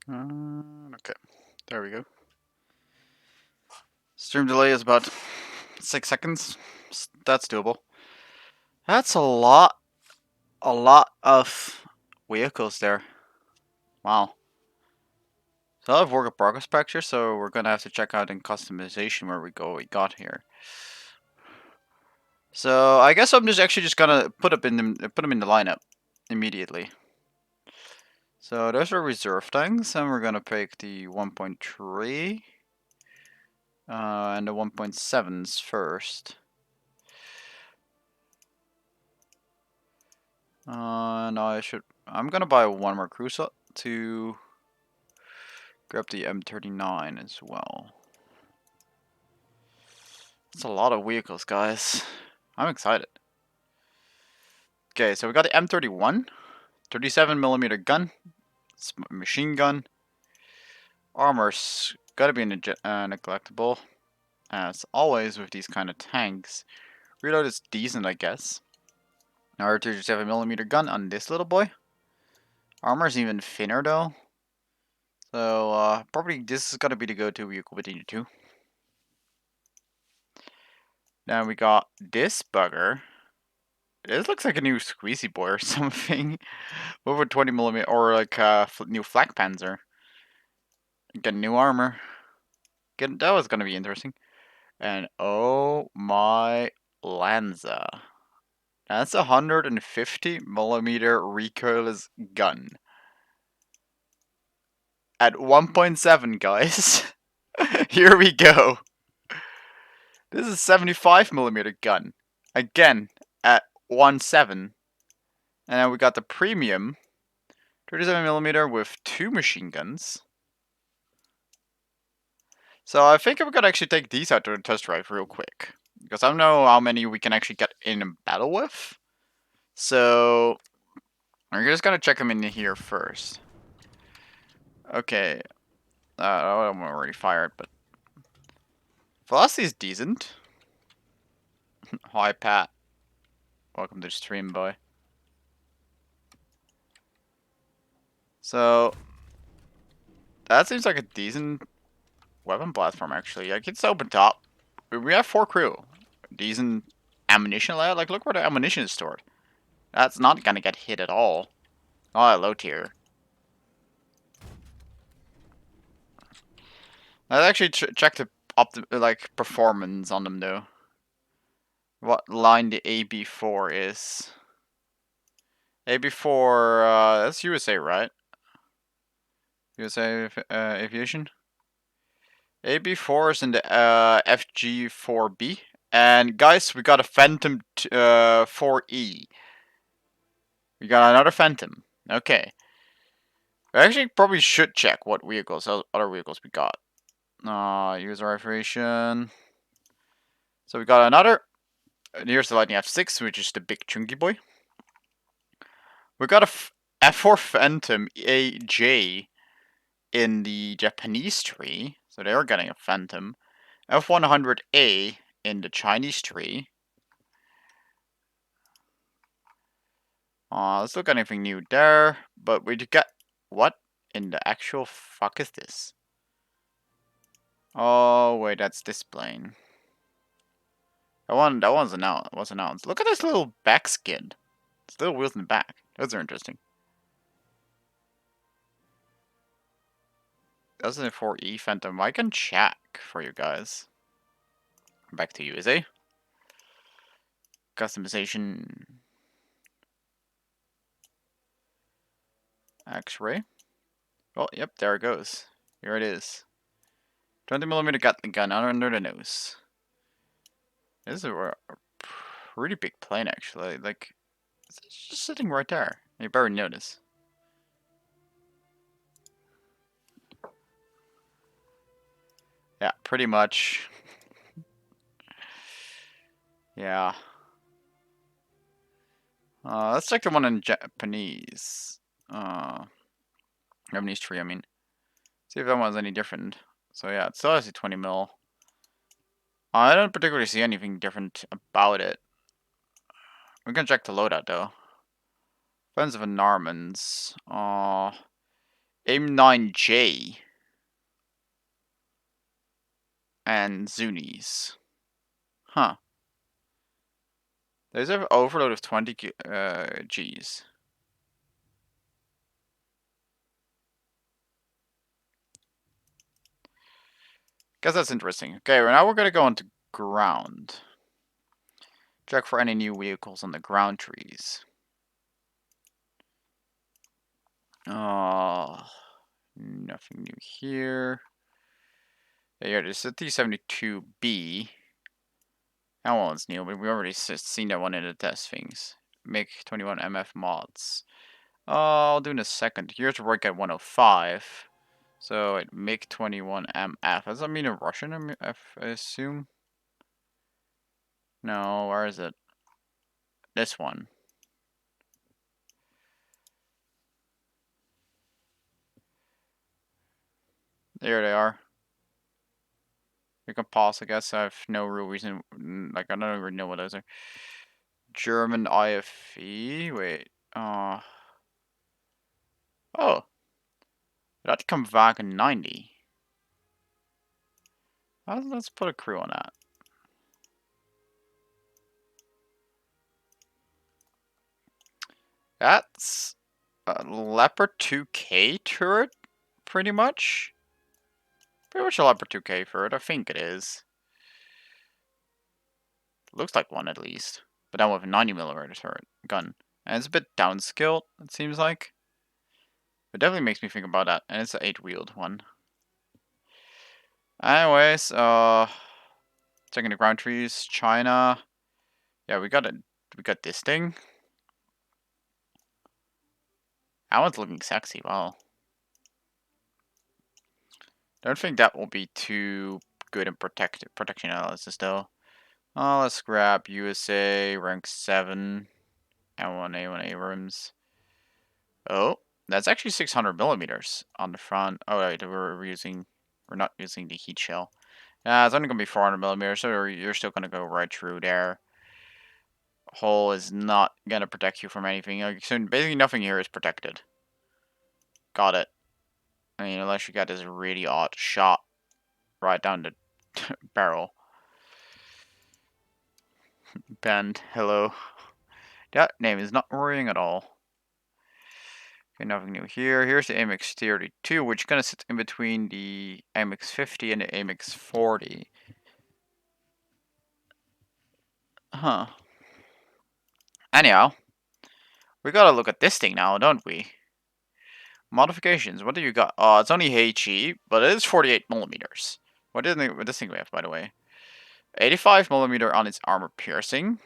Okay, there we go. Stream delay is about 6 seconds. That's doable. That's a lot of vehicles there. Wow. So I have work in progress picture, so we're gonna have to check out in customization where we got here. So I guess I'm just gonna put them in the lineup immediately. So those are reserve tanks, and we're gonna pick the 1.3 and the 1.7s first. No, I'm gonna buy one more cruiser to grab the M39 as well. It's a lot of vehicles, guys. I'm excited. Okay, so we got the M31, 37mm gun, machine gun, armor's gotta be neglectable, as always with these kind of tanks. Reload is decent, I guess. Another 37mm gun on this little boy. Armor's even thinner though. So probably this is gonna be the go-to vehicle between the two. Then we got this bugger. This looks like a new squeezy boy or something. Over 20mm or like a new flak panzer. Get new armor. That was gonna be interesting. And oh my Lanza. That's a 150mm recoilless gun. At 1.7, guys. Here we go. This is a 75mm gun. Again, at 1.7. And then we got the premium 37mm with 2 machine guns. So I think I'm gonna actually take these out to a test drive real quick. Because I don't know how many we can actually get in a battle with. So we're just gonna check them in here first. Okay. I'm already fired, but velocity is decent. Hi, Pat. Welcome to the stream, boy. So that seems like a decent weapon platform, actually. Like, it's open top. We have 4 crew. Decent ammunition layout. Like, look where the ammunition is stored. That's not gonna get hit at all. Not at low tier. Let's actually check the performance on them though. What line the AB4 is? AB4, that's USA, right? USA Aviation. AB4 is in the FG4B, and guys, we got a Phantom 4E. We got another Phantom. Okay. We actually probably should check what other vehicles we got. User Aviation. So we got another. Here's the Lightning F6, which is the big chunky boy. We got a F4 Phantom AJ in the Japanese tree, so they're getting a Phantom. F100A in the Chinese tree. Let's look at anything new there, but we get what in the actual fuck is this? Oh wait, that's this plane. That was announced. Look at this little back skid. It's little wheels in the back. Those are interesting. That's a 4E Phantom. I can check for you guys. Back to USA. Customization. X-ray. Well, yep, there it goes. Here it is. 20mm Gatling gun under the nose. This is a pretty big plane, actually. Like, it's just sitting right there. You better notice. Yeah, pretty much. Yeah. Let's check the one in Japanese. Japanese tree, I mean. See if that one's any different. So yeah, it still has a 20mm. I don't particularly see anything different about it. We can check the loadout though. Offensive and Normans. AIM-9J and Zunis. Huh. There's an overload of 20 Gs. Guess that's interesting. Okay, well, now we're gonna go into ground. Check for any new vehicles on the ground trees. Oh, nothing new here. Yeah, there's a T-72B. That one's new, but we already seen that one in the test things. Make 21 MF mods. I'll do in a second. Here's a work at 105. So it make 21 MF. Does that mean a Russian MF, I assume? No, where is it? This one. There they are. You can pause, I guess. I have no real reason. Like, I don't even know what those are. German IFE? Wait. Oh. That come back in 90. Let's put a crew on that. That's a Leopard 2K turret, pretty much. Pretty much a Leopard 2K turret, I think it is. Looks like one at least. But now with a 90mm turret gun. And it's a bit downscaled, it seems like. It definitely makes me think about that. And it's an 8-wheeled one. Anyways, checking the ground trees, China. Yeah, we got this thing. That one's looking sexy, wow. Don't think that will be too good in protection analysis though. Let's grab USA, rank 7, M1A1 Abrams. Oh, that's actually 600mm on the front. Oh wait, we're not using the heat shell. Yeah, it's only gonna be 400mm, so you're still gonna go right through there. Hull is not gonna protect you from anything. Like, so basically nothing here is protected. Got it. I mean, unless you got this really odd shot right down the barrel. Bend, hello. That name is not worrying at all. Okay, nothing new here. Here's the AMX-32, which kind of sits in between the AMX-50 and the AMX-40. Huh. Anyhow, we gotta look at this thing now, don't we? Modifications, what do you got? It's only HE, but it is 48mm. What did this thing we have, by the way? 85mm on its armor piercing.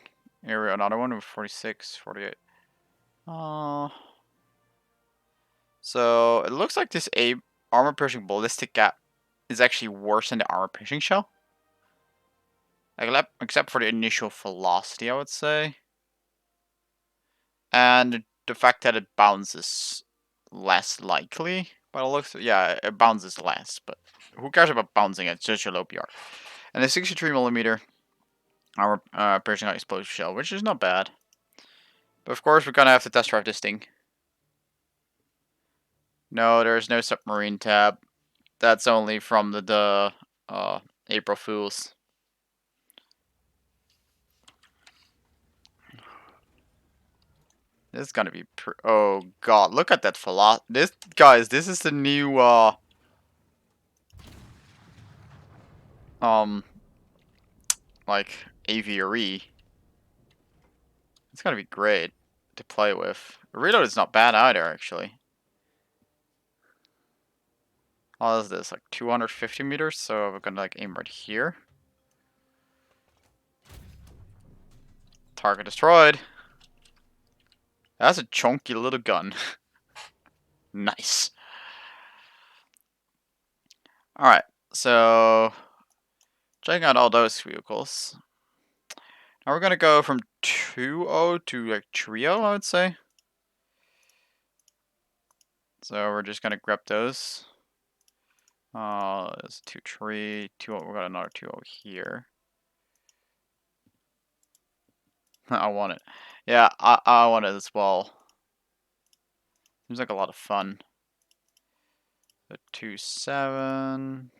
Here we have another one with 46, 48. So it looks like this armor piercing ballistic gap is actually worse than the armor piercing shell. Like, except for the initial velocity, I would say. And the fact that it bounces less likely. By the looks, yeah, it bounces less, but who cares about bouncing at such a low PR? And a 63mm armor piercing explosive shell, which is not bad. But of course, we're gonna have to test drive this thing. No, there's no submarine tab. That's only from the April Fools. This is gonna be oh god, look at that velocity. This is the new like aviary. It's gonna be great to play with. Reload is not bad either, actually. What is this, like 250 meters? So we're gonna like aim right here. Target destroyed. That's a chunky little gun. Nice. Alright, so checking out all those vehicles. Now we're gonna go from 2.0 to like 3.0, I would say. So we're just gonna grab those. There's 2.3, 2.0, we got another 2.0 here. I want it. Yeah, I want it as well. Seems like a lot of fun. The 27.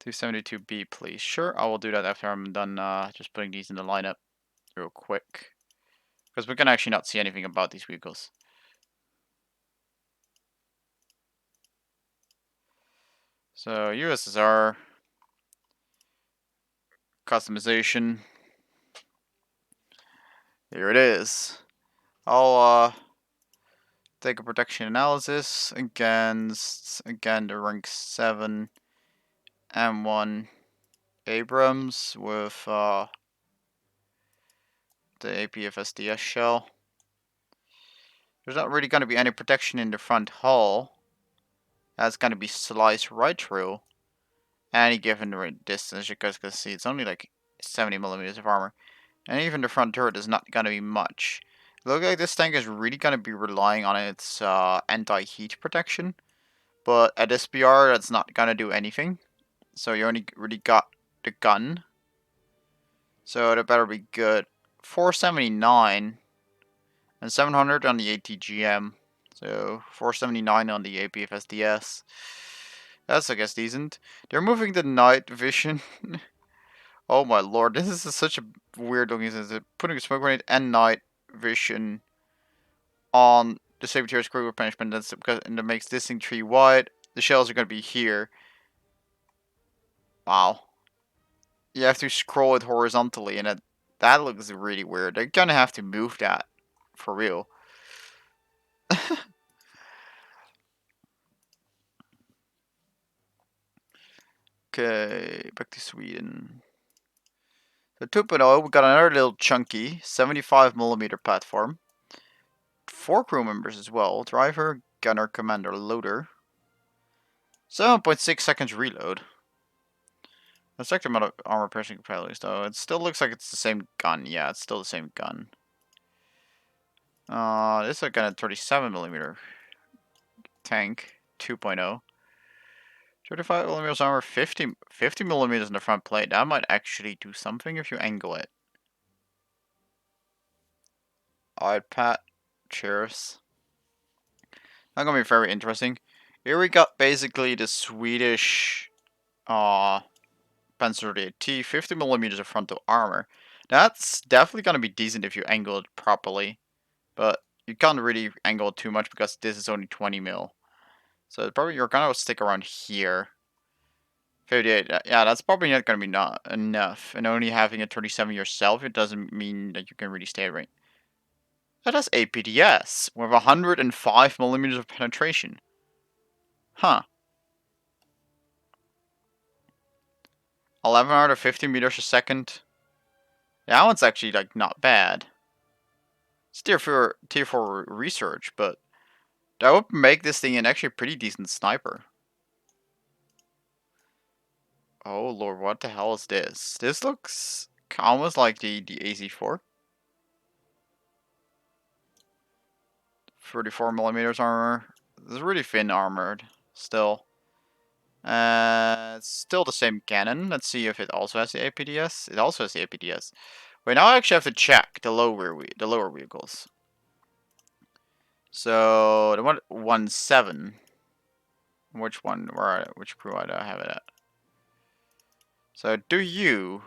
272B, please. Sure, I will do that after I'm done just putting these in the lineup real quick. Because we can actually not see anything about these vehicles. So, USSR. Customization. Here it is. I'll take a protection analysis against, again, the rank 7 M1 Abrams with the APFSDS shell. There's not really going to be any protection in the front hull. That's going to be sliced right through any given distance. You guys can see it's only like 70 millimeters of armor. And even the front turret is not going to be much. It looks like this tank is really going to be relying on its anti-heat protection. But at SPR, that's not going to do anything. So you only really got the gun. So that better be good. 479 and 700 on the ATGM. So 479 on the APFSDS. That's, I guess, decent. They're moving the night vision. Oh my lord, this is such a weird looking thing. They're putting a smoke grenade and night vision on the Sabretier's crew punishment. That's because, and that makes this thing 3 wide. The shells are going to be here. Wow. You have to scroll it horizontally, and that looks really weird. They're going to have to move that. For real. Okay, back to Sweden. So 2.0, we got another little chunky 75mm platform. 4 crew members as well. Driver, gunner, commander, loader. 7.6 seconds reload. That's like the amount of armor piercing capabilities though. It still looks like it's the same gun. Yeah, it's still the same gun. This is a gun at 37mm tank 2.0. 35mm armor, 50mm in the front plate. That might actually do something if you angle it. Alright, Pat. Cheers. That's gonna be very interesting. Here we got basically the Swedish Panzer T, 50mm of frontal armor. That's definitely gonna be decent if you angle it properly. But you can't really angle it too much because this is only 20mm. So probably you're gonna stick around here. 58, yeah, that's probably not gonna be not enough. And only having a 37 yourself, it doesn't mean that you can really stay right. That has APDS with 105mm of penetration. Huh. 11 out of 50 meters a second. That one's actually like not bad. It's tier 4 research, but that would make this thing an actually pretty decent sniper. Oh lord, what the hell is this? This looks almost like the AZ4. 34mm armor. This is really thin armored still. It's still the same cannon. Let's see if it also has the APDS. It also has the APDS. Wait, now I actually have to check the lower vehicles. So the 117. Which one? Which crew I have it at? So do you?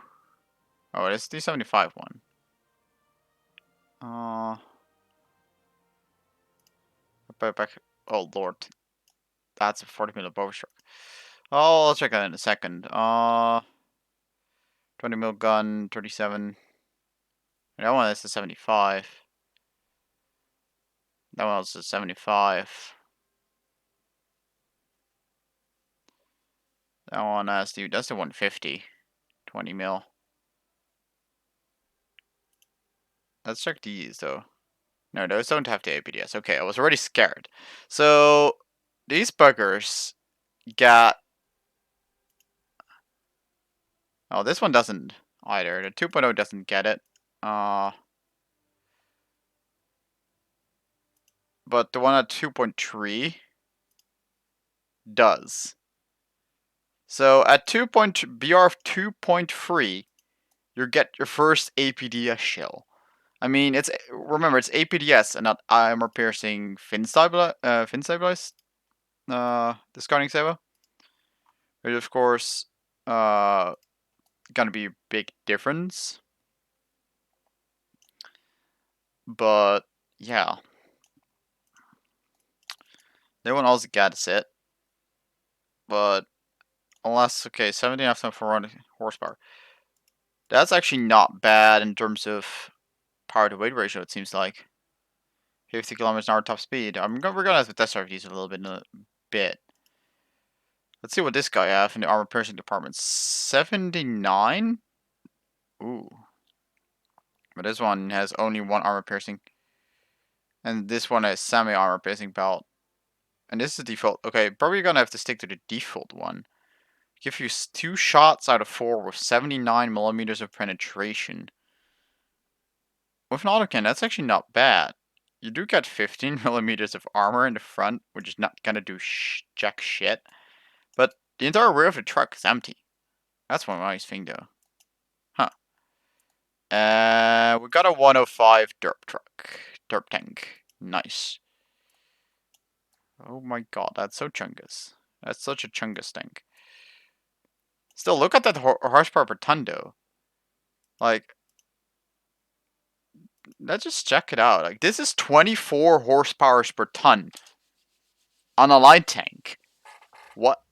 Oh, it's the 75 one. Back. Oh lord, that's a 40mm bow stroke. Oh, I'll check that in a second. 20mm gun, 37. That one is the 75. That one was the 75. That one has the, that's the 150. 20mm. Let's check these though. No, those don't have the APDS. Okay, I was already scared. So these buggers got. Oh, this one doesn't either. The 2.0 doesn't get it. But the one at 2.3 does. So at BR 2.3, you get your first APDS shell. I mean, remember it's APDS and not armor piercing fin stabilized. discarding Sava. Which of course gonna be a big difference. But yeah. They won't also get it. But unless okay, 17.5 for 1 horsepower. That's actually not bad in terms of power to weight ratio, it seems like. 50 kilometers an hour top speed. We're gonna have to test drive these a little bit in a bit. Let's see what this guy have in the armor piercing department. 79? Ooh. But this one has only 1 armor piercing. And this one has semi armor piercing belt. And this is the default. Okay, probably gonna have to stick to the default one. Give you 2 shots out of 4 with 79 millimeters of penetration. With an autocannon, that's actually not bad. You do get 15 millimeters of armor in the front, which is not gonna do jack shit. But the entire rear of the truck is empty. That's one nice thing, though. Huh. We got a 105 derp truck. Derp tank. Nice. Oh my god, that's so chungus. That's such a chungus tank. Still, look at that horsepower per ton, though. Like, let's just check it out. Like, this is 24 horsepower per ton on a light tank. What?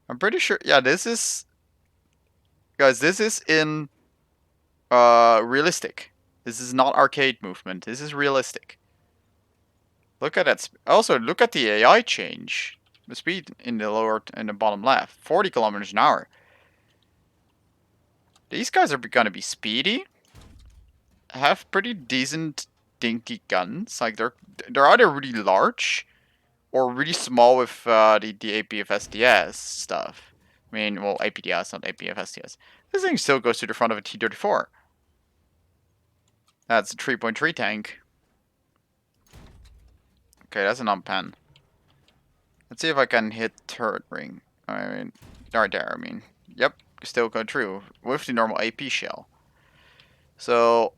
I'm pretty sure. Yeah, this is, guys. This is in realistic. This is not arcade movement. This is realistic. Look at that. Also, look at the AI change. The speed in the bottom left. 40 kilometers an hour. These guys are gonna be speedy. Have pretty decent dinky guns. Like they're either really large or really small with the APFSDS stuff. I mean, well, APDS, not APFSDS. This thing still goes to the front of a T-34. That's a 3.3 tank. Okay, that's an pen. Let's see if I can hit turret ring. I mean, right there, I mean. Yep, still go through with the normal AP shell. So,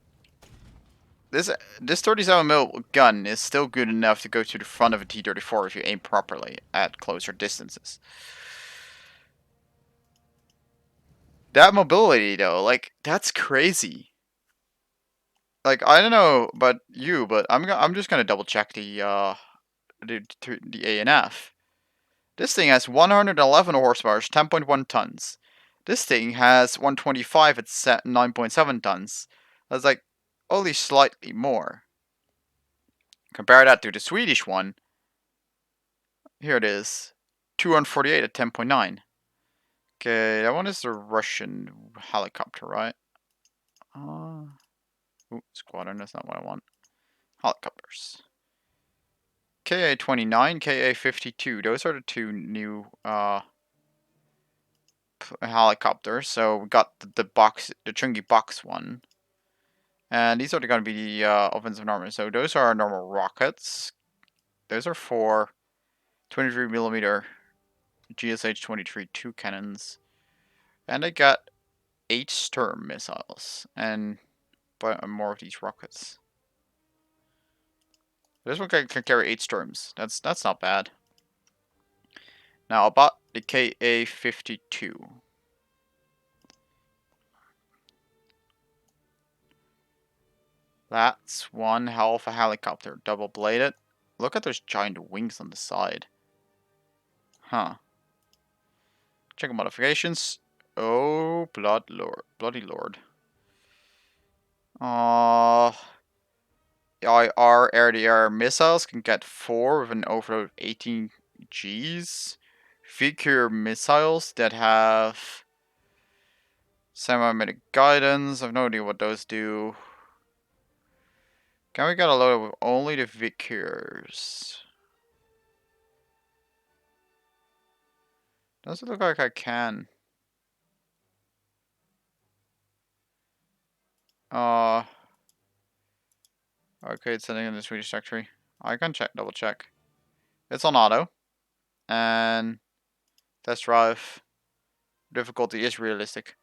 this 37mm gun is still good enough to go to the front of a T-34 if you aim properly at closer distances. That mobility, though, like, that's crazy. Like, I don't know about you, but I'm just gonna double check the ANF. This thing has 111 horsepower, 10.1 tons. This thing has 125 at 9.7 tons. That's like only slightly more. Compare that to the Swedish one. Here it is, 248 at 10.9. Okay, that one is the Russian helicopter, right? Squadron, that's not what I want. Helicopters. KA-29, KA-52. Those are the 2 new helicopters. So we got the box, the chunky box one. And these are going to be the offensive armor. So those are normal rockets. Those are for 23mm GSH-23 2 cannons. And I got 8 Sturm missiles. And more of these rockets. This one can carry 8 Sturms. That's not bad. Now about the KA-52. That's one hell of a helicopter. Double bladed. Look at those giant wings on the side. Huh. Check modifications. Oh, bloody lord. IR air-to-air missiles can get 4 with an overload of 18 Gs. Figure missiles that have semi-automatic guidance. I've no idea what those do. Can we get a load with only the Vickers? Doesn't look like I can. Okay, it's sitting in the Swedish factory. I can double check. It's on auto. And test drive difficulty is realistic.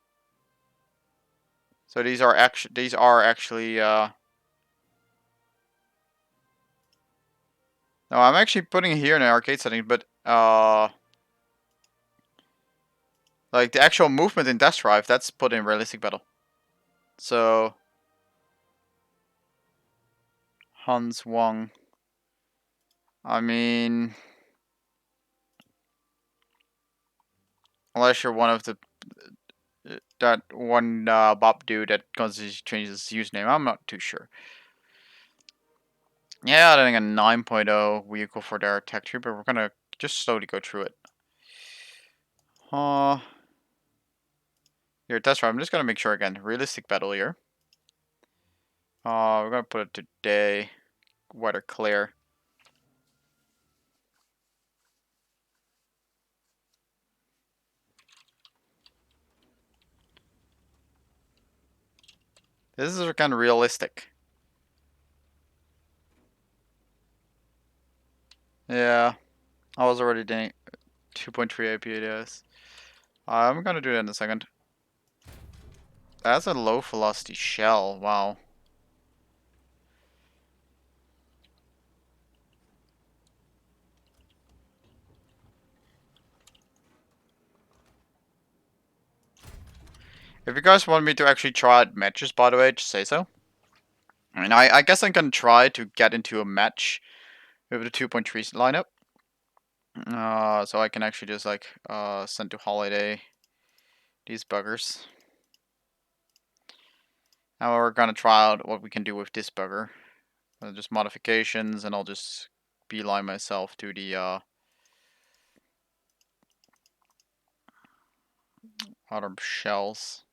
So these are actually No, I'm actually putting it here in the arcade settings, but like the actual movement in Test Drive, that's put in realistic battle. So Hans Wong. I mean, unless you're one of the that one Bob dude that constantly changes his username, I'm not too sure. Yeah, I think a 9.0 vehicle for their tech tree, but we're gonna just slowly go through it. Here, test drive. I'm just gonna make sure again. Realistic battle here. We're gonna put it today. Weather clear. This is kind of realistic. Yeah, I was already doing 2.3 APDS. I'm gonna do that in a second. That's a low velocity shell. Wow. If you guys want me to actually try out matches, by the way, just say so. I mean, I guess I'm gonna try to get into a match with the 2.3 lineup. So I can actually just like send to holiday these buggers. Now we're gonna try out what we can do with this bugger. Just modifications, and I'll just beeline myself to the other shells.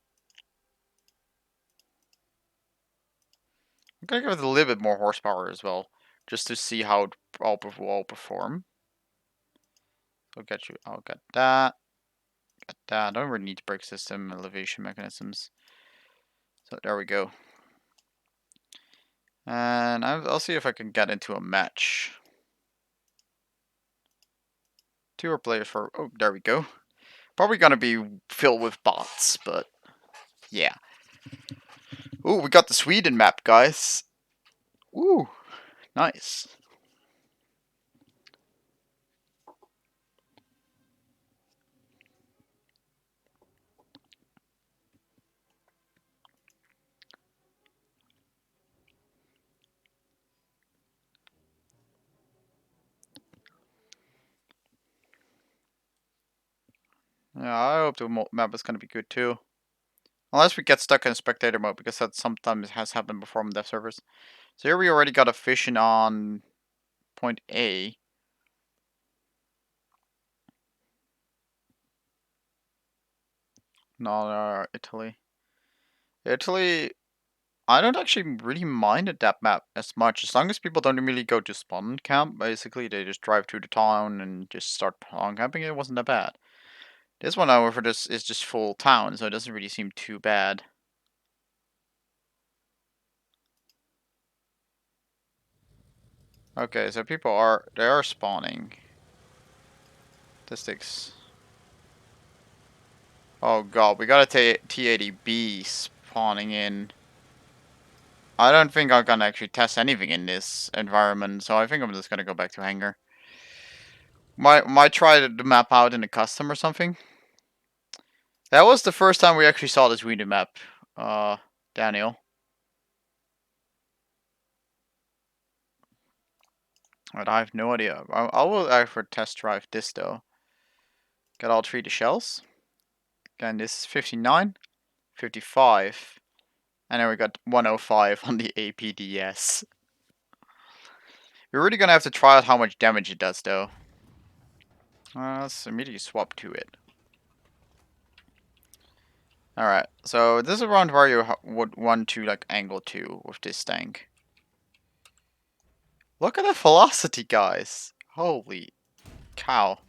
I'm gonna give it a little bit more horsepower as well, just to see how it all will perform. I'll get you. I'll get that. Get that. I don't really need brake system, elevation mechanisms. So there we go. And I'll see if I can get into a match. 2 players for. Oh, there we go. Probably gonna be filled with bots, but yeah. Ooh, we got the Sweden map, guys. Ooh, nice. Yeah, I hope the map is gonna be good too. Unless we get stuck in spectator mode, because that sometimes has happened before on dev servers. So here we already got a fishing on point A. No, Italy. Italy, I don't actually really mind that map as much. As long as people don't really go to spawn camp, basically, they just drive through the town and just start spawn camping, it wasn't that bad. This one, however, this is just full town, so it doesn't really seem too bad. Okay, so they are spawning. Statistics. Oh god, we got a T80B spawning in. I don't think I'm gonna actually test anything in this environment, so I think I'm just gonna go back to hangar. Might try the map out in a custom or something. That was the first time we actually saw this Sweden map, Daniel. But I have no idea. I will actually test drive this though. Got all 3 the shells. Again, this is 59, 55, and then we got 105 on the APDS. We're really gonna have to try out how much damage it does though. Let's immediately swap to it. Alright, so this is around where you would want to like angle to with this tank. Look at the velocity, guys. Holy cow.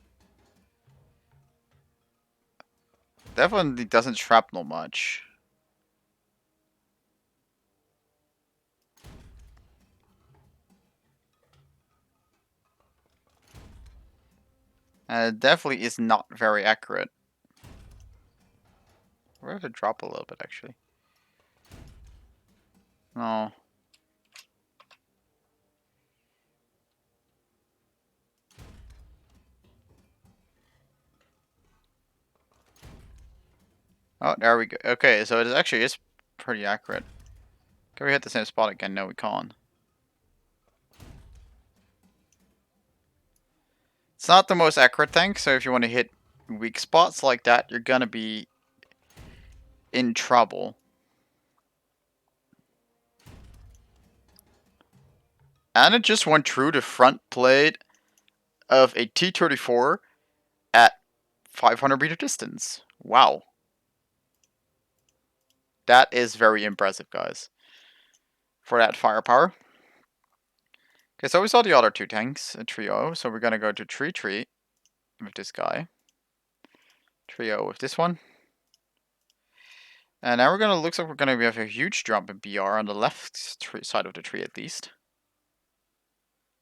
Definitely doesn't shrapnel much. And it definitely is not very accurate. We're going to drop a little bit, actually. No. Oh, there we go. Okay, so it actually is pretty accurate. Can we hit the same spot again? No, we can't. It's not the most accurate thing, so if you want to hit weak spots like that, you're gonna be in trouble. And it just went through the front plate of a T-34 at 500-meter distance. Wow. That is very impressive, guys. For that firepower. Okay, so we saw the other two tanks, a trio. So we're gonna go to 3-3 with this guy. Trio with this one. And now looks like we're gonna have a huge jump in BR on the left side of the tree at least.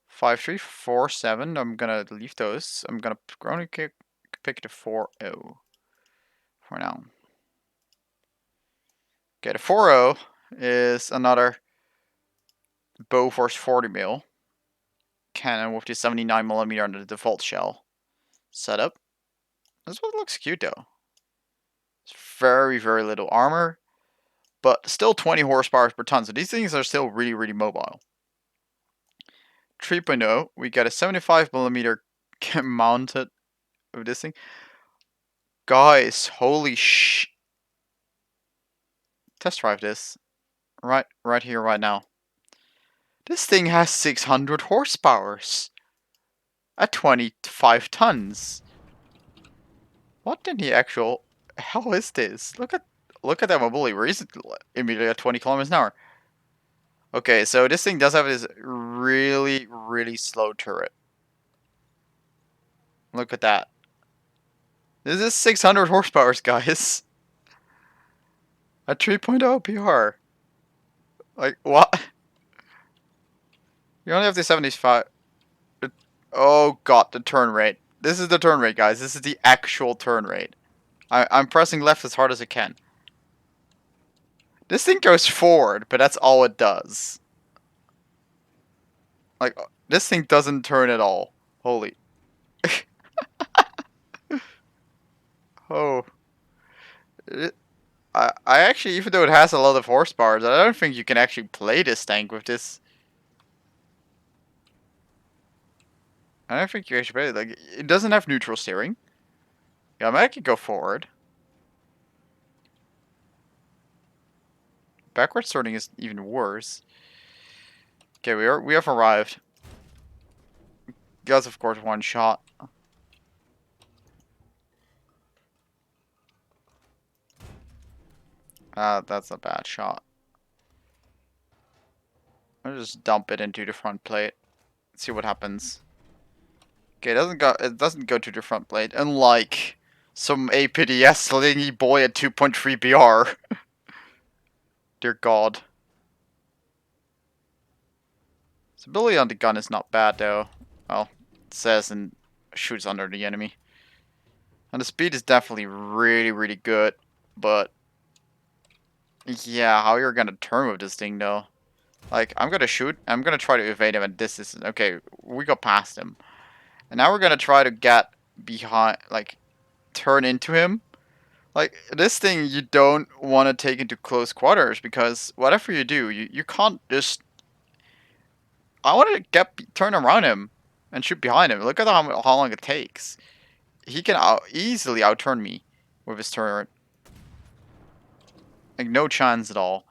5-3, 4-7. I'm gonna leave those. I'm gonna only pick the 4-0 for now. Okay, the 4-0 is another Bofors 40mm cannon with the 79mm under the default shell setup. This one looks cute though. It's very little armor, but still 20 horsepower per ton. So these things are still really mobile. 3.0, we got a 75mm mounted with this thing. Guys, holy test drive this. Right here, right now. This thing has 600 horsepower at 25 tons. What in the actual hell is this? Look at that mobility. Where is it immediately at 20 kilometers an hour? Okay, so this thing does have this really slow turret. Look at that. This is 600 horsepower, guys. At 3.0 PR. Like, what? You only have the 75. Oh god, the turn rate. This is the turn rate, guys. This is the actual turn rate. I'm pressing left as hard as I can. This thing goes forward, but that's all it does. Like, this thing doesn't turn at all. Holy. Oh. I actually, even though it has a lot of horsepower, I don't think you can actually play this tank with this. I don't think you actually play it. Like, it doesn't have neutral steering. Yeah, I mean, I could go forward. Backward sorting is even worse. Okay, we have arrived. Guys, of course, one shot. That's a bad shot. I'll just dump it into the front plate. See what happens. Okay, it doesn't go to the front plate, unlike some APDS slingy boy at 2.3 BR. Dear God. Stability on the gun is not bad though. Well, it says and shoots under the enemy. And the speed is definitely really good, but yeah, how you're gonna turn with this thing though? Like, I'm gonna shoot, I'm gonna try to evade him at this distance. Okay, we got past him. And now we're gonna try to get behind, like, turn into him. Like, this thing you don't want to take into close quarters, because whatever you do, you can't just... I want to turn around him and shoot behind him. Look at how long it takes. He can easily outturn me with his turret. Like, no chance at all.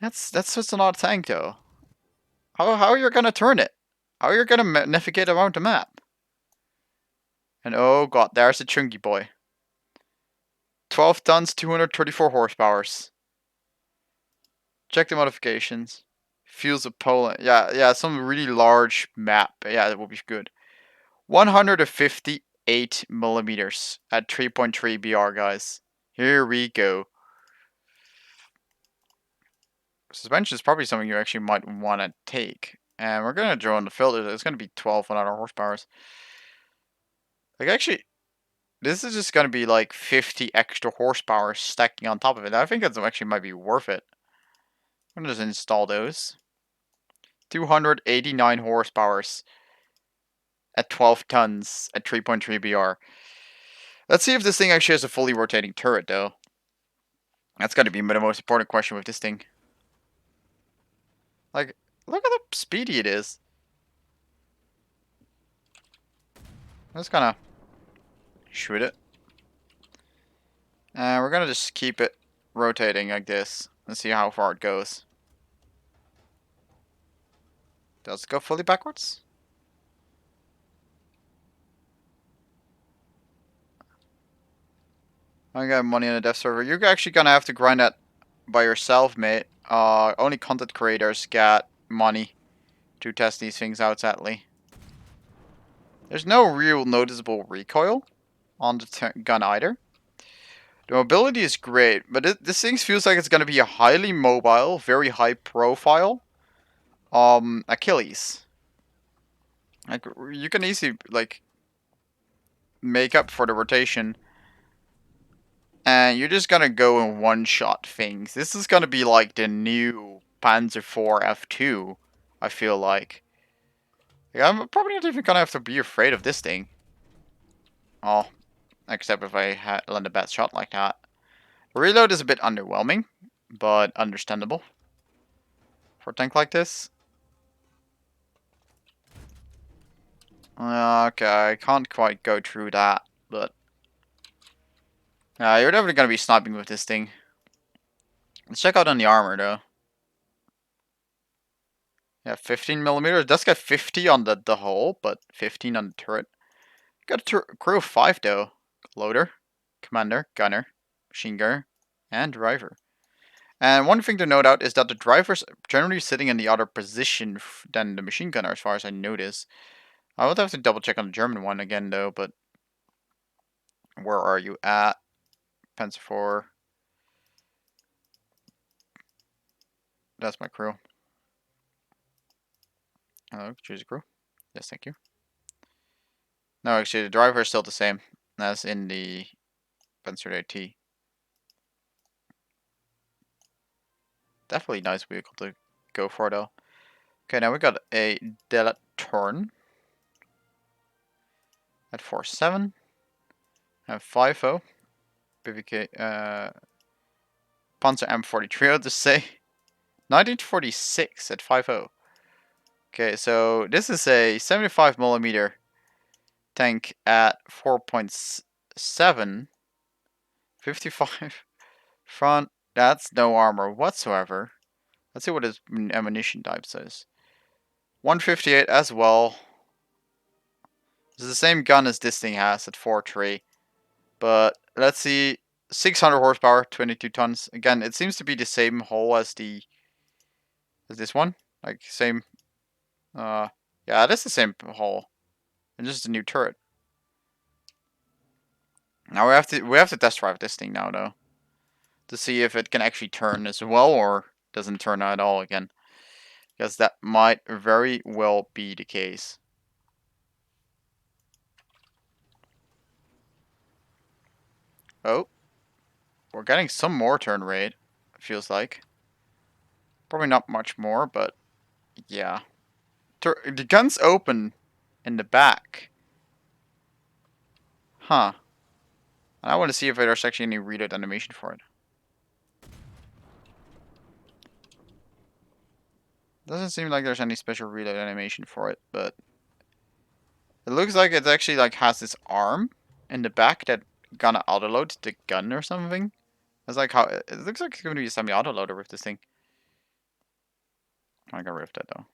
That's just an odd tank, though. How are you gonna turn it? How are you gonna navigate around the map? And oh god, there's a chunky boy. 12 tons, 234 horsepower. Check the modifications. Fields of Poland. Yeah, some really large map. Yeah, that will be good. 158 millimeters at 3.3 BR, guys. Here we go. Suspension is probably something you actually might want to take. And we're going to draw on the filter. It's going to be 1200 horsepower. Like, actually, this is just going to be like 50 extra horsepower stacking on top of it. I think that actually might be worth it. I'm going to just install those. 289 horsepower at 12 tons at 3.3 BR. Let's see if this thing actually has a fully rotating turret, though. That's got to be the most important question with this thing. Like, look at how speedy it is. Let's kind of shoot it. And we're gonna just keep it rotating like this and see how far it goes. Does it go fully backwards? I got money on the dev server. You're actually gonna have to grind that by yourself, mate. Only content creators get money to test these things out, sadly. There's no real noticeable recoil on the gun either. The mobility is great, but this thing feels like it's gonna be a highly mobile, very high profile Achilles. Like, you can easily like make up for the rotation, and you're just gonna go and one-shot things. This is gonna be like the new Panzer IV F2, I feel like. I'm probably not even gonna have to be afraid of this thing. Oh, except if I land a bad shot like that. The reload is a bit underwhelming, but understandable for a tank like this. Okay, I can't quite go through that, but you're definitely gonna be sniping with this thing. Let's check out on the armor though. Yeah, 15 millimeters. It does get 50 on the hull, but 15 on the turret. Got a crew of 5 though. Loader, commander, gunner, machine gunner, and driver. And one thing to note out is that the driver's generally sitting in the other position than the machine gunner, as far as I notice. I would have to double check on the German one again though, but where are you at? Panzer 4. That's my crew. Hello, choose a crew. Yes, thank you. No, actually, the driver is still the same as in the Panzer AT. Definitely nice vehicle to go for though. Okay, now we got a Delatorn at 4.7 and 5.0. BVK Panzer M43, I'll just say. 1946 at 5.0. Okay, so this is a 75mm tank at 4.7. 55 front. That's no armor whatsoever. Let's see what his ammunition type says. 158 as well. This is the same gun as this thing has at 4.3. But let's see. 600 horsepower, 22 tons. Again, it seems to be the same hull as this one. Like same. Yeah, that's the same hull, and just a new turret. Now we have to test drive this thing now though, to see if it can actually turn as well or doesn't turn at all again, because that might very well be the case. Oh, we're getting some more turn rate. It feels like probably not much more, but yeah. The gun's open in the back. Huh. And I want to see if there's actually any reload animation for it. Doesn't seem like there's any special reload animation for it, but it looks like it actually like has this arm in the back that gonna autoload the gun or something. That's like how it looks like it's gonna be a semi-auto loader with this thing. I got rid of that though.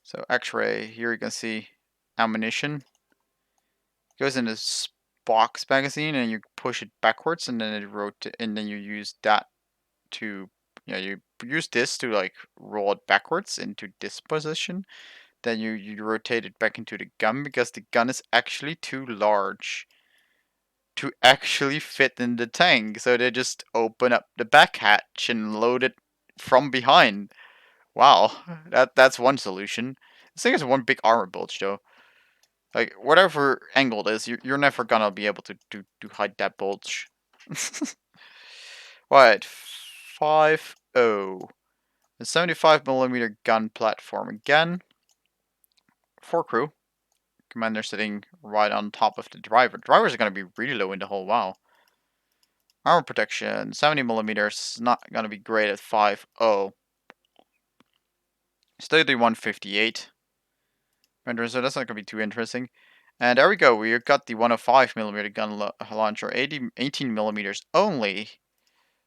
So X-ray, here you can see ammunition. It goes in this box magazine and you push it backwards and then it rotates, and then you use that to, you use this to like roll it backwards into this position. Then you rotate it back into the gun because the gun is actually too large to actually fit in the tank. So they just open up the back hatch and load it from behind. Wow, that's one solution. This thing is one big armor bulge though. Like whatever angle it is, you're never gonna be able to hide that bulge. Right, 5.0. A 75mm gun platform again. 4 crew. Commander sitting right on top of the driver. Drivers are gonna be really low in the hole. Wow. Armor protection, 70 millimeters. Not gonna be great at 5.0. Still do 158. So that's not gonna be too interesting. And there we go. We got the 105 millimeter gun launcher, 18 millimeters only.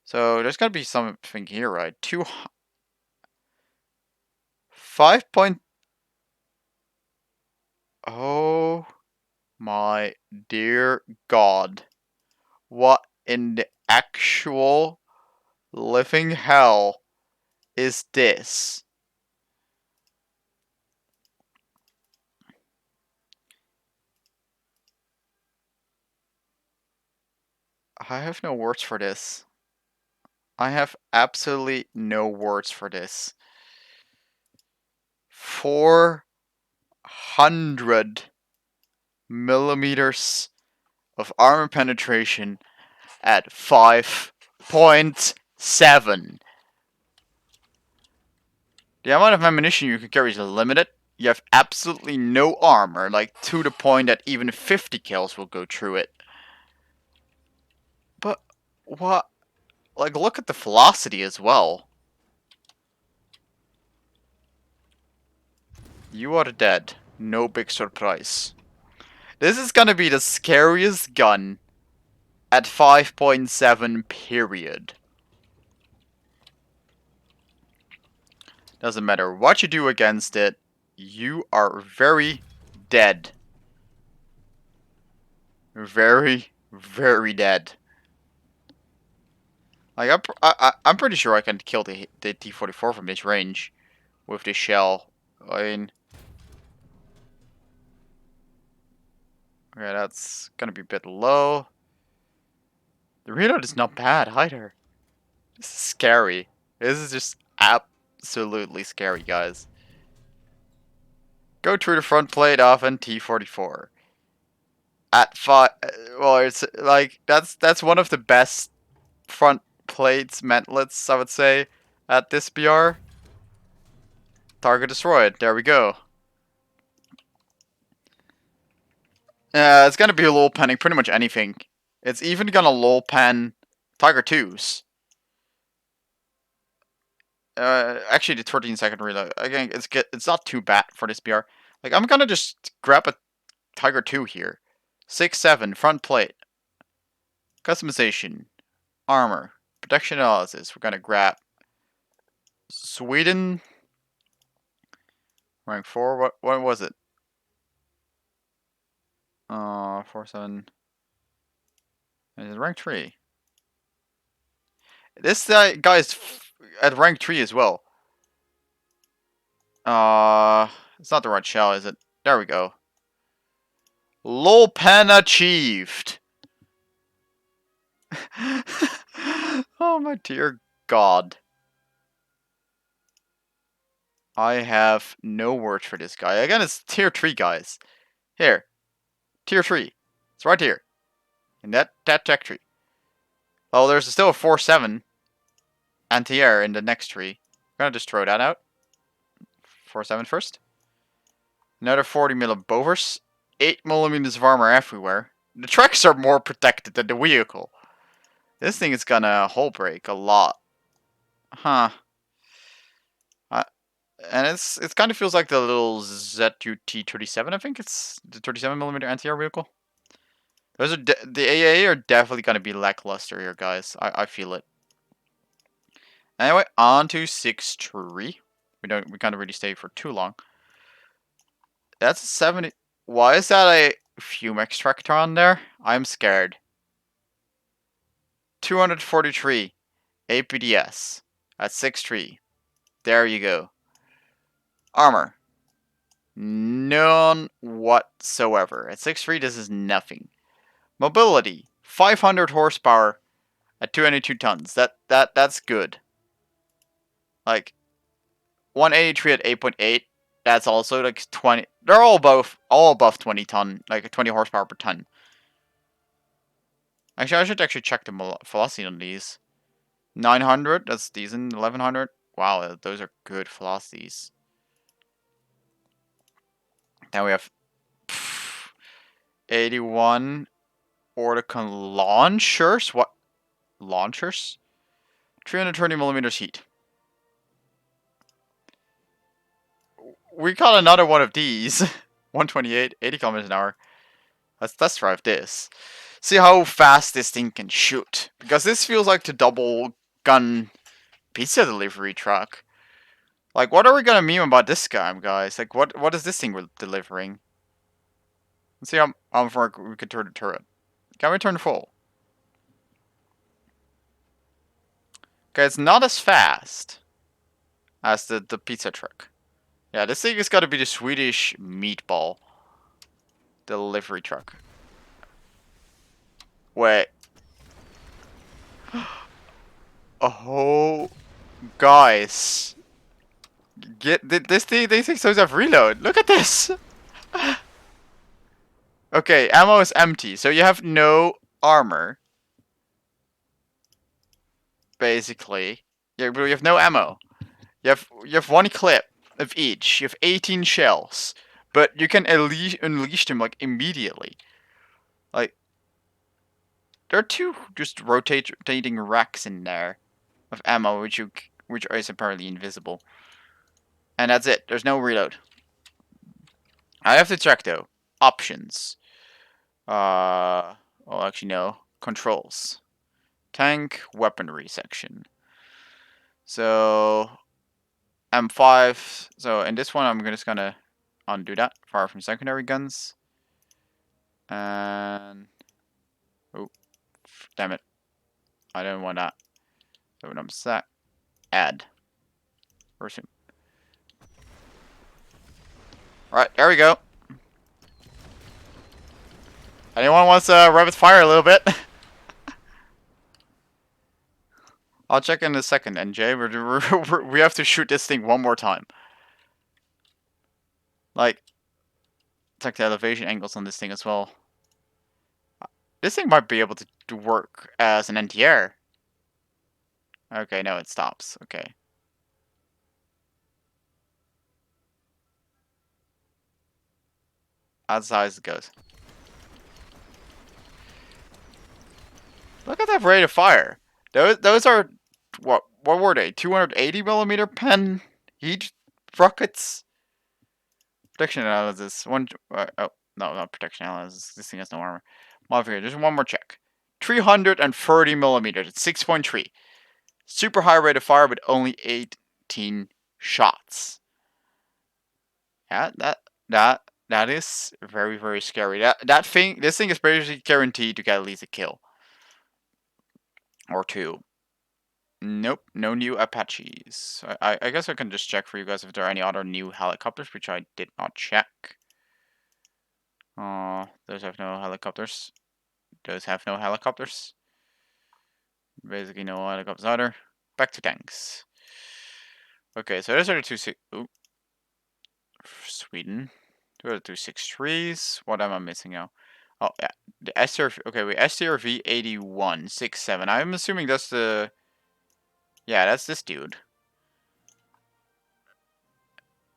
So there's gotta be something here, right? 5 point. Oh my dear God. What in the actual living hell is this? I have no words for this. I have absolutely no words for this. 400 millimeters of armor penetration at 5.7. The amount of ammunition you can carry is limited. You have absolutely no armor, like to the point that even 50 kills will go through it. But what? Like, look at the velocity as well. You are dead. No big surprise. This is gonna be the scariest gun at 5.7, period. Doesn't matter what you do against it, you are very dead. Very, very dead. Like, I'm pretty sure I can kill the T-44 from this range with this shell. I mean, okay, that's gonna be a bit low. The reload is not bad either. This is scary. This is just absolutely scary, guys. Go through the front plate of an T-44 at 5. Well, it's like that's one of the best front plates mantlets, I would say, at this BR. Target destroyed. There we go. It's gonna be a lull penning pretty much anything. It's even gonna lull pen Tiger 2s. Actually, the 13-second reload. Again, it's not too bad for this BR. Like, I'm gonna just grab a Tiger 2 here. 6.7 front plate. Customization. Armor. Protection analysis. We're gonna grab Sweden. Rank 4. What was it? 4.7. Is it rank 3? This guy's at rank 3 as well. It's not the right shell, is it? There we go. Lull pen achieved. Oh my dear God. I have no words for this guy. Again, it's tier 3, guys. Here. Tier 3. It's right here. In that tech tree. Oh, there's still a 4.7 anti-air in the next tree. I'm gonna just throw that out. 4.7 first. Another 40 mil of Bovers. 8 millimeters of armor everywhere. The tracks are more protected than the vehicle. This thing is gonna hull break a lot. Huh. And it kind of feels like the little ZUT-37, I think it's the 37mm anti-air vehicle. Those are the AA are definitely gonna be lackluster here, guys. I feel it. Anyway, on to 6.3. We can't really stay for too long. That's a 70. Why is that a fume extractor on there? I'm scared. 243 APDS at 6.3. There you go. Armor. None whatsoever. At 6.3, this is nothing. Mobility. 500 horsepower at 292 tons. That's good. Like 183 at 8.8. That's also like 20. They're all above 20 ton, like 20 horsepower per ton. Actually, I should actually check the velocity on these. 900. That's decent. 1100. Wow, those are good velocities. Then we have 81 Orticon launchers. What? launchers. 330 millimeters heat. We got another one of these. 128, 80 kilometers an hour. Let's test drive this. See how fast this thing can shoot. Because this feels like the double gun pizza delivery truck. Like, what are we gonna meme about this guy, guys? Like, what is this thing delivering? Let's see how far we can turn the turret. Can we turn full? Okay, it's not as fast as the pizza truck. Yeah, this thing has got to be the Swedish meatball delivery truck. Wait. Oh, guys. This thing, these things don't have reload. Look at this. Okay, ammo is empty, so you have no armor. Basically. Yeah, but you have no ammo. You have one clip of each. You have 18 shells. But you can unleash them like immediately. Like there are two just rotating racks in there of ammo which is apparently invisible. And that's it. There's no reload. I have to check though. Options. Well actually no. Controls. Tank weaponry section. So M5. So in this one I'm just gonna undo that. Fire from secondary guns. And oh damn it. I don't want that. So when I'm set. Add. Resume. Alright, there we go. Anyone wants to rapid fire a little bit? I'll check in a second, NJ. We have to shoot this thing one more time. Like, check the elevation angles on this thing as well. This thing might be able to work as an anti-air. Okay, no, it stops. Okay. As high as it goes. Look at that rate of fire. Those are what were they? 280 millimeter pen heat rockets. Protection analysis. Oh no, not protection analysis. This thing has no armor. Modifier. Just one more check. 330 millimeters. It's 6.3. Super high rate of fire, but only 18 shots. Yeah, that is very scary. This thing is basically guaranteed to get at least a kill or two. Nope, no new Apaches. I guess I can just check for you guys if there are any other new helicopters, which I did not check. Those have no helicopters. Those have no helicopters. Basically no helicopters either. Back to tanks. Okay, so those are the two Sweden. Those are the 263s. What am I missing now? Oh yeah, the SRV. Okay, wait, SRV 8167. I'm assuming that's the. Yeah, that's this dude.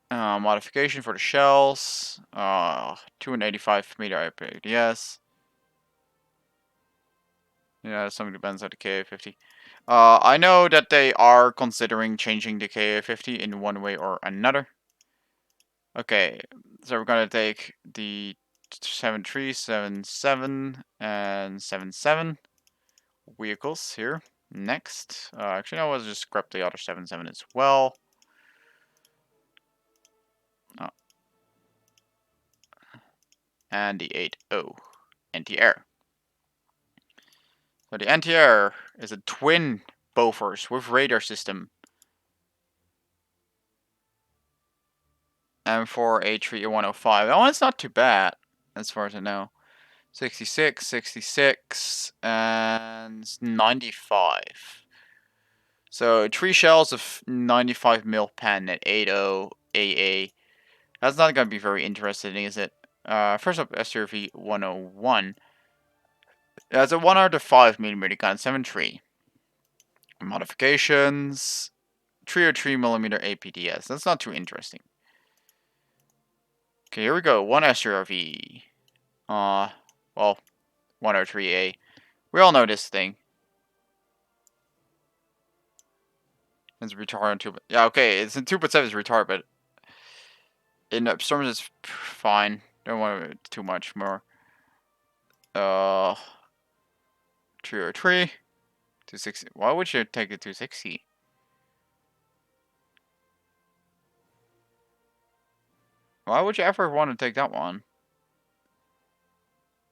Modification for the shells. 285 meter IPDS. Yeah, something depends on the KA-50. I know that they are considering changing the KA-50 in one way or another. Okay, so we're gonna take the 73, 77, and 77 vehicles here. Next, actually, no, let's just scrap the other 77 as well. And the 80 anti-air. So the anti-air is a twin Bofors with radar system. And for A3105. That one's not too bad, as far as I know. 66, 66, and 95. So 3 shells of 95 mil pen at 80 AA. That's not going to be very interesting, is it? First up, SRV 101. That's a 105 millimeter gun, 7.3. Modifications, 303 millimeter APDS. That's not too interesting. Okay, here we go. One SRV. Well, 103A. We all know this thing. It's retarded too. Yeah, okay. It's in 2.7 is retarded, but in storms it's fine. Don't want it too much more. 303, 260. Why would you take it 260? Why would you ever want to take that one?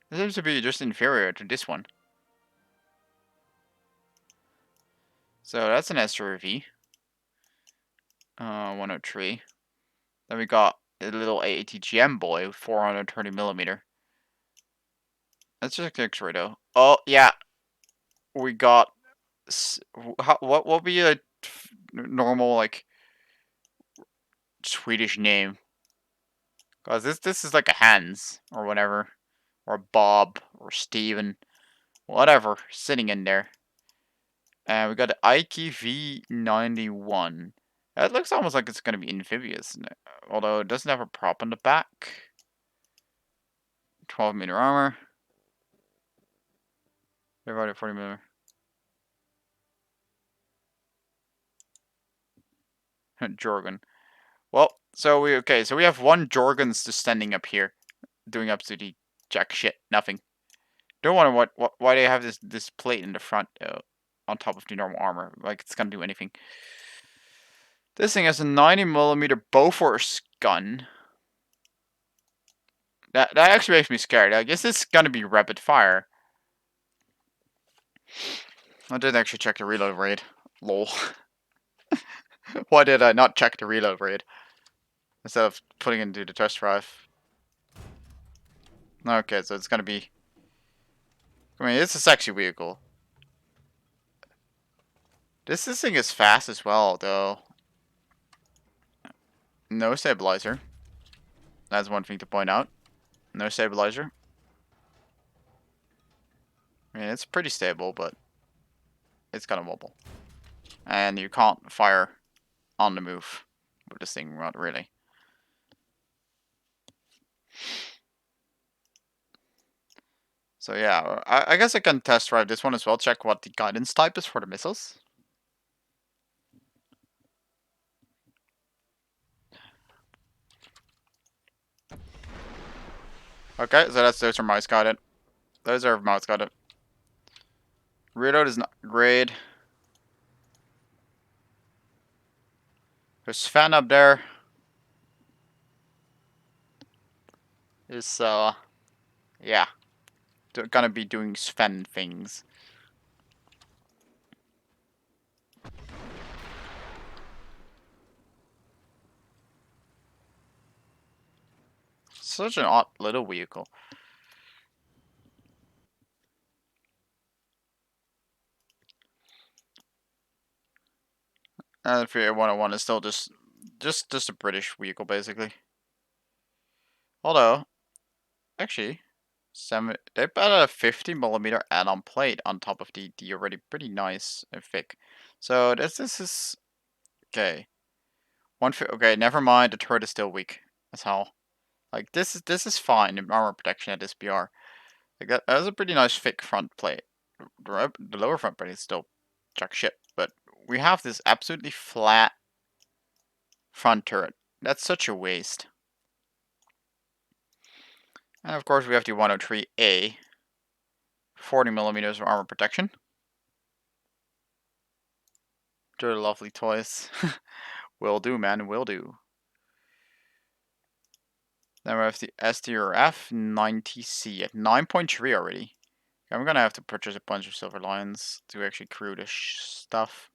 It seems to be just inferior to this one. So that's an SRV. 103. Then we got a little AATGM boy with 430 millimeter. That's just an X-ray though. Oh yeah, we got. What will be a normal like Swedish name? Cause this is like a Hans or whatever, or Bob or Steven, whatever sitting in there. And we got the Ike V91. That looks almost like it's gonna be amphibious, although it doesn't have a prop on the back. 12-meter armor. They've already 40-meter. Jorgen. Well, so we have one Jorgens just standing up here, doing absolutely jack shit, nothing. Don't wonder why they have this plate in the front on top of the normal armor, like it's gonna do anything. This thing has a 90mm Bofors gun. That actually makes me scared. I guess it's gonna be rapid fire. I didn't actually check the reload rate. Lol. Why did I not check the reload rate instead of putting it into the test drive? Okay, so it's gonna be. I mean, it's a sexy vehicle. This thing is fast as well, though. No stabilizer. That's one thing to point out. No stabilizer. I mean, it's pretty stable, but it's kind of mobile. And you can't fire on the move with this thing, not really. So yeah, I guess I can test drive this one as well, check what the guidance type is for the missiles. Okay, so those are mouse guided. Those are mouse guided. Reload is not great. There's Sven up there. Is yeah, gonna be doing Sven things. Such an odd little vehicle. And the 101 is still just a British vehicle, basically. Although, actually, they put a 50mm add-on plate on top of the already pretty nice and thick. So this is okay. Okay, never mind. The turret is still weak as hell. Like this is fine in armor protection at this BR. Like that was a pretty nice thick front plate. The lower front plate is still jack shit, but we have this absolutely flat front turret. That's such a waste. And of course we have the 103A, 40mm of armor protection. They're lovely toys. Will do, man, will do. Then we have the STRF 90C at 9.3 already. I'm gonna have to purchase a bunch of silver lions to actually crew this stuff.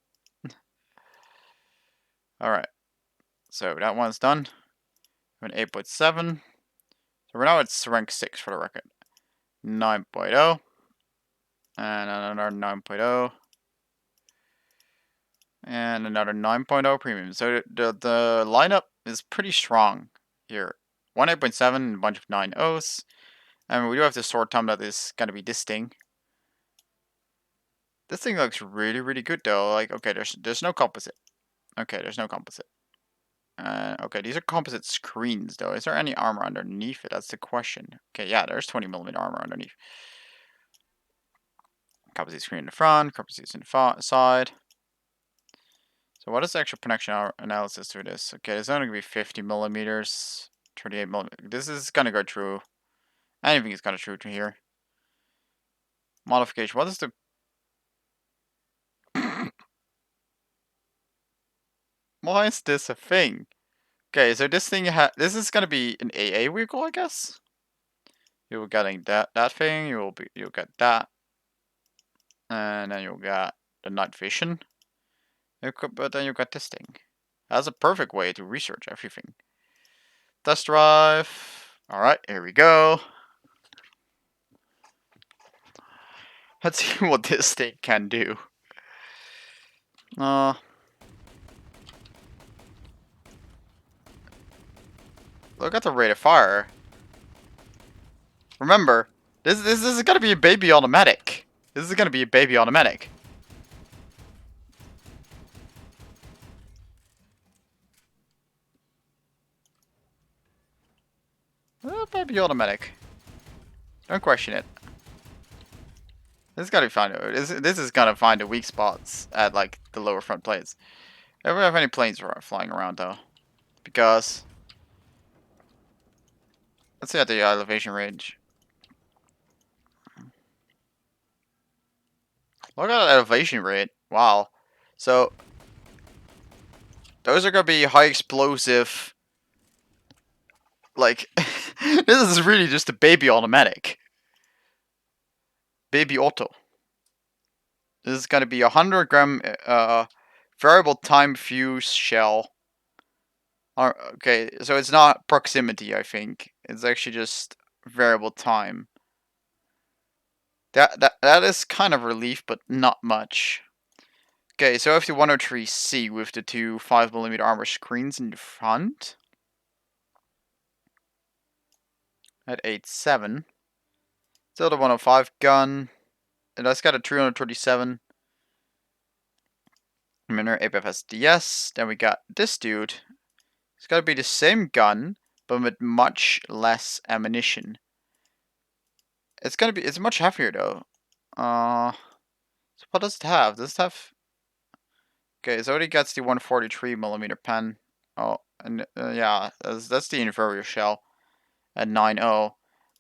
Alright, so that one's done. We're at 8.7. So we're now at rank 6 for the record. 9.0. And another 9.0. And another 9.0 premium. So the lineup is pretty strong here. 8.7 and a bunch of 9.0s. And we do have this sword time that is gonna be this thing. This thing looks really, really good though. Like, okay, there's no composite. Okay, there's no composite. Okay, these are composite screens though. Is there any armor underneath it? That's the question. Okay, yeah, there's 20mm armor underneath. Composite screen in the front, composite in the side. So what is the actual protection analysis for this? Okay, it's only gonna be 50 millimeters, 38 millimeters. This is gonna go through. Anything is gonna go through here. Modification. What is the? Why is this a thing? Okay, so this thing this is gonna be an AA vehicle, I guess. You're getting that thing. You'll get that, and then you'll get the night vision. But then you got this thing. That's a perfect way to research everything. Test drive. Alright, here we go. Let's see what this thing can do. Look at the rate of fire. Remember, this is gonna be a baby automatic. This is gonna be a baby automatic. Baby automatic. Don't question it. This is gotta find this is gonna find the weak spots at like the lower front plates. I don't have any planes flying around though, because let's see at the elevation range. Look at that elevation rate. Wow. So those are gonna be high explosive. Like this is really just a baby automatic. Baby auto. This is gonna be a 100-gram variable time fuse shell. Okay, so it's not proximity, I think. It's actually just variable time. That is kind of relief, but not much. Okay, so if the 103C with the two 5mm armor screens in the front at 8.7. Still the 105 gun. And that's got a 337 mm APFS DS. Then we got this dude. It's got to be the same gun, but with much less ammunition. It's much heavier though. So what does it have? Does it have? Okay, it already gets the 143mm pen. Oh, and yeah, that's the inferior shell at 9.0.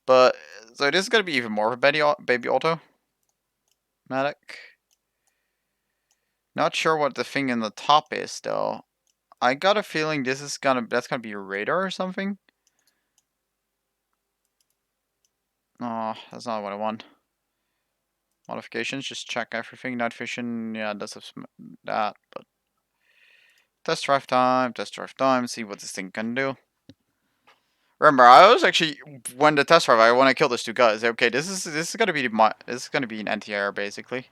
But so this is gonna be even more of a baby auto. Medic. Not sure what the thing in the top is though. I got a feeling that's gonna be a radar or something. Oh, that's not what I want. Modifications, just check everything. Night vision, yeah, that's that. But test drive time. See what this thing can do. Remember, I was actually when the test drive. I want to kill those two guys. Okay, this is gonna be an anti-air basically.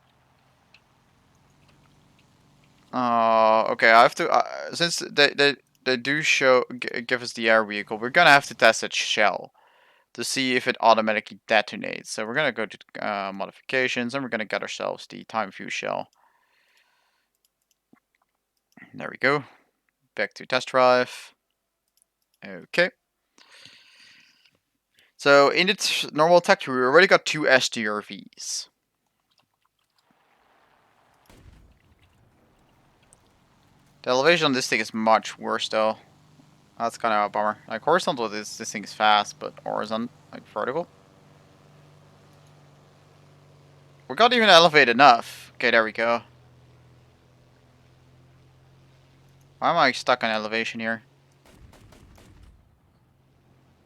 Okay, I have to since they do give us the air vehicle. We're gonna have to test its shell to see if it automatically detonates. So we're gonna go to modifications and we're gonna get ourselves the time fuse shell. There we go. Back to test drive. Okay. So in its normal attack, we already got two STRVs. The elevation on this thing is much worse though. That's kind of a bummer. Like horizontal, this thing is fast, but horizontal, like vertical. We got even elevated enough. Okay, there we go. Why am I stuck on elevation here?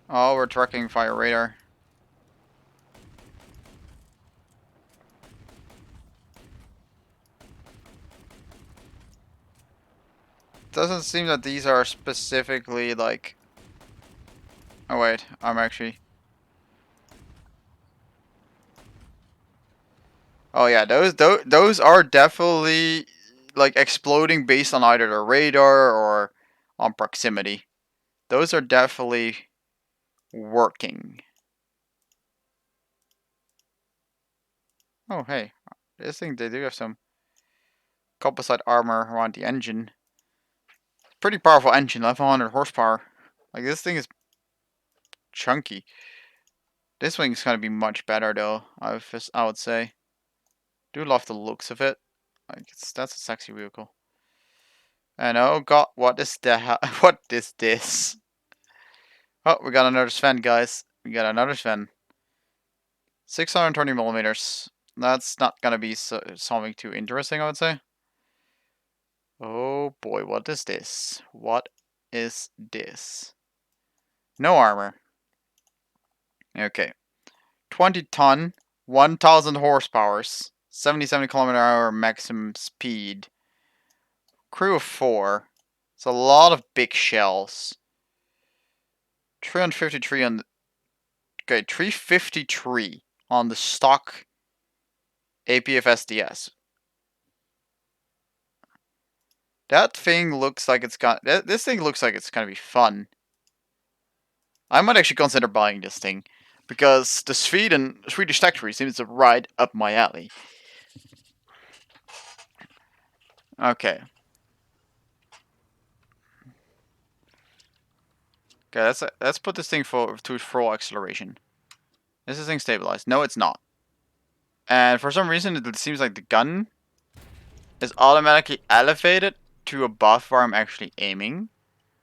Oh, we're tracking fire radar. Doesn't seem that these are specifically like... Oh wait, I'm actually... Oh yeah, those are definitely like exploding based on either the radar or on proximity. Those are definitely working. Oh hey, this thing, they do have some composite armor around the engine. Pretty powerful engine, 1100 horsepower. Like this thing is chunky. This wing's gonna be much better though. I would say. Do love the looks of it. Like that's a sexy vehicle. And oh god, what is the what is this? Oh, we got another Sven, guys. We got another Sven. 620 millimeters. That's not gonna be something too interesting, I would say. Oh boy, what is this? What is this? No armor. Okay. 20 ton, 1000 horsepower, 77 kilometer hour maximum speed. Crew of 4. It's a lot of big shells. 353 on the, okay, 353 on the stock APF SDS. That thing looks like it's got. This thing looks like it's gonna be fun. I might actually consider buying this thing because the Swedish factory seems right up my alley. Okay. Okay, let's put this thing to full acceleration. Is this thing stabilized? No, it's not. And for some reason, it seems like the gun is automatically elevated to above where I'm actually aiming.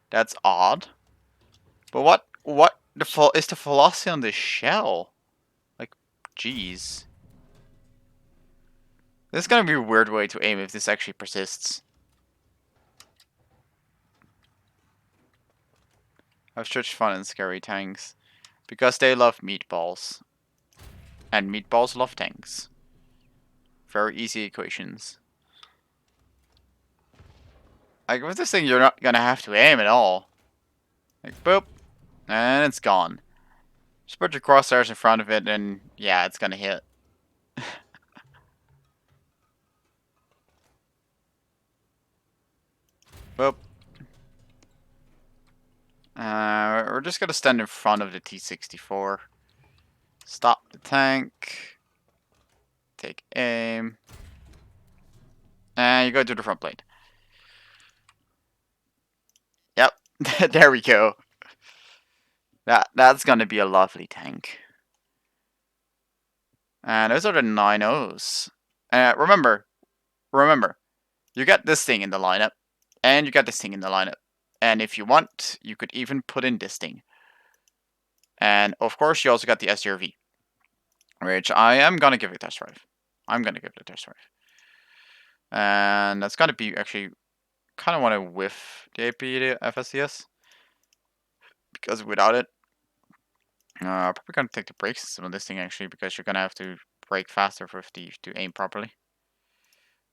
That's odd. But what is the velocity on this shell? Like, jeez. This is gonna be a weird way to aim if this actually persists. I've such fun in scary tanks. Because they love meatballs. And meatballs love tanks. Very easy equations. Like, with this thing, you're not gonna have to aim at all. Like, boop. And it's gone. Just put your crosshairs in front of it, and yeah, it's gonna hit. Boop. We're just gonna stand in front of the T-64. Stop the tank. Take aim. And you go to the front plate. Yep. There we go. That's gonna be a lovely tank. And those are the 9.0s. Remember, you got this thing in the lineup, and you got this thing in the lineup. And if you want, you could even put in this thing. And of course, you also got the SRV, which I am gonna give it a test drive. I'm gonna give it a test drive. And that's gonna be actually kind of want to whiff the AP FSCS because without it, probably gonna take the brake system on this thing actually because you're gonna have to brake faster for the to aim properly.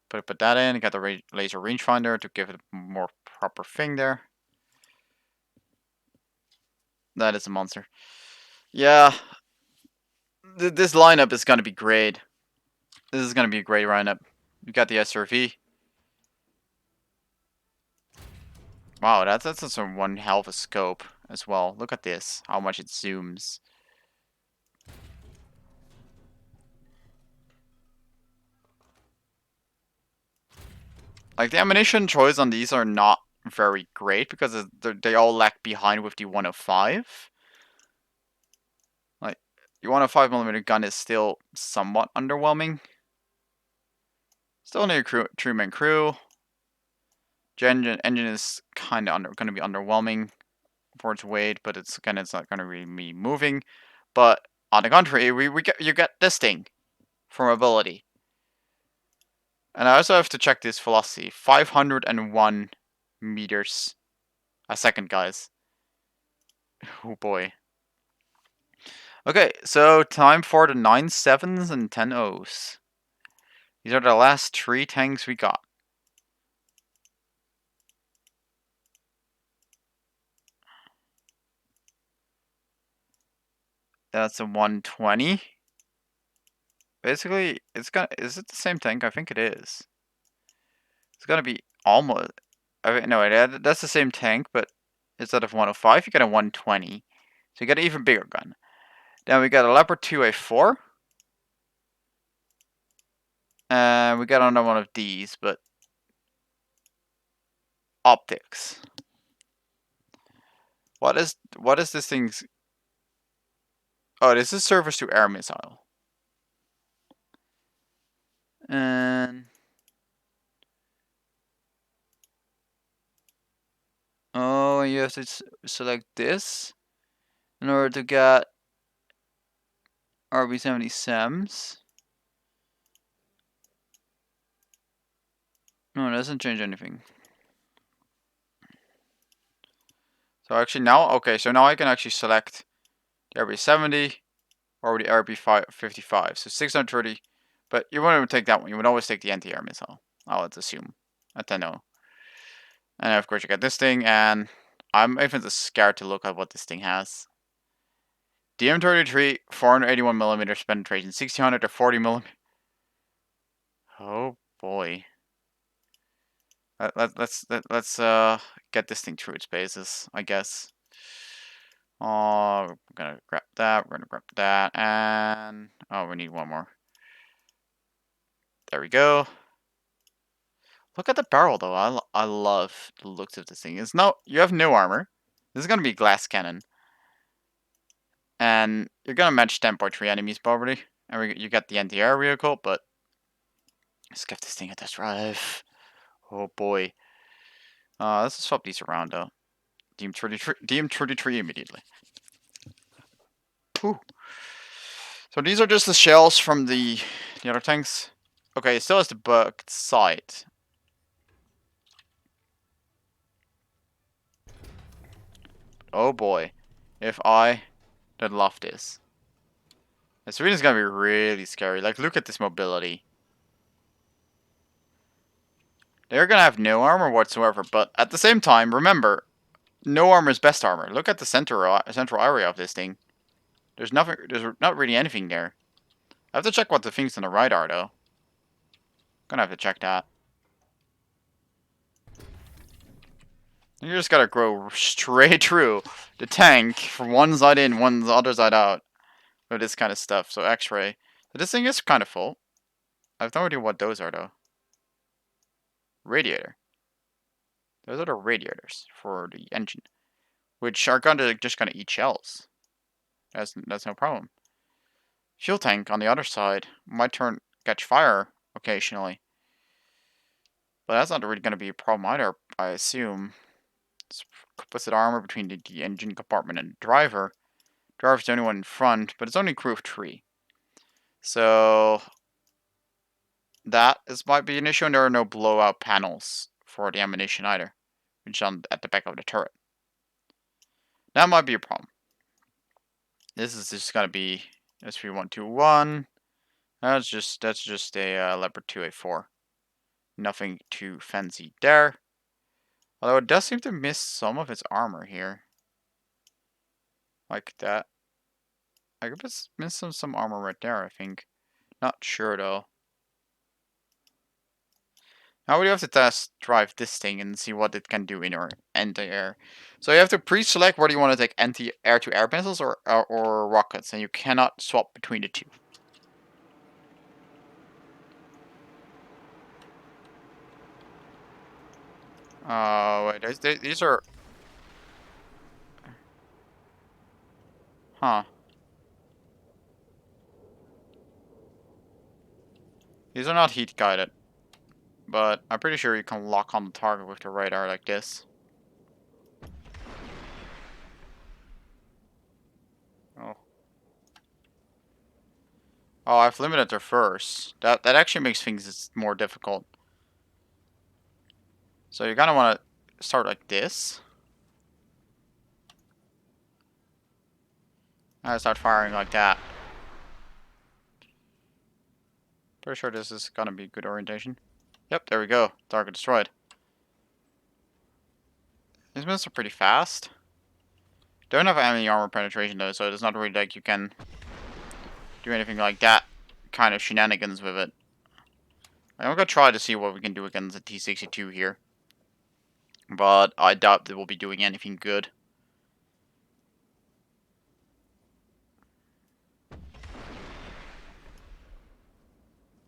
Put that in. You got the laser rangefinder to give it a more proper thing there. That is a monster. Yeah, this lineup is gonna be great. This is gonna be a great lineup. You got the SRV. Wow, that's just one hell of a scope as well. Look at this, how much it zooms. Like, the ammunition choice on these are not very great because they all lag behind with the 105. Like, the 105mm gun is still somewhat underwhelming. Still need a two-man crew. Engine is kind of going to be underwhelming for its weight, but it's not going to really be moving. But on the contrary, you get this thing for mobility. And I also have to check this velocity. 501 meters a second, guys. Oh boy. Okay, so time for the 9.7s and 10.0s. These are the last 3 tanks we got. That's a 120. Basically, is it the same tank? I think it is. It's gonna be almost, no, that's the same tank, but instead of 105, you get a 120. So you get an even bigger gun. Then we got a Leopard 2A4. And we got another one of these, but optics. What is this thing's? Oh, this is surface to air missile. And go and you have to select this in order to get RB70 SEMs. No, it doesn't change anything. So actually now, okay, so now I can actually select the RB70 or the RB55. So 630, but you wouldn't take that one. You would always take the anti-air missile, I would assume. I don't know. And of course you get this thing, and I'm even just scared to look at what this thing has. DM33, 481mm penetration, 1600 to 40mm. Oh boy. Let's get this thing through its bases, I guess. Oh, we're gonna grab that, we're gonna grab that, and oh, we need one more. There we go. Look at the barrel though. I love the looks of this thing. It's no, you have no armor. This is gonna be glass cannon. And you're gonna match 10.3 enemies probably. And you get the anti-air vehicle, but let's give this thing a test drive. Oh boy. Let's just swap these around though. DM33 immediately. Whew. So these are just the shells from the other tanks. Okay, it still has the bugged sight. Oh boy. If I don't love this. This really is gonna be really scary. Like, look at this mobility. They're gonna have no armor whatsoever, but at the same time, remember, no armor is best armor. Look at the central area of this thing. There's nothing. There's not really anything there. I have to check what the things on the right are, though. Gonna have to check that. You just gotta go straight through the tank from one side in, one other side out with this kind of stuff. So X-ray. So this thing is kind of full. I have no idea what those are, though. Radiator. Those are the radiators for the engine, which are just gonna eat shells. That's no problem. Fuel tank on the other side might catch fire occasionally, but that's not really gonna be a problem either, I assume. It's composite armor between the engine compartment and the driver. Driver's the only one in front, but it's only crew of 3. So might be an issue, and there are no blowout panels for the ammunition either, which is at the back of the turret. That might be a problem. This is just gonna be SV121. That's just a Leopard 2A4. Nothing too fancy there. Although it does seem to miss some of its armor here. Like that. I could miss some armor right there, I think. Not sure though. Now we have to test drive this thing and see what it can do in our anti-air. So you have to pre-select whether you want to take anti-air-to-air missiles or rockets, and you cannot swap between the two. Wait, these are... Huh. These are not heat guided, but I'm pretty sure you can lock on the target with the radar like this. Oh. Oh, I've limited their first. That actually makes things more difficult. So you're gonna want to start like this. And start firing like that. Pretty sure this is gonna be good orientation. Yep, there we go. Target destroyed. These missiles are pretty fast. Don't have any armor penetration though, so it's not really like you can do anything like that kind of shenanigans with it. I'm gonna try to see what we can do against the T-62 here. But I doubt they will be doing anything good.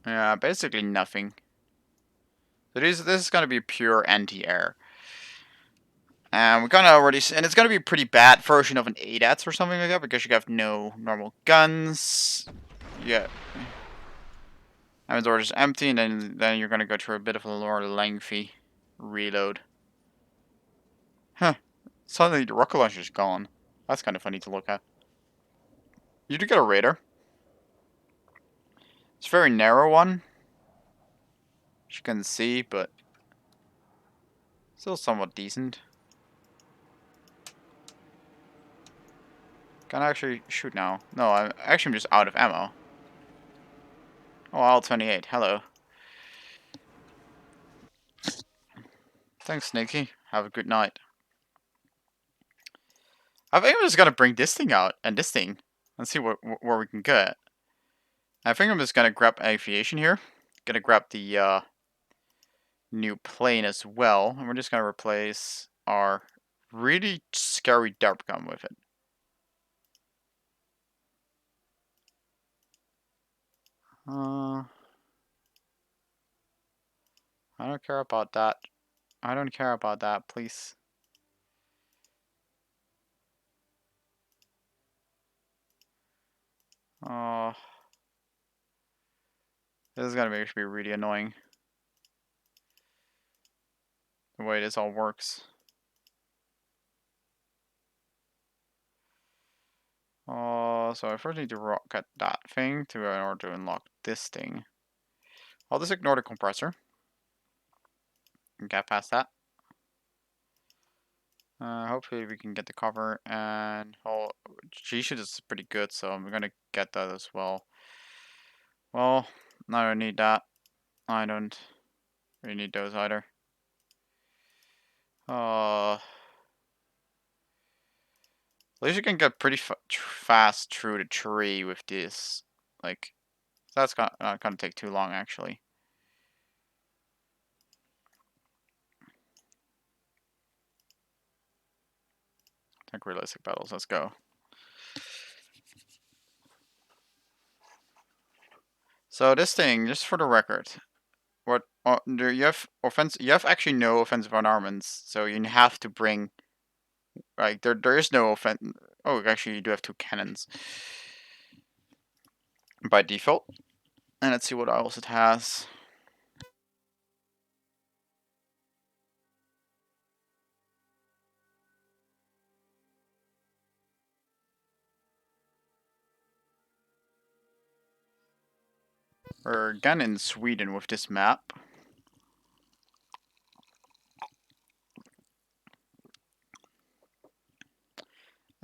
Yeah, basically nothing. So this is gonna be pure anti-air. And we're gonna already, and it's gonna be a pretty bad version of an ADATS or something like that because you have no normal guns. Yeah. Inventory is empty, and then you're gonna go through a bit of a more lengthy reload. Huh. Suddenly the rocket launcher's gone. That's kind of funny to look at. You do get a radar. It's a very narrow one, as you can see, but still somewhat decent. Can I actually shoot now? No, I'm just out of ammo. Oh, L28. Hello. Thanks, Sneaky. Have a good night. I think I'm just gonna bring this thing out and this thing and see where we can get. I think I'm just gonna grab Aviation here. Gonna grab the new plane as well, and we're just gonna replace our really scary dart gun with it. I don't care about that. I don't care about that, please. Oh, this is gonna make me really annoying. The way this all works. So I first need to rocket that thing in order to unlock this thing. I'll just ignore the compressor. And get past that. Hopefully we can get the cover, and G-shoot is pretty good, so I'm gonna get that as well. Well, I don't need that. I don't really need those either. At least you can get pretty fast through the tree with this. Like, that's not gonna take too long, actually. Like realistic battles, let's go. So this thing, just for the record, you have actually no offensive armaments, so you have to bring like there is no offense. Oh, actually, you do have 2 cannons by default. And let's see what else it has. We're again in Sweden with this map.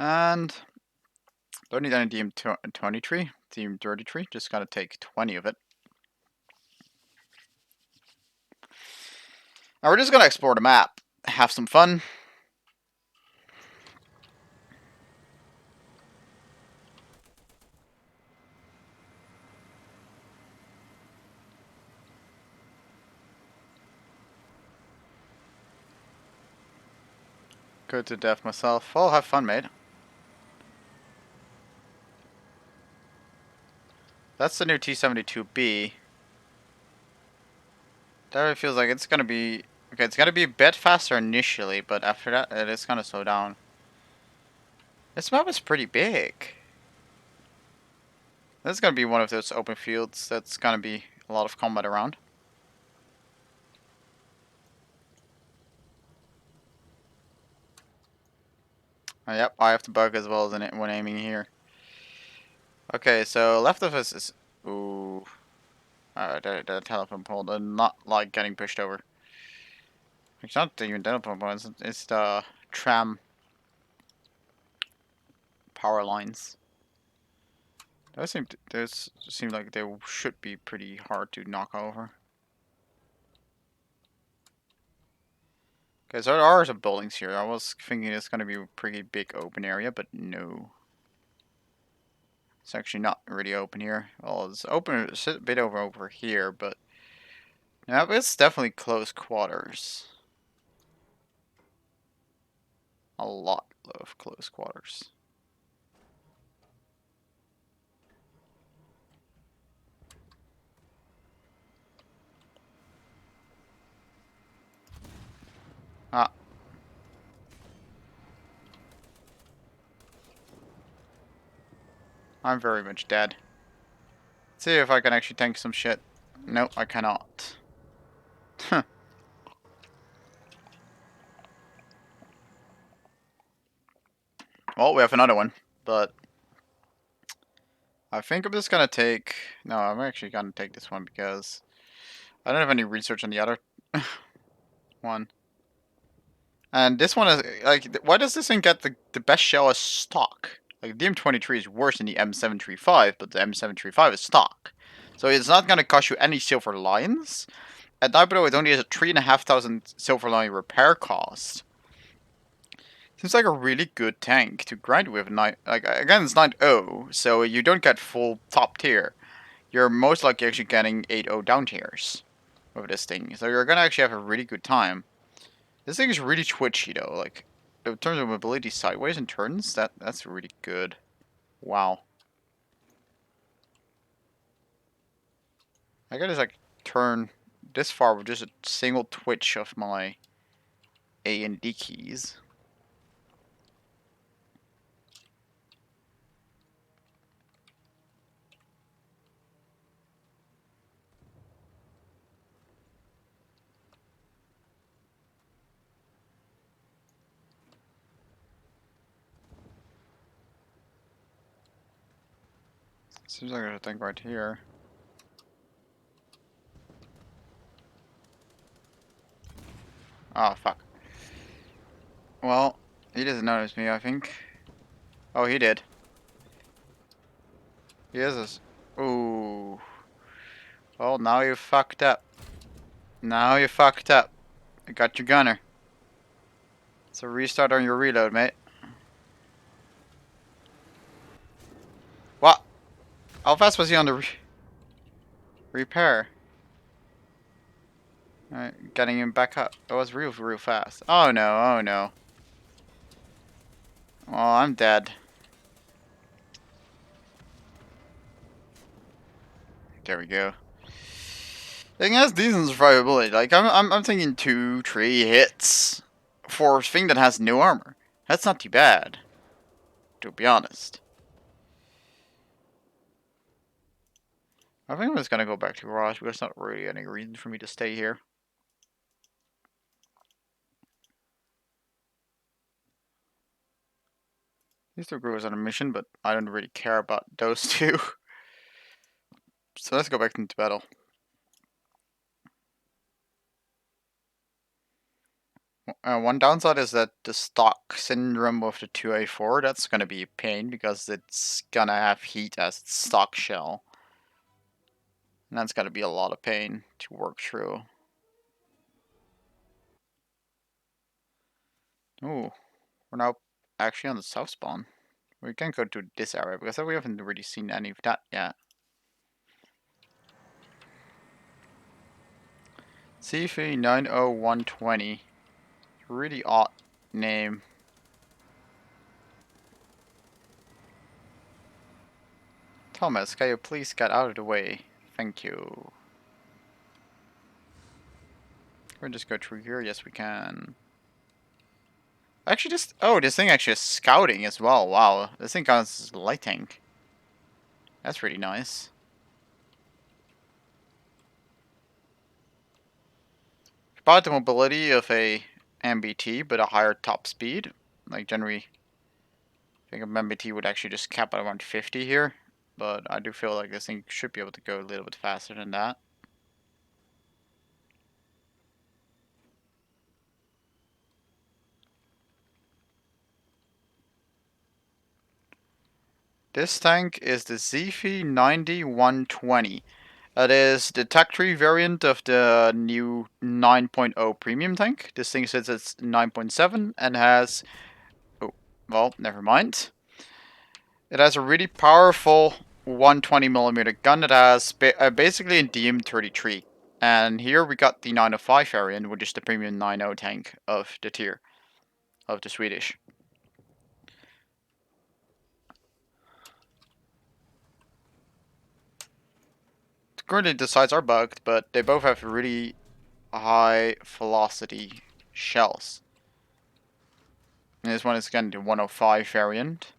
And don't need any DM23, DM33, just gotta take 20 of it. Now we're just gonna explore the map, have some fun. Go to death myself. Well, have fun, mate. That's the new T-72B. That feels like it's gonna be... Okay, it's gonna be a bit faster initially, but after that, it is gonna slow down. This map is pretty big. This is gonna be one of those open fields that's gonna be a lot of combat around. Yep, I have to bug as well as when aiming here. Okay, so left of us is... Ooh. The telephone pole. They're not like getting pushed over. It's not even telephone pole, it's the tram power lines. Those seem like they should be pretty hard to knock over. Okay, so there are some buildings here. I was thinking it's gonna be a pretty big open area, but no. It's actually not really open here. Well, it's open a bit over here, but yeah, it's definitely close quarters. A lot of close quarters. Ah. I'm very much dead. Let's see if I can actually tank some shit. Nope, I cannot. Huh. Well, we have another one, but I think I'm just gonna take. No, I'm actually gonna take this one because I don't have any research on the other one. And this one is like, why does this thing get the best shell as stock? Like the M23 is worse than the M735, but the M735 is stock, so it's not gonna cost you any silver lions. And now, by the way, it only has a 3,500 silver lion repair cost. Seems like a really good tank to grind with. Like again, it's 9.0, so you don't get full top tier. You're most likely actually getting 8.0 down tiers with this thing, so you're gonna actually have a really good time. This thing is really twitchy though, like in terms of mobility sideways and turns, that's really good. Wow. I gotta just like turn this far with just a single twitch of my A and D keys. Seems like there's a thing right here. Oh fuck. Well, he doesn't notice me, I think. Oh, he did. He is this. Ooh. Well, now you fucked up. Now you fucked up. I got your gunner. So restart on your reload, mate. What? How fast was he on the repair? Alright, getting him back up. It was real fast. Oh no, oh no. Well, I'm dead. There we go. Thing has decent survivability. Like I'm thinking 2-3 hits for a thing that has no armor. That's not too bad, to be honest. I think I'm just gonna go back to garage because there's not really any reason for me to stay here. These two groups on a mission, but I don't really care about those two. So let's go back into battle. One downside is that the stock syndrome of the 2A4, that's gonna be a pain because it's gonna have heat as its stock shell. And that's gonna be a lot of pain to work through. Ooh, we're now actually on the south spawn. We can go to this area because we haven't really seen any of that yet. C390120. Really odd name. Thomas, can you please get out of the way? Thank you. We'll just go through here. Yes, we can. Actually, just this thing actually is scouting as well. Wow, this thing counts as light tank. That's really nice. About the mobility of a MBT, but a higher top speed. Like generally, I think a MBT would actually just cap at around 50 here, but I do feel like this thing should be able to go a little bit faster than that. This tank is the Zephy 9120. It is the Tech 3 variant of the new 9.0 premium tank. This thing sits at 9.7 and has... Oh, well, never mind. It has a really powerful 120mm gun that has basically a DM33. And here we got the 905 variant, which is the premium 9.0 tank of the tier, of the Swedish. Currently the sides are bugged, but they both have really high velocity shells. And this one is again the 105 variant.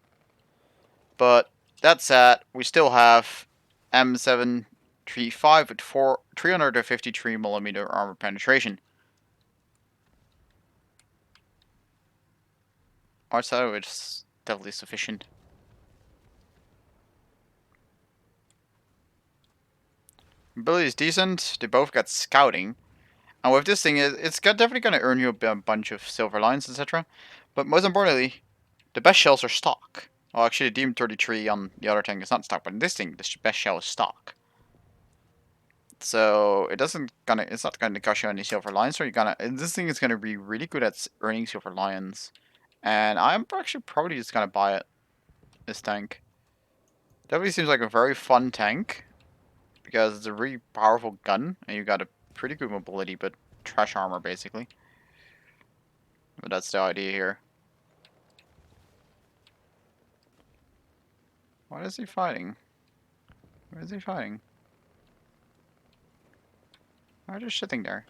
But that said, we still have M735 with 353mm armor penetration. Outside of which definitely sufficient. Ability is decent. They both got scouting. And with this thing, definitely going to earn you a bunch of silver lines, etc. But most importantly, the best shells are stock. Well, actually, the DM33 on the other tank is not stock, but in this thing, the best shell is stock. So it's not gonna cost you any silver lions. So this thing is gonna be really good at earning silver lions. And I'm actually probably just gonna buy it. This tank definitely seems like a very fun tank because it's a really powerful gun, and you got a pretty good mobility, but trash armor basically. But that's the idea here. What is he fighting? Where is he fighting? Why just sitting there?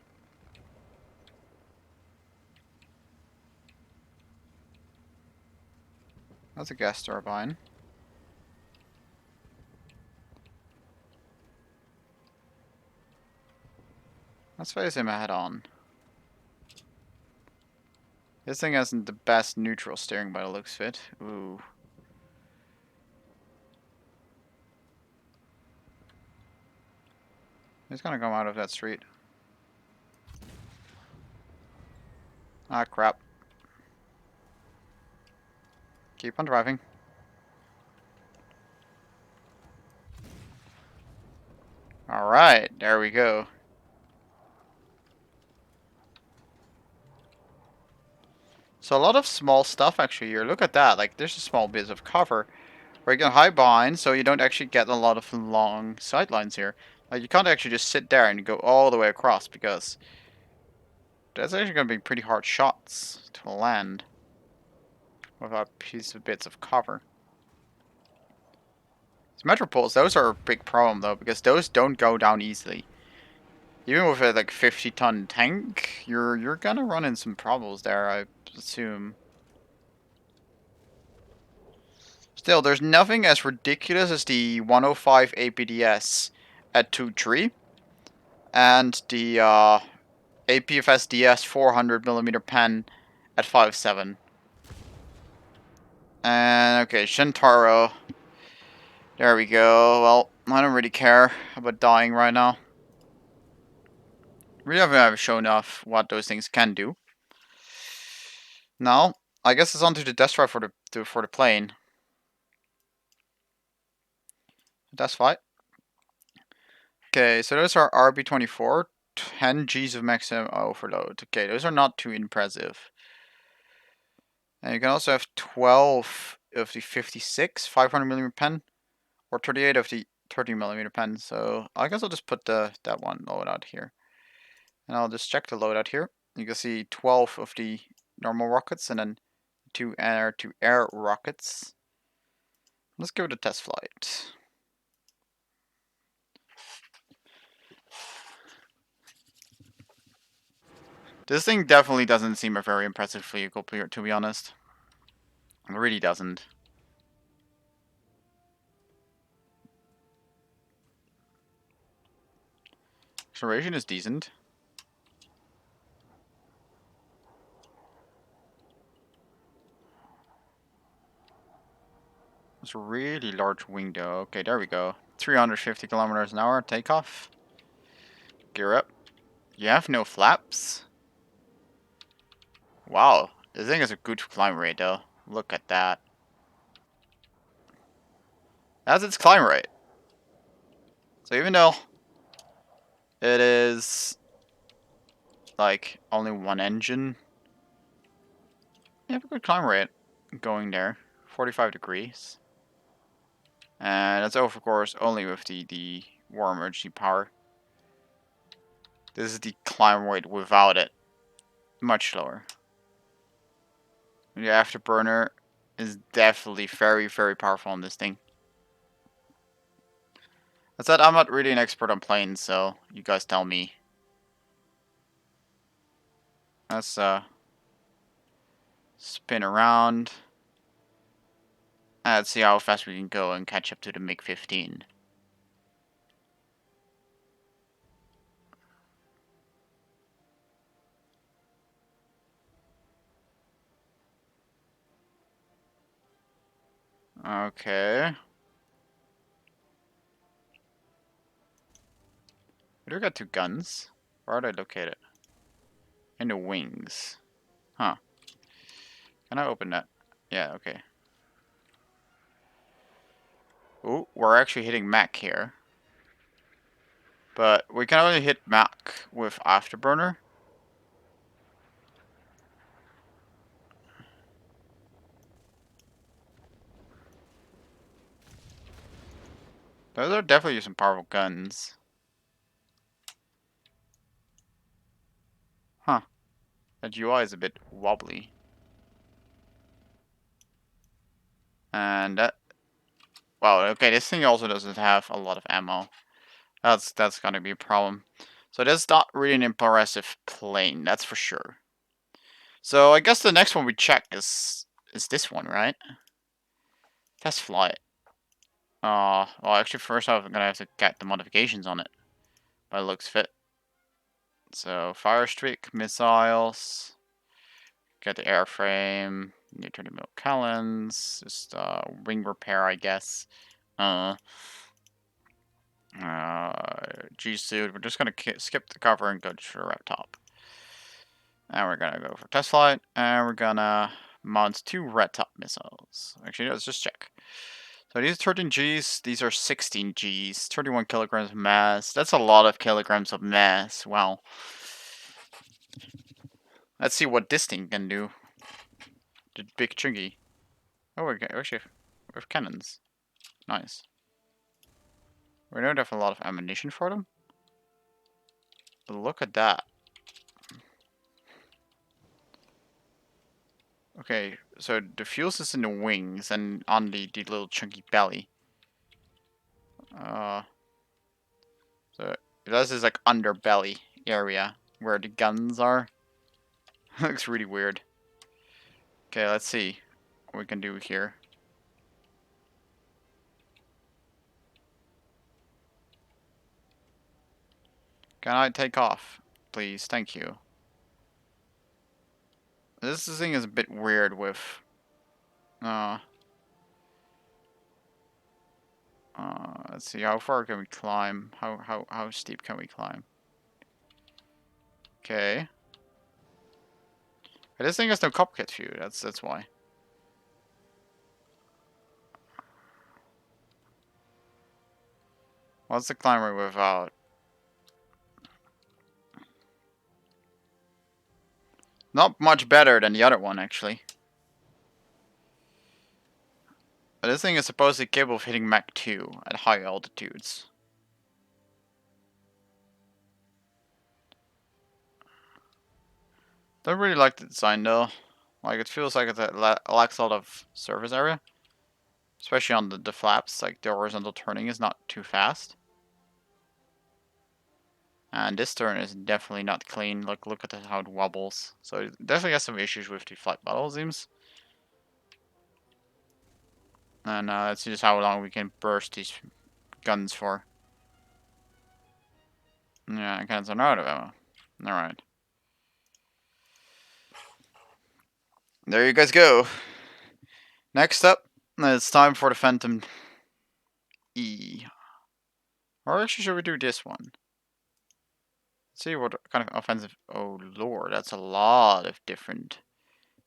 That's a gas turbine. Let's face him head on. This thing hasn't the best neutral steering by the looks of it. Ooh. He's gonna come out of that street. Ah, crap. Keep on driving. Alright, there we go. So a lot of small stuff actually here. Look at that. Like, there's a small bit of cover where you can hide behind, so you don't actually get a lot of long sightlines here. Like, you can't actually just sit there and go all the way across, because that's actually going to be pretty hard shots to land without piece of bits of cover. These metropoles, those are a big problem though, because those don't go down easily. Even with a like 50-ton tank, you're gonna run in some problems there, I assume. Still, there's nothing as ridiculous as the 105 APDS at 2.3 and the APFS DS 400mm pen at 5.7. And okay, Shintaro. There we go. Well, I don't really care about dying right now. Really haven't shown off what those things can do. Now, I guess it's onto the test drive for the plane. That's fine. Okay, so those are RB24, 10 Gs of maximum overload. Okay, those are not too impressive. And you can also have 12 of the 56 500mm pen, or 38 of the 30mm pen. So I guess I'll just put that one loadout here. And I'll just check the loadout here. You can see 12 of the normal rockets and then 2 air-to-air rockets. Let's give it a test flight. This thing definitely doesn't seem a very impressive vehicle, to be honest. It really doesn't. Acceleration is decent. It's a really large wing though. Okay, there we go. 350 kilometers an hour, takeoff. Gear up. You have no flaps? Wow, this thing has a good climb rate though. Look at that. That's its climb rate. So even though it is like only one engine, you have a good climb rate going there. 45 degrees. And that's of course only with the war emergency power. This is the climb rate without it. Much slower. The afterburner is definitely very, very powerful on this thing. That said, I'm not really an expert on planes, so you guys tell me. Let's spin around. Let's see how fast we can go and catch up to the MiG-15. Okay. We do got 2 guns. Where are they located? In the wings. Huh. Can I open that? Yeah, okay. Ooh, we're actually hitting Mac here. But we can only hit Mac with Afterburner. Those are definitely some powerful guns. Huh. That UI is a bit wobbly. And that... Wow, okay, this thing also doesn't have a lot of ammo. That's gonna be a problem. So that's not really an impressive plane, that's for sure. So I guess the next one we check is this one, right? Let's fly it. Well, actually, first off, I'm gonna have to get the modifications on it. By looks fit. So fire streak, missiles. Get the airframe. New 30 mil cannons. Just wing repair, I guess. Uh, G suit. We're just gonna skip the cover and go to the right top. And we're gonna go for test flight, and we're gonna mount 2 red top missiles. Actually, let's just check. So these are 13 Gs, these are 16 Gs, 31 kilograms of mass. That's a lot of kilograms of mass. Wow. Let's see what this thing can do. The big chunky. Oh, actually, we have cannons. Nice. We don't have a lot of ammunition for them. But look at that. Okay, so the fuse is in the wings and on the little chunky belly. So this is like underbelly area where the guns are. Looks really weird. Okay, let's see what we can do here. Can I take off? Please, thank you. This thing is a bit weird with... let's see, how far can we climb? How steep can we climb? Okay. This thing has no copycat view, that's why. What's the climb rate without? Not much better than the other one, actually. But this thing is supposedly capable of hitting Mach 2 at high altitudes. Don't really like the design though. Like, it feels like it lacks a lot of surface area. Especially on the flaps, like the horizontal turning is not too fast. And this turn is definitely not clean. Look at how it wobbles. So it definitely has some issues with the flight model, it seems. And let's see just how long we can burst these guns for. Yeah, guns are out of ammo. Alright. There you guys go. Next up, it's time for the Phantom E. Or actually, should we do this one? Let's see what kind of offensive... Oh lord, that's a lot of different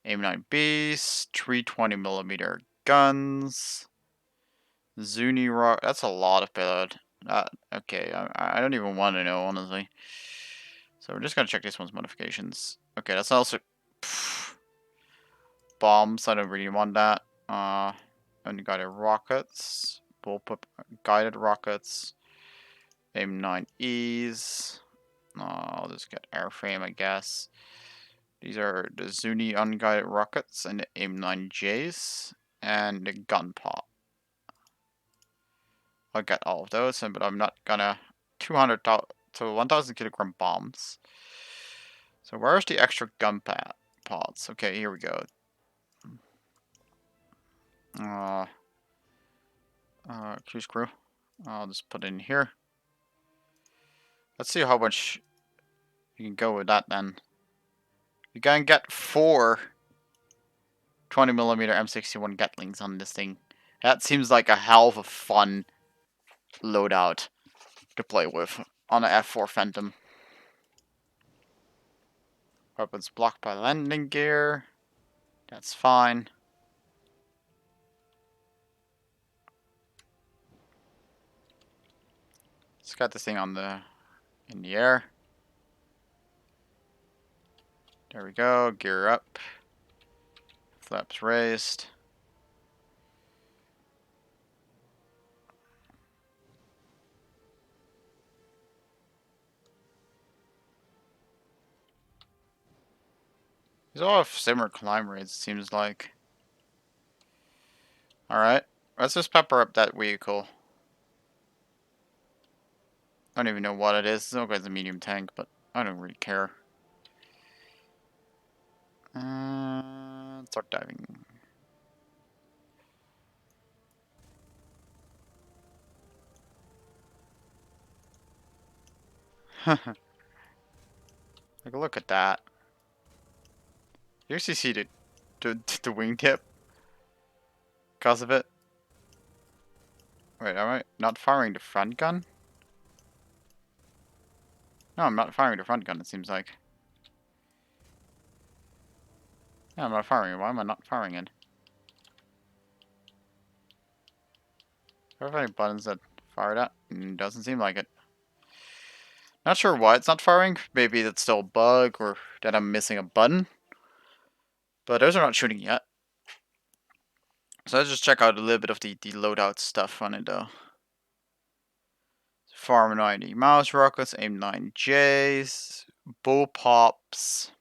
AIM-9Bs, 320mm guns, Zuni rock. That's a lot of payload. Okay, I don't even want to know, honestly. So we're just gonna check this one's modifications. Okay, that's also... Pff, bombs, I don't really want that. Unguided rockets, bullpup guided rockets, AIM-9Es. I'll just get airframe, I guess. These are the Zuni unguided rockets and the AIM-9Js and the gun pot. I'll get all of those, but I'm not gonna 200 to 1,000 kilogram bombs. So where's the extra gun pods? Okay, here we go. Cruise crew. I'll just put it in here. Let's see how much you can go with that then. You can get 4 20mm M61 Gatlings on this thing. That seems like a hell of a fun loadout to play with on an F4 Phantom. Weapons blocked by landing gear. That's fine. Let's got this thing on in the air. There we go. Gear up. Flaps raised. These all have similar climb rates, it seems like. Alright. Let's just pepper up that vehicle. I don't even know what it is. It's okay, it's a medium tank, but I don't really care. Start diving. Take a look at that. You actually see the wingtip because of it. Wait, am I not firing the front gun? No, I'm not firing the front gun, it seems like. Yeah, I'm not firing it. Why am I not firing it? Do I have any buttons that fire that? Doesn't seem like it. Not sure why it's not firing. Maybe that's still a bug or that I'm missing a button. But those are not shooting yet. So let's just check out a little bit of the loadout stuff on it though. Farm 90 mouse rockets, aim 9Js, bull pops.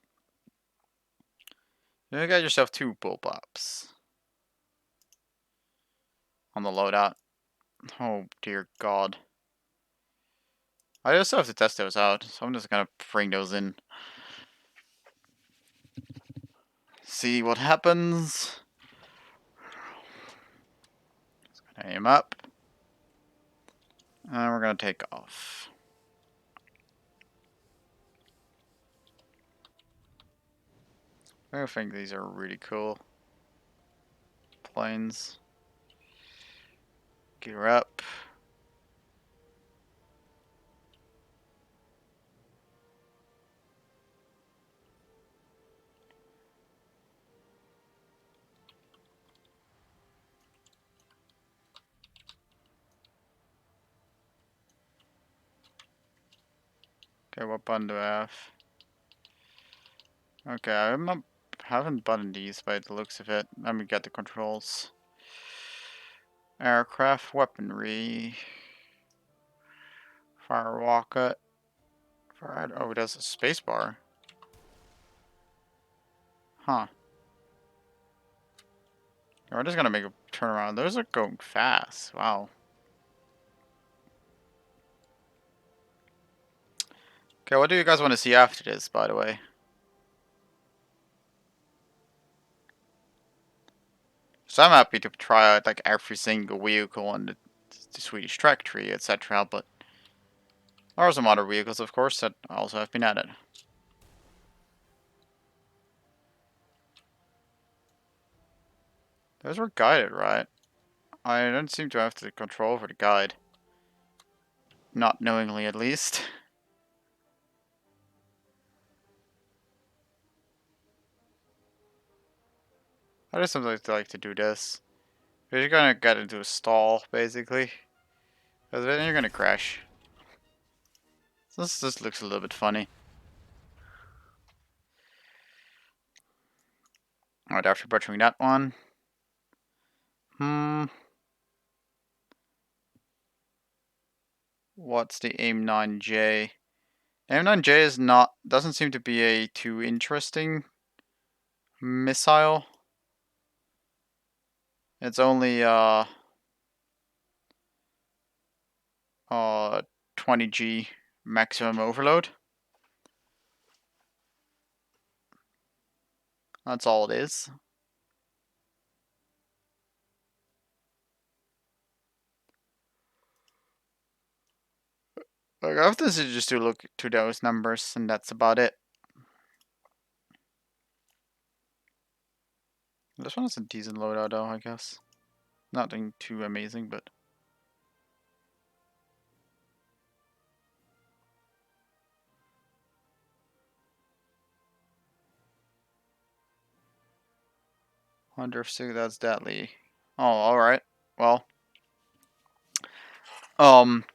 You got yourself 2 bull pops on the loadout. Oh dear god. I just have to test those out, so I'm just gonna bring those in. See what happens. Just gonna aim up. And we're gonna take off. I think these are really cool. Planes. Gear up. Okay, what button do I have? Okay, haven't buttoned these by the looks of it. Let me get the controls. Aircraft weaponry. Fire rocket. Oh, it has a space bar. Huh. We're just gonna make a turnaround. Those are going fast. Wow. Okay, what do you guys want to see after this, by the way? So I'm happy to try out like every single vehicle on the Swedish track tree, etc. But there are some other vehicles, of course, that also have been added. Those were guided, right? I don't seem to have the control over the guide. Not knowingly, at least. I just sometimes like to do this. You're gonna get into a stall, basically. Because then you're gonna crash. This looks a little bit funny. Alright, after butchering that one. What's the AIM 9J? AIM 9J is doesn't seem to be a too interesting missile. It's only 20G maximum overload. That's all it is. Like, I have to just to look to those numbers, and that's about it. This one is a decent loadout, though, I guess. Nothing too amazing, but wonder if that's deadly. Oh, all right. Well, um,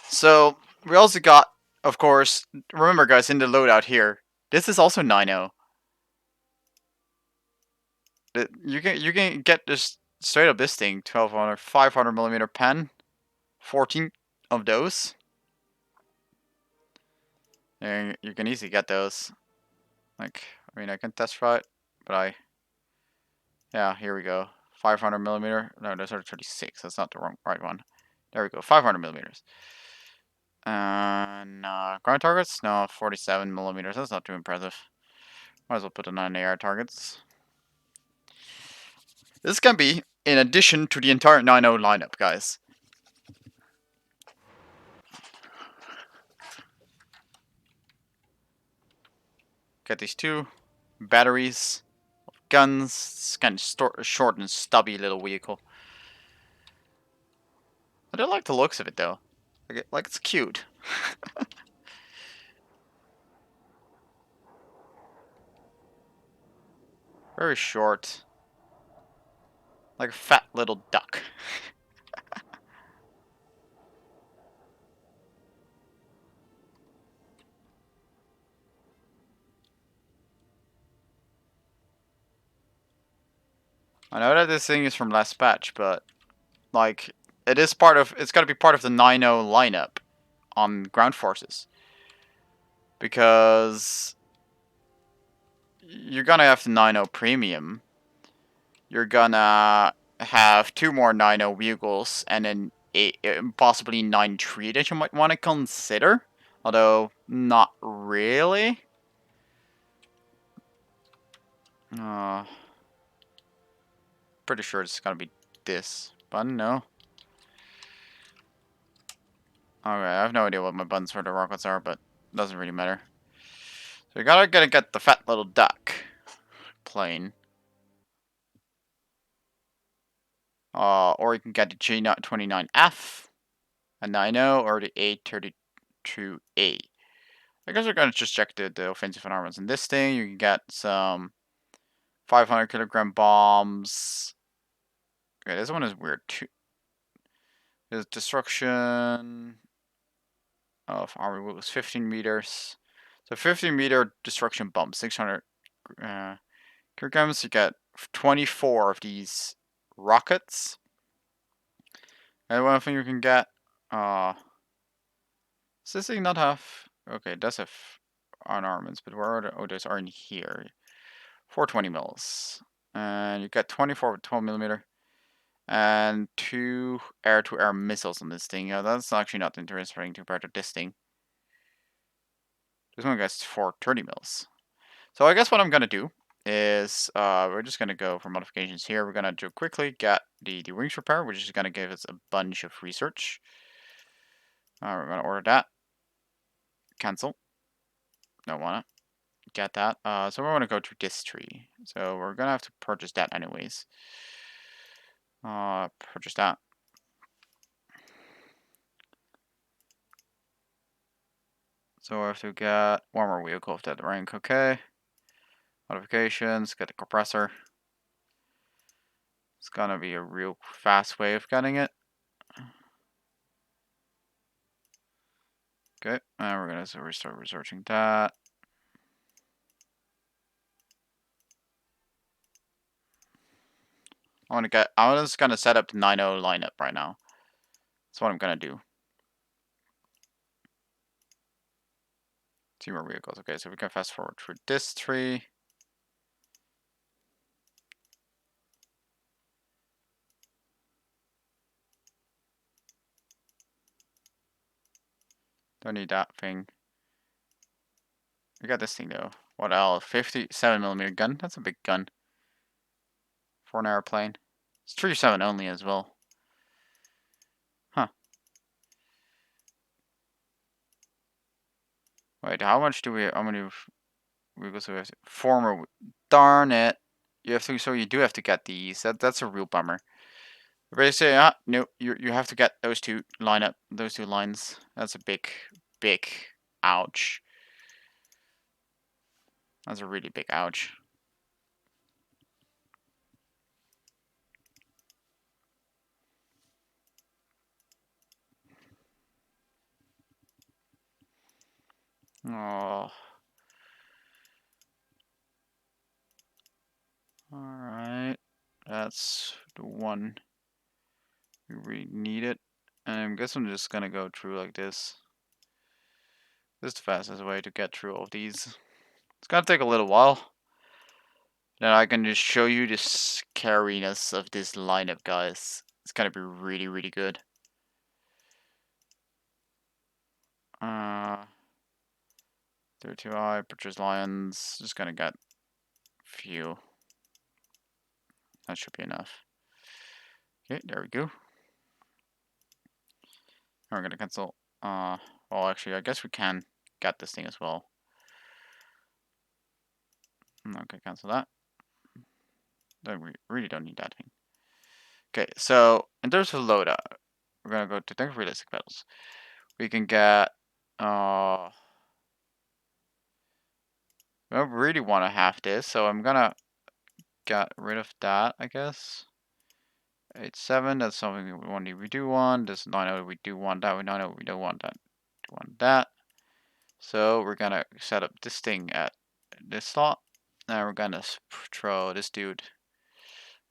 so we also got, of course, remember guys, in the loadout here, this is also 9.0. You can get this straight up this thing, 1200, 500 millimeter pen, 14 of those. And you can easily get those. Like, I mean, I can test fly it, but yeah, here we go. 500 millimeter. No, those are 36. That's not the right one. There we go. 500 millimeters. And ground targets? No, 47 millimeters. That's not too impressive. Might as well put the 9AR targets. This can be in addition to the entire 9.0 lineup, guys. Get these two batteries, guns. It's kind of short and stubby little vehicle. I do like the looks of it though. Like it's cute. Very short. Like a fat little duck. I know that this thing is from last patch, but like it's gotta be part of the 9.0 lineup on ground forces. Because you're gonna have the 9.0 premium. You're gonna have two more 9.0 vehicles and then possibly 9.3 that you might want to consider. Although, not really. Pretty sure it's gonna be this button, no? Okay, I have no idea what my buttons for the rockets are, but it doesn't really matter. So you gotta get the fat little duck plane. Or you can get the G29F, a 9.0, or the A32A. I guess we're gonna just check the offensive armaments in this thing. You can get some 500 kilogram bombs. Okay, this one is weird too. There's destruction of armor was 15 meters. So 15-meter destruction bomb, 600 kilograms. You get 24 of these rockets. And one thing you can get, does this thing not have, okay, it does have on armaments, but where are the, oh, those are in here. 420 mils. And you get 24 with 12 millimeter. And 2 air-to-air missiles on this thing. Yeah, that's actually not interesting compared to this thing. This one gets 430 mils. So I guess what I'm gonna do is we're just gonna go for modifications here. We're gonna do quickly get the wings repair, which is gonna give us a bunch of research. We're gonna order that. Cancel. Don't wanna get that. So we want to go to this tree. So we're gonna have to purchase that anyways. Purchase that. So I have to get one more vehicle of that rank. Okay. Modifications. Get the compressor. It's gonna be a real fast way of getting it. Okay, and we're gonna restart researching that. I'm just gonna set up the 9.0 lineup right now. That's what I'm gonna do. 2 more vehicles. Okay, so we can fast forward through this tree. Don't need that thing. We got this thing though. What else? 57mm gun. That's a big gun for an airplane. It's 3.7 only as well. Huh. Wait, how much do we? How many vehicles do we have? Former. Darn it! You have to. So you do have to get these. That's a real bummer. They say, no, you have to get those two those two lines. That's a big ouch. That's a really big ouch. Oh. Alright. That's the one we really needed. And I guess I'm just gonna go through like this. This is the fastest way to get through all of these. It's gonna take a little while. Then I can just show you the scariness of this lineup, guys. It's gonna be really good. 32i, purchase lions. Just gonna get a few. That should be enough. Okay, there we go. We're gonna cancel. Well, actually, I guess we can get this thing as well. Okay, cancel that. We really don't need that thing. Okay, so in terms of loadout, we're gonna go to think realistic battles. We can get. I don't really want to have this, so I'm gonna get rid of that, I guess. 8-7, that's something we do want. This 9-0, we do want that. We 9-0, we don't want that. We want that. So we're gonna set up this thing at this slot. Now we're gonna throw this dude.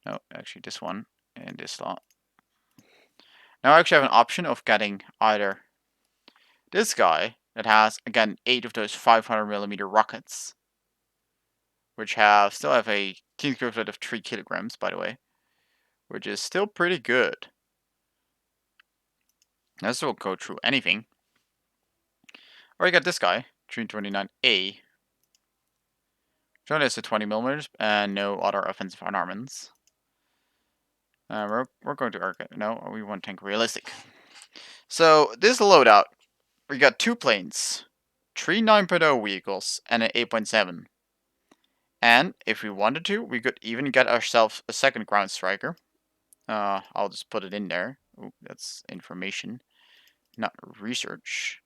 No, actually this one in this slot. Now I actually have an option of getting either this guy that has, again, 8 of those 500mm rockets, which still have a team equivalent of 3 kilograms, by the way, which is still pretty good. This will go through anything. Or you got this guy, 329A, which only has a 20mm and no other offensive armaments. We're going to no, we want tank realistic. So this loadout, we got 2 planes, 3 9.0 vehicles, and an 8.7. And if we wanted to, we could even get ourselves a second ground striker. I'll just put it in there. Ooh, that's information, not research.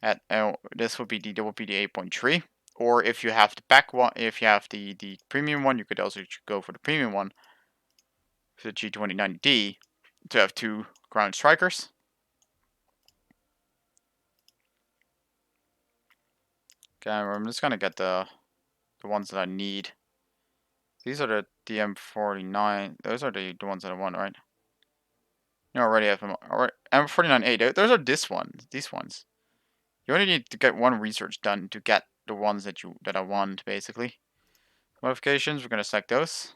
This would be the 8.3. Or if you have the back one, if you have the premium one, you could also go for the premium one, for the G29D, to have 2 ground strikers. Okay, I'm just gonna get the ones that I need. These are the DM49. Those are the ones that I want, right? You already have them. M49A. Those are this ones. These ones. You only need to get one research done to get the ones that I want, basically. Modifications. We're gonna select those.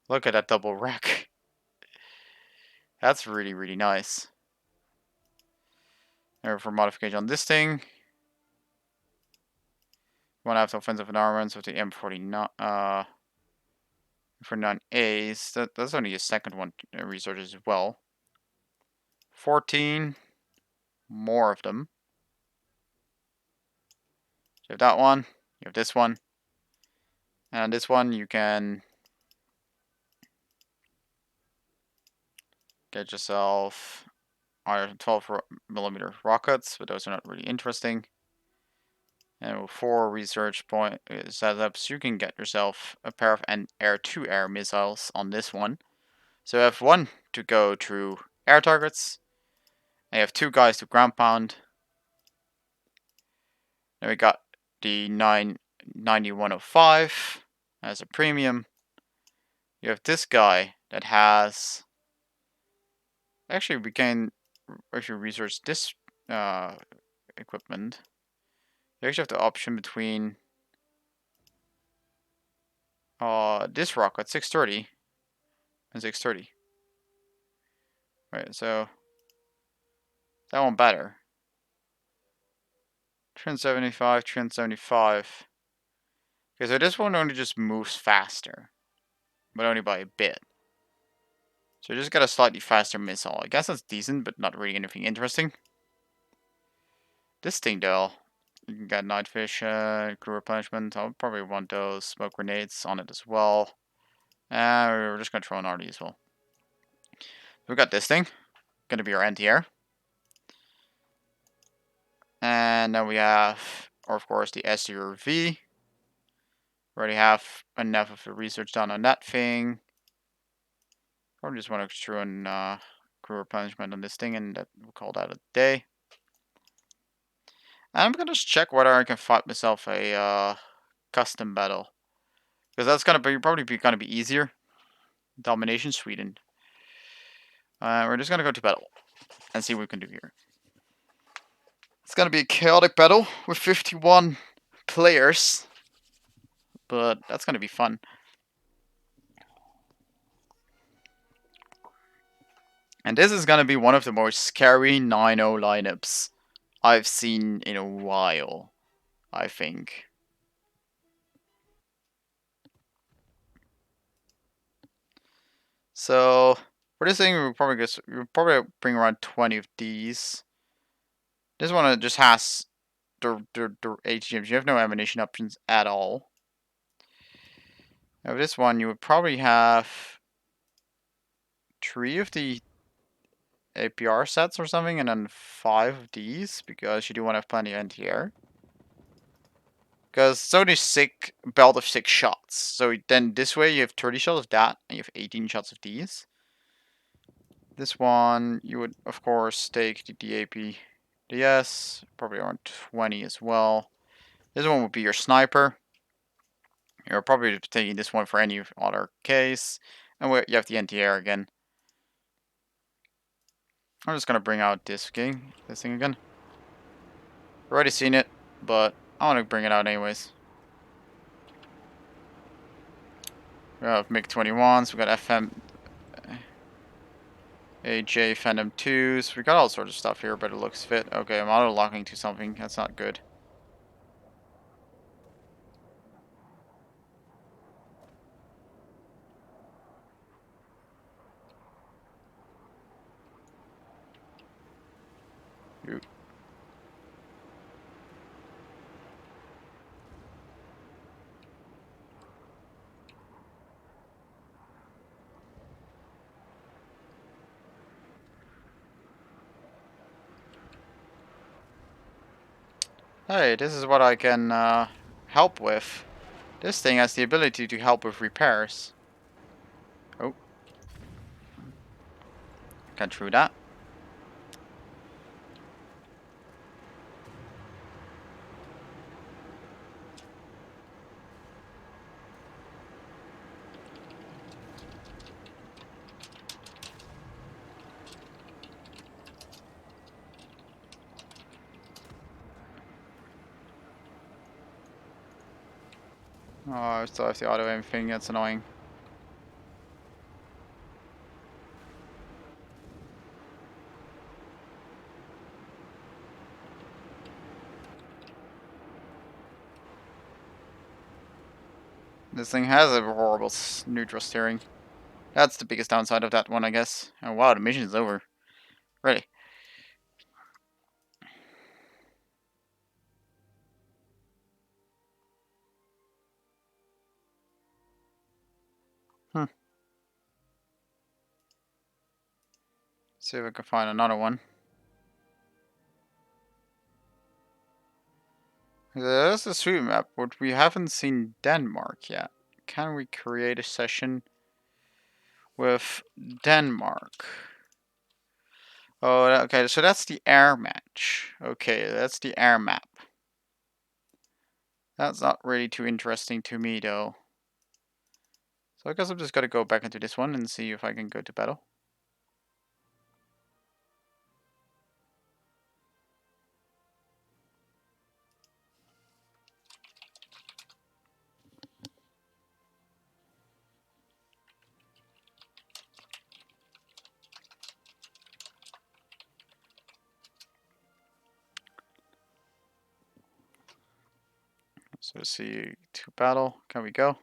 Look at that double rack. That's really nice. And for modification on this thing, you want to have the offensive armaments with the M49. 49As. That's only a second one research as well. 14. More of them. You have that one. You have this one. And this one you can get yourself either 12mm rockets, but those are not really interesting. And with 4 research point setups, you can get yourself a pair of air-to-air missiles on this one. So you have 1 to go through air targets. And you have 2 guys to ground pound. Then we got the 9105 as a premium. You have this guy that has. Actually, we can research this equipment. You actually have the option between this rocket 630 and 630. Right, so that one better. 375, 375. Okay, so this one only just moves faster, but only by a bit. So you just got a slightly faster missile. I guess that's decent, but not really anything interesting. This thing though, you can get Nightfish, crew replenishment. I'll probably want those smoke grenades on it as well. And we're just gonna throw an RD as well. We got this thing. Gonna be our anti-air. And then we have, of course, the SUV. Already have enough of the research done on that thing. Probably just want to screw in crew replenishment on this thing, and we'll call that a day. And I'm gonna just check whether I can fight myself a custom battle, because that's gonna be gonna be easier. Domination Sweden. We're just gonna go to battle and see what we can do here. It's gonna be a chaotic battle with 51 players, but that's gonna be fun. And this is gonna be one of the most scary 9-0 lineups I've seen in a while, I think. So for this thing, we'll probably bring around 20 of these. This one just has the HGMs. You have no ammunition options at all. Now this one, you would probably have 3 of the APR sets or something, and then 5 of these, because you do want to have plenty of anti-air. Because it's only belt of 6 shots. So then this way you have 30 shots of that, and you have 18 shots of these. This one, you would, of course, take the DAP DS, probably around 20 as well. This one would be your sniper. You're probably taking this one for any other case. And you have the anti-air again. I'm just gonna bring out this thing again. Already seen it, but I want to bring it out anyways. We have MiG-21s, we got FM, AJ Phantom 2s, we got all sorts of stuff here, but it looks fit. Okay, I'm auto-locking to something, that's not good. Ooh. Hey, this is what I can help with. This thing has the ability to help with repairs. Oh. Can't through that. Oh, I still have the auto aim thing, that's annoying. This thing has a horrible neutral steering. That's the biggest downside of that one, I guess. Oh wow, the mission is over. Ready. See if I can find another one. There's a sweet map, but we haven't seen Denmark yet. Can we create a session with Denmark? Oh, okay, so that's the air match. Okay, that's the air map. That's not really too interesting to me, though. So I guess I'm just gonna go back into this one and see if I can go to battle. So see to battle. Can we go?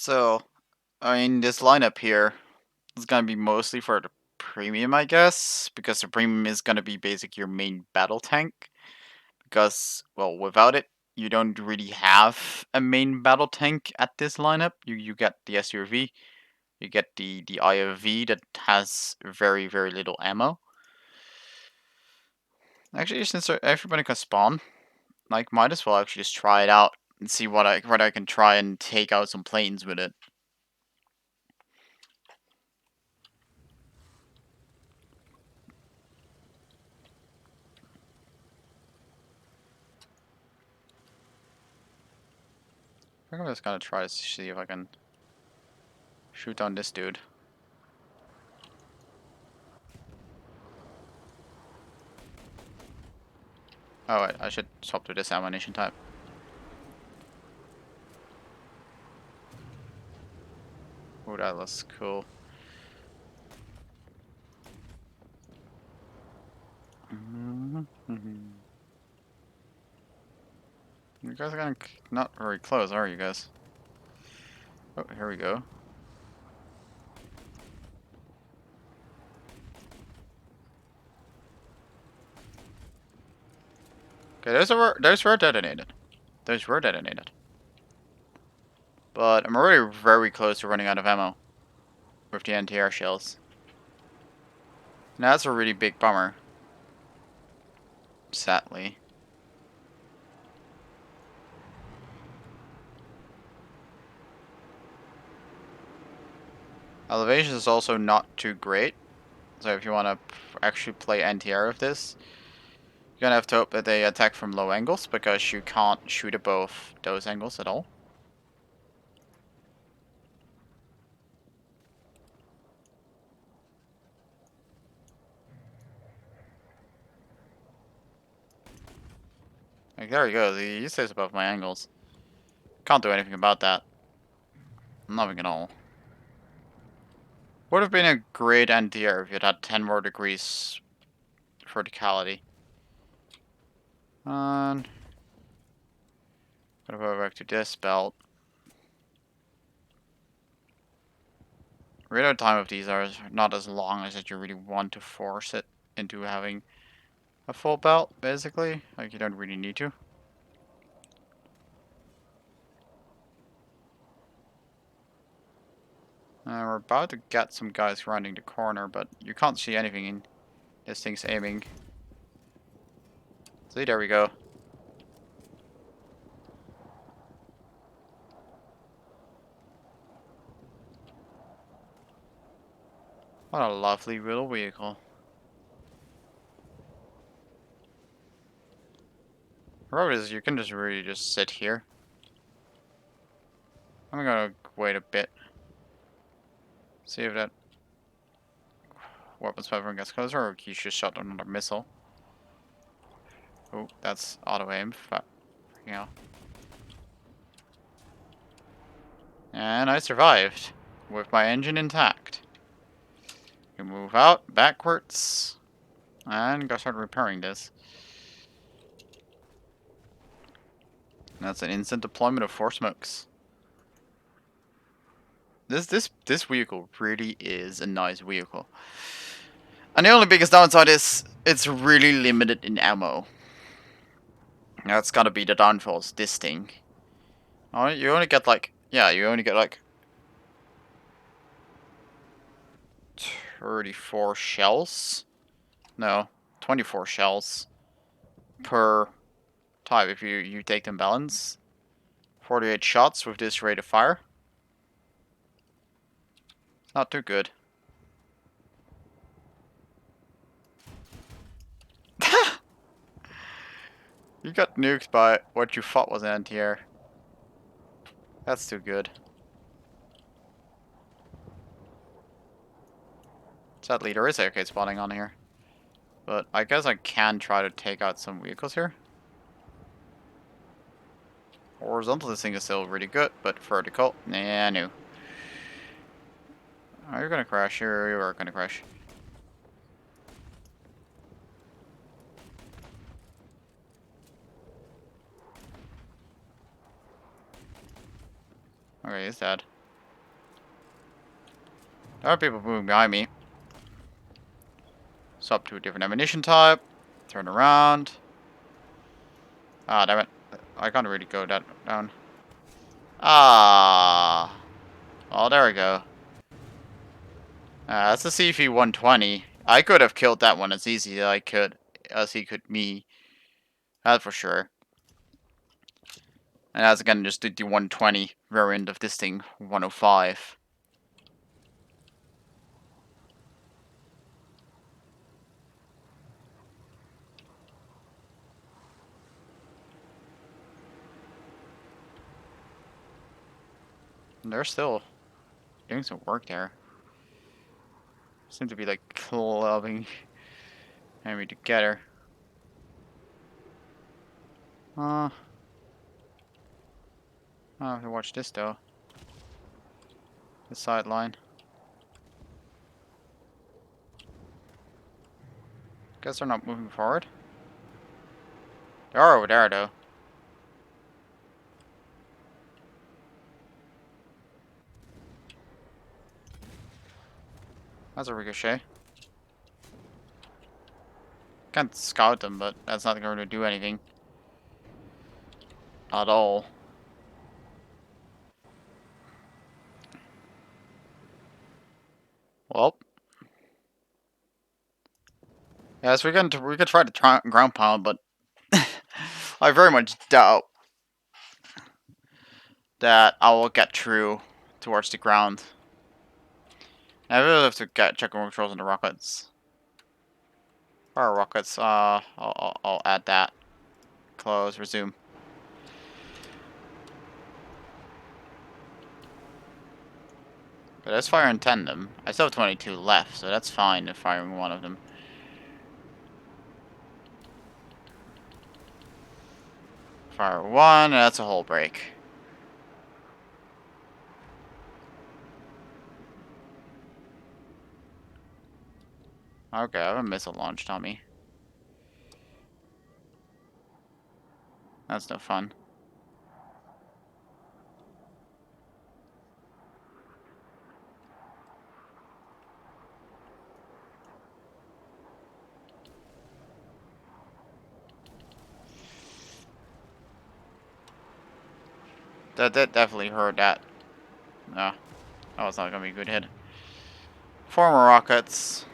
So, I mean, this lineup here is gonna be mostly for the premium, I guess, because the premium is gonna be basically your main battle tank. Because, well, without it, you don't really have a main battle tank at this lineup. You get the SUV, you get the IOV that has very, very little ammo. Actually, since everybody can spawn, like, might as well actually just try it out and see what I can try and take out some planes with it. I think I'm just gonna try to see if I can shoot on this dude. Oh wait, I should swap to this ammunition type. Oh, that looks cool. You guys are getting not very close, are you guys? Oh, here we go. Okay, those were detonated. Those were detonated. But I'm already very close to running out of ammo with the anti-air shells. Now that's a really big bummer. Sadly. Elevation is also not too great. So if you want to actually play anti-air with this, you're gonna have to hope that they attack from low angles because you can't shoot above those angles at all. Like, there he goes. He stays above my angles. Can't do anything about that. Nothing at all. Would have been a great anti-air if you'd had 10 more degrees verticality. And gonna go back to this belt. Reload time of these are not as long as that you really want to force it into having a full belt, basically. Like, you don't really need to. We're about to get some guys rounding the corner, but you can't see anything in this thing's aiming. See, there we go. What a lovely little vehicle. The road is, you can just really just sit here. I'm gonna wait a bit. See if that weapons weapon gets closer, or you just shot another missile. Oh, that's auto aim. Yeah. And I survived with my engine intact. You move out backwards and go start repairing this. And that's an instant deployment of 4 smokes. This vehicle really is a nice vehicle. And the only biggest downside is it's really limited in ammo. That's gotta be the downfall, this thing. Oh, you only get like, yeah, you only get like 34 shells? No, 24 shells per type if you take them balanced. 48 shots with this rate of fire. Not too good. You got nuked by what you thought was an anti-air. That's too good. Sadly, there is arcade spawning on here. But I guess I can try to take out some vehicles here. Horizontal, this thing is still really good, but vertical, nah, no. Oh, you're gonna crash. You are gonna crash. Okay, he's dead. There are people moving behind me. Swap to a different ammunition type. Turn around. Ah, damn it. I can't really go that down. Ah. Oh, there we go. That's a CV-120. I could have killed that one as easy as he could me. That's for sure. And that's again just the 120 variant of this thing, 105. And they're still doing some work there. Seem to be like clubbing enemy together. I have to watch this though. The sideline. Guess they're not moving forward. They are over there though. That's a ricochet. Can't scout them, but that's not going to do anything. At all. Well. Yes, we could try to ground pound, but I very much doubt that I will get through towards the ground. I really have to check on controls on the rockets. Fire rockets, I'll add that. Close, resume. But let's fire in tandem. I still have 22 left, so that's fine if firing one of them. Fire one, and that's a hull break. Okay, I have a missile launched on me. That's no fun. That definitely hurt that. No, that was not gonna be a good hit. Four more rockets.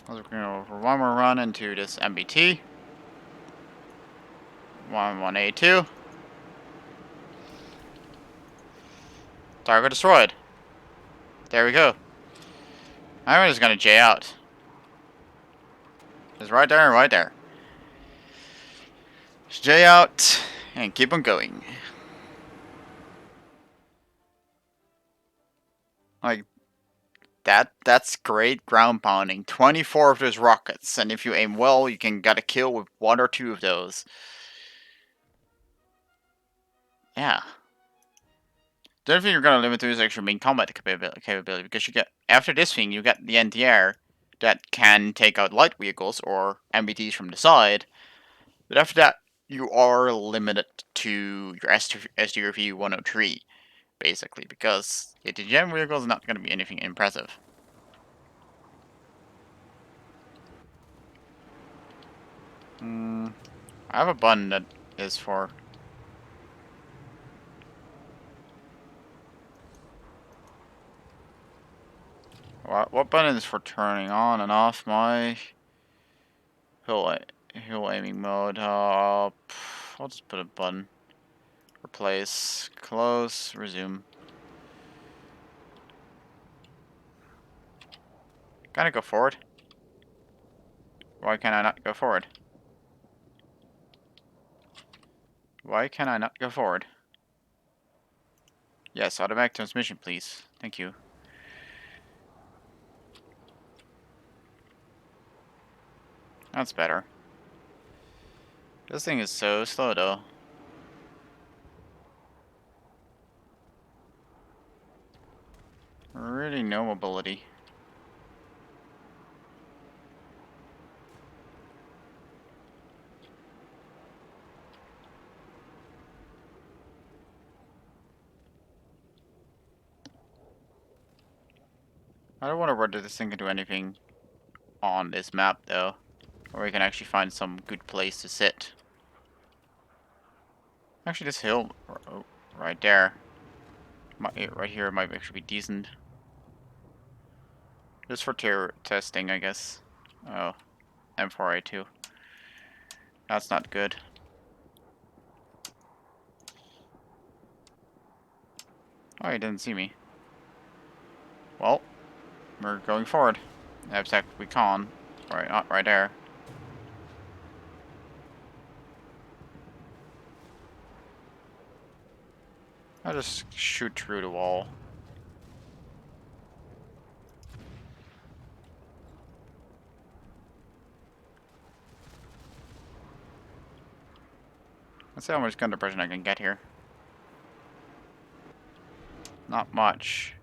I was going to go for one more run into this MBT. 1A2. Target destroyed. There we go. I'm just gonna J out. Just right there, right there. Just J out and keep on going. Like that's great ground pounding. 24 of those rockets, and if you aim well, you can get a kill with one or two of those. Yeah. The other thing you're gonna limit to is actually main combat capability, because you get after this thing you get the anti-air that can take out light vehicles or MBTs from the side. But after that, you are limited to your SDRV 103, basically, because the gem vehicle is not going to be anything impressive. I have a button that is for... What button is for turning on and off my hill aiming mode? I'll just put a button. Replace, close, resume. Can I go forward? Why can I not go forward? Why can I not go forward? Yes, automatic transmission, please. Thank you. That's better. This thing is so slow, though. Really no mobility. I don't wonder whether this thing can do anything on this map, though. Or we can actually find some good place to sit. Actually, this hill right there, right here, might actually be decent. Just for testing, I guess. Oh, M4A2. That's not good. Oh, he didn't see me. Well, we're going forward. Absec recon. Right there. I'll just shoot through the wall. Let's see how much gun depression I can get here. Not much.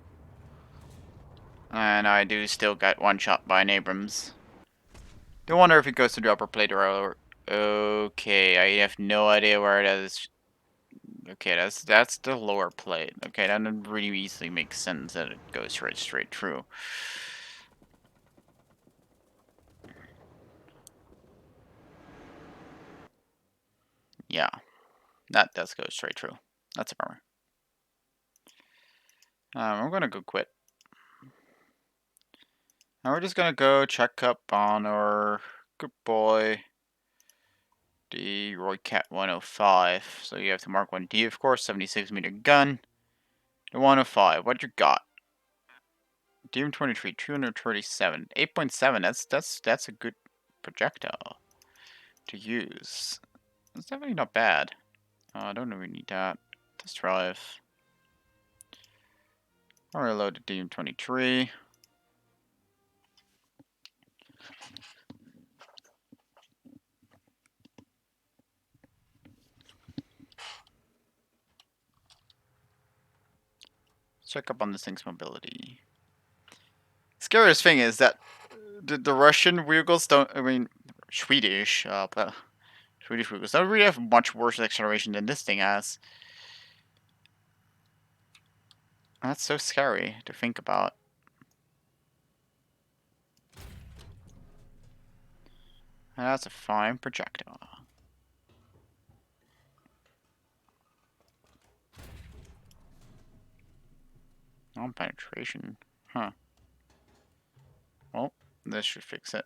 And I do still get one shot by an Abrams. Don't wonder if it goes to the upper plate or... Okay, I have no idea where that is. Okay, that's the lower plate. Okay, that really easily makes sense that it goes straight through. Yeah, that does go straight through. That's a bummer. I'm gonna go quit. Now we're just gonna go check up on our good boy, the Roy Cat 105. So you have the Mark 1D, of course, 76-meter gun. The 105, what you got? DM23, 237, 8.7. That's a good projectile to use. It's definitely not bad. I don't really need that. Test drive. I'll reload the DM23. Check up on this thing's mobility. Scariest thing is that the Russian vehicles don't. I mean, Swedish, but Swedish vehicles don't really have much worse acceleration than this thing has. That's so scary to think about. And that's a fine projectile. On penetration. Huh. Well, this should fix it.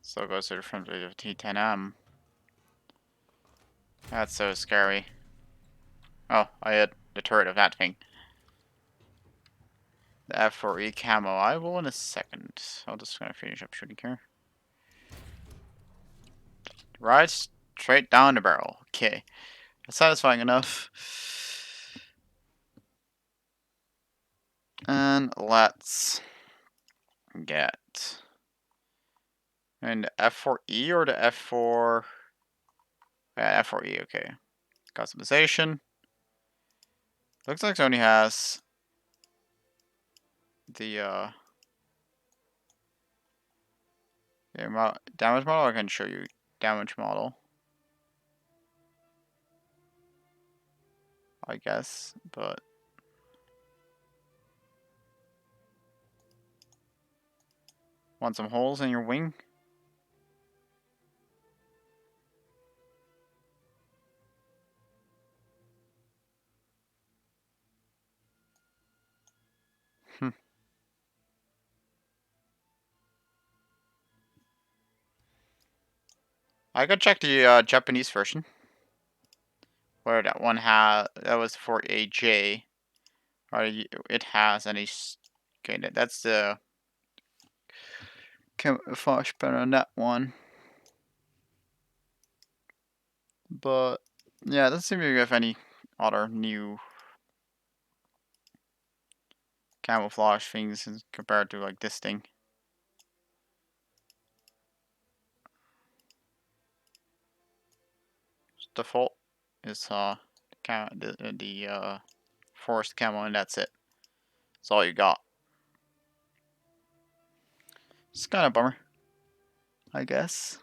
So it goes to the front of the T10M. That's so scary. Oh, I hit the turret of that thing. The F4E camo. I will in a second. I'm just gonna finish up shooting here. Right straight down the barrel. Okay. That's satisfying enough. And let's get... And the F4E or the F4... Yeah, F4E, okay. Customization. Looks like it only has the yeah, damage model. I can show you damage model, I guess, but want some holes in your wing? I could check the Japanese version, where that one that was for AJ, or it has any. Okay, that's the camouflage pattern on that one. But yeah, let's see if we have any other new camouflage things compared to like this thing. Default is forest camo, and that's it. That's all you got. It's kind of bummer, I guess.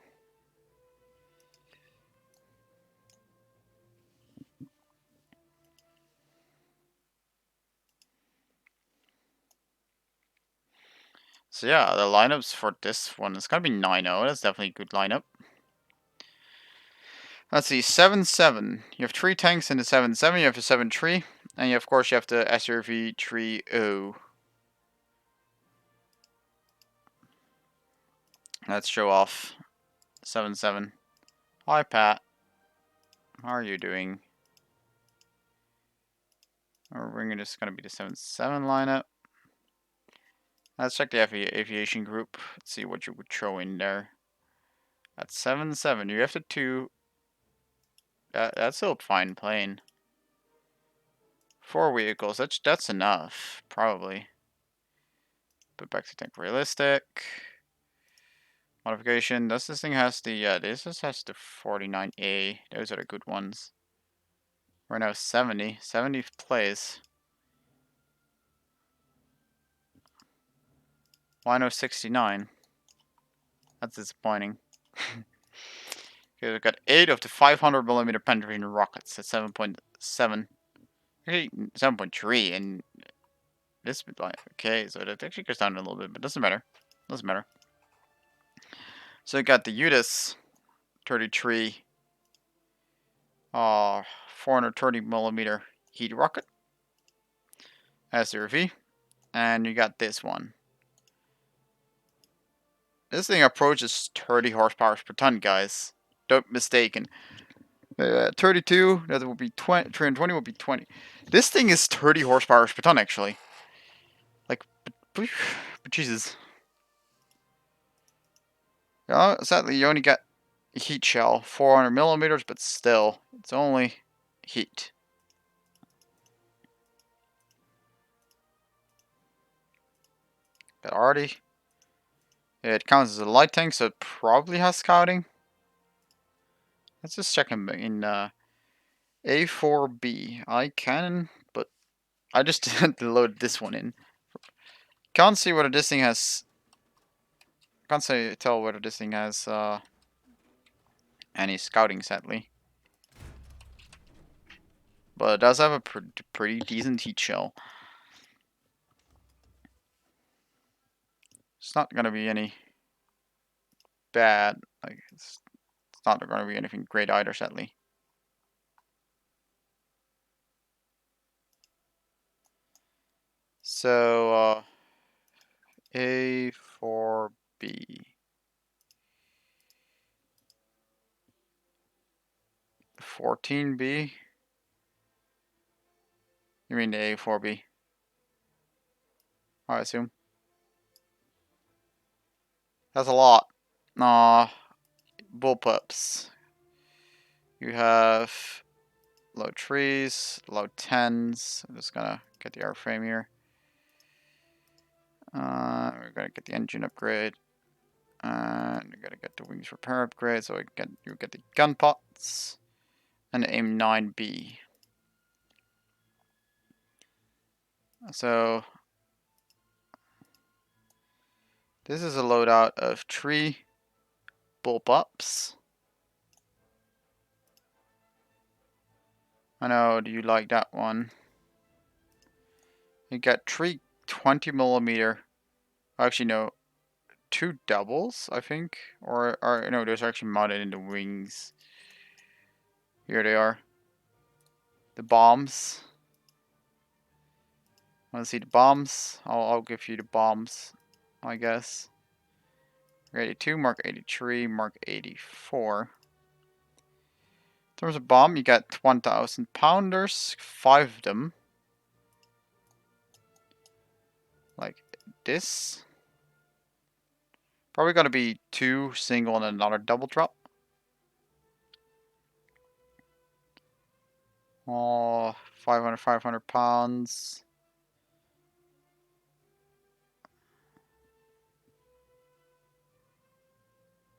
So yeah, the lineups for this one is gonna be 9-0. That's definitely a good lineup. Let's see, 7-7. You have 3 tanks in the 7-7. You have the 7-3, and of course you have the SRV 3-0. Let's show off 7-7. Hi Pat, how are you doing? We're just gonna be the 7-7 lineup. Let's check the aviation group. Let's see what you would throw in there. At 7-7, you have the 2. That's still a fine plane. 4 vehicles. That's enough, probably. Put back to tank realistic. Modification. This thing has the this just has the 49A. Those are the good ones. We're now 70. 70th place. Why no 69? That's disappointing. Okay, we've got 8 of the 500mm penetrating rockets at 7.7. Actually, 7.3, and this would like okay, so that actually goes down a little bit, but doesn't matter. Doesn't matter. So we got the UDIS 33 430mm heat rocket as the RV, and you got this one. This thing approaches 30 horsepower per ton, guys. Don't mistaken. 32, that will be 20, 320 will be 20. This thing is 30 horsepower per ton, actually. Like, but Jesus. Sadly, you only got a heat shell, 400mm, but still, it's only heat. But already, it counts as a light tank, so it probably has scouting. Let's just check him in A4B. I can, but I just didn't load this one in. Can't see whether this thing has. Can't tell whether this thing has any scouting, sadly. But it does have a pretty decent heat shell. It's not gonna be any bad. Like it's not gonna be anything great either, sadly. So A4B. 14B. You mean the A4B? I assume. That's a lot. Bullpups. You have low trees, low 10s. I'm just gonna get the airframe here. We're gonna get the engine upgrade. And we're gonna get the wings repair upgrade, so you get the gun pots and the AIM-9B. So this is a loadout of 3 bullpups. I know, do you like that one? You got 3 20mm. Actually, no, 2 doubles, I think. Or no, there's actually mounted in the wings. Here they are. The bombs. Want to see the bombs? I'll give you the bombs, I guess. Mark 82, Mark 83, Mark 84. In terms of bomb, you got 1,000 pounders, 5 of them. Like this. Probably gonna be 2 single and another double drop. Oh, 500 pounds.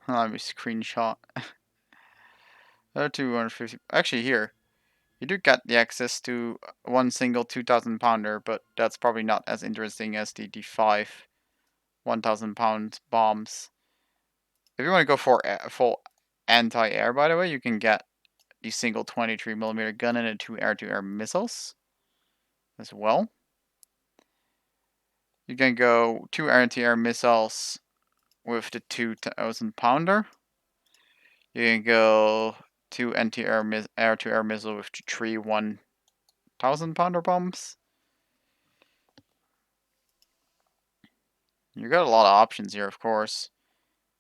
Let me screenshot. 250. Actually, here. You do get the access to one single 2,000 pounder, but that's probably not as interesting as the D5 1,000 pound bombs. If you want to go for full anti-air, by the way, you can get the single 23mm gun and the 2 air-to-air missiles as well. You can go 2 anti-air missiles with the 2,000 pounder. You can go 2 anti-air air-to-air missile with the 3 1,000 pounder bombs. You got a lot of options here, of course.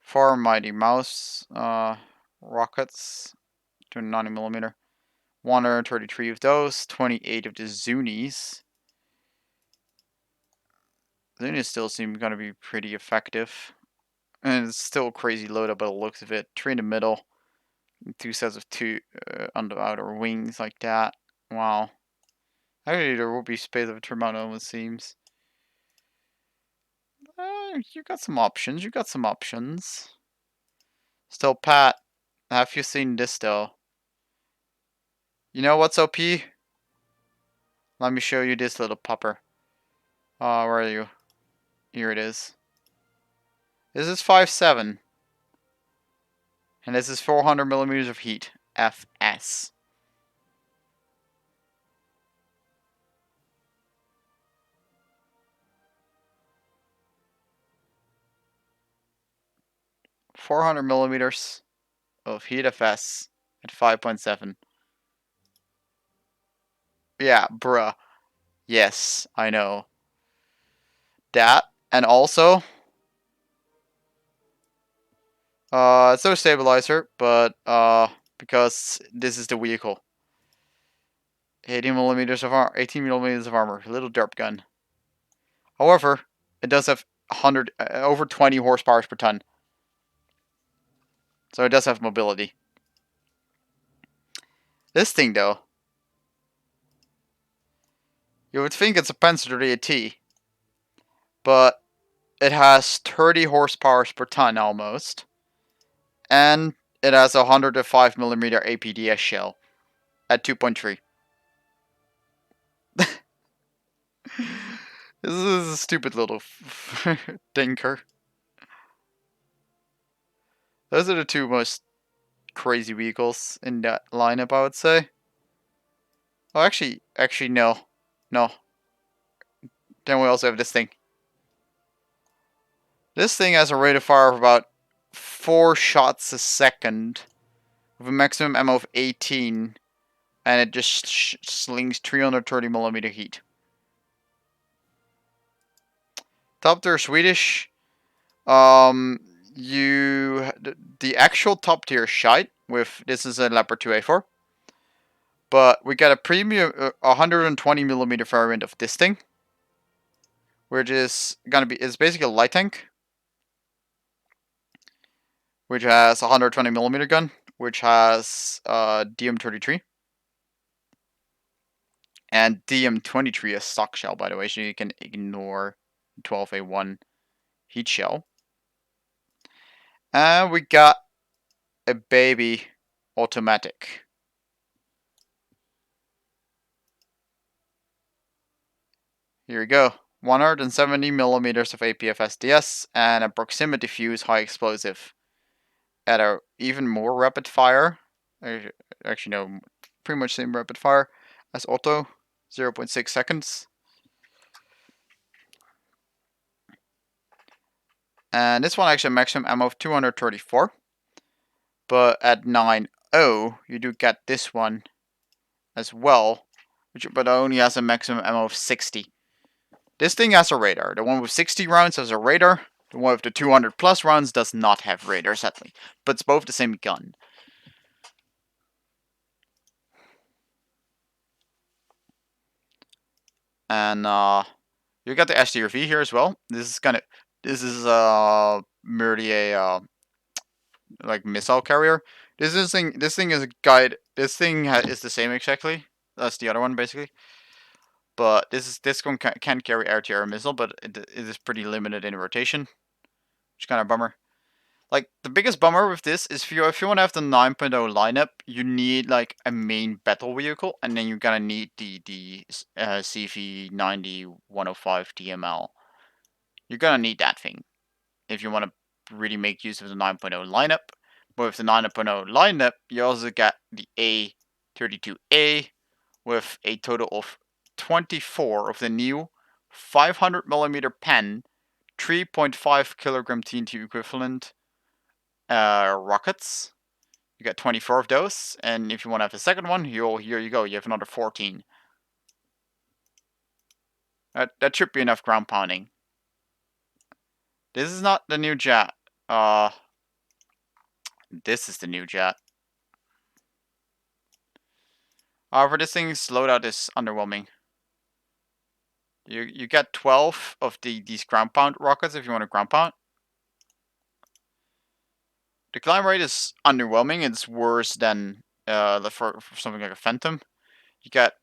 4 Mighty Mouse rockets, 290mm. 133 of those, 28 of the Zunis. Zunis still seem going to be pretty effective. And it's still a crazy loadout by the looks of it. 3 in the middle, 2 sets of 2 on the outer wings like that. Wow. Actually, there will be space of a amount, it almost seems. You got some options. You got some options. Still, Pat, have you seen this though? You know what's OP? Let me show you this little pupper. Where are you? Here it is. This is 5.7. And this is 400mm of heat. FS. $400mm of heat FS at 5.7. Yeah, bruh. Yes, I know. That, and also, it's no stabilizer, but, because this is the vehicle. 18mm of armor, 18mm of armor, little derp gun. However, it does have 100, over 20 horsepower per ton. So it does have mobility. This thing, though, you would think it's a Panzer AT, but it has 30 horsepower per ton almost, and it has a 105mm APDS shell at 2.3. This is a stupid little dinker. Those are the two most crazy vehicles in that lineup, I would say. Oh, actually, no. No. Then we also have this thing. This thing has a rate of fire of about 4 shots a second, with a maximum ammo of 18, and it just slings 330mm heat. Top tier Swedish. The actual top tier shite with this is a Leopard 2A4, but we got a premium 120mm variant of this thing, which is gonna be it's basically a light tank, which has a 120mm gun, which has DM33 and DM23 is stock shell, by the way, so you can ignore 12A1 heat shell. And we got a baby automatic. Here we go. 170mm of APFSDS and a proximity fuse high explosive. At a even more rapid fire. Actually, no, pretty much same rapid fire as auto. 0.6 seconds. And this one actually maximum ammo of 234. But at 9.0, you do get this one as well, but only has a maximum ammo of 60. This thing has a radar. The one with 60 rounds has a radar. The one with the 200 plus rounds does not have radar, sadly. But it's both the same gun. And you got the STRV here as well. This is merely a like missile carrier. This thing is a guide. This thing is the same exactly as the other one basically. But this one can carry air-to-air missile, but it is pretty limited in rotation, which is kind of a bummer. Like, the biggest bummer with this is if you want to have the 9.0 lineup, you need like a main battle vehicle, and then you're gonna need the CV90 105 DML. You're gonna need that thing if you want to really make use of the 9.0 lineup. But with the 9.0 lineup, you also get the A32A with a total of 24 of the new 500mm pen, 3.5 kilogram TNT equivalent rockets. You get 24 of those, and if you want to have the second one, here you go. You have another 14. That should be enough ground pounding. This is not the new jet. This is the new jet. However, this thing's loadout is underwhelming. You get 12 of these ground pound rockets if you want to ground pound. The climb rate is underwhelming. It's worse than for something like a Phantom. You get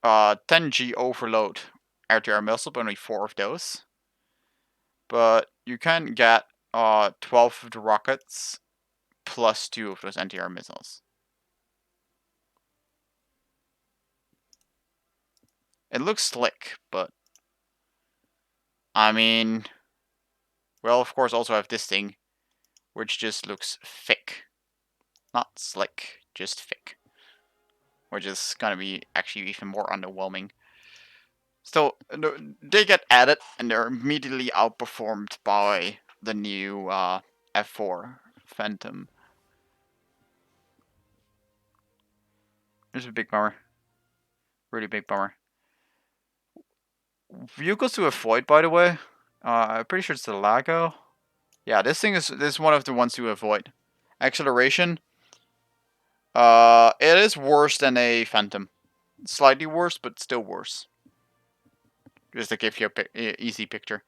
10G overload air-to-air missile, but only 4 of those. But you can get 12 of the rockets plus 2 of those anti-air missiles. It looks slick, but I mean, well, of course, also have this thing, which just looks thick. Not slick, just thick. Which is gonna be actually even more underwhelming. Still, they get added, and they're immediately outperformed by the new F4 Phantom. There's a big bummer. Really big bummer. Vehicles to avoid, by the way. I'm pretty sure it's the Lago. Yeah, this is one of the ones to avoid. Acceleration. It is worse than a Phantom. Slightly worse, but still worse. Just to give you a easy picture.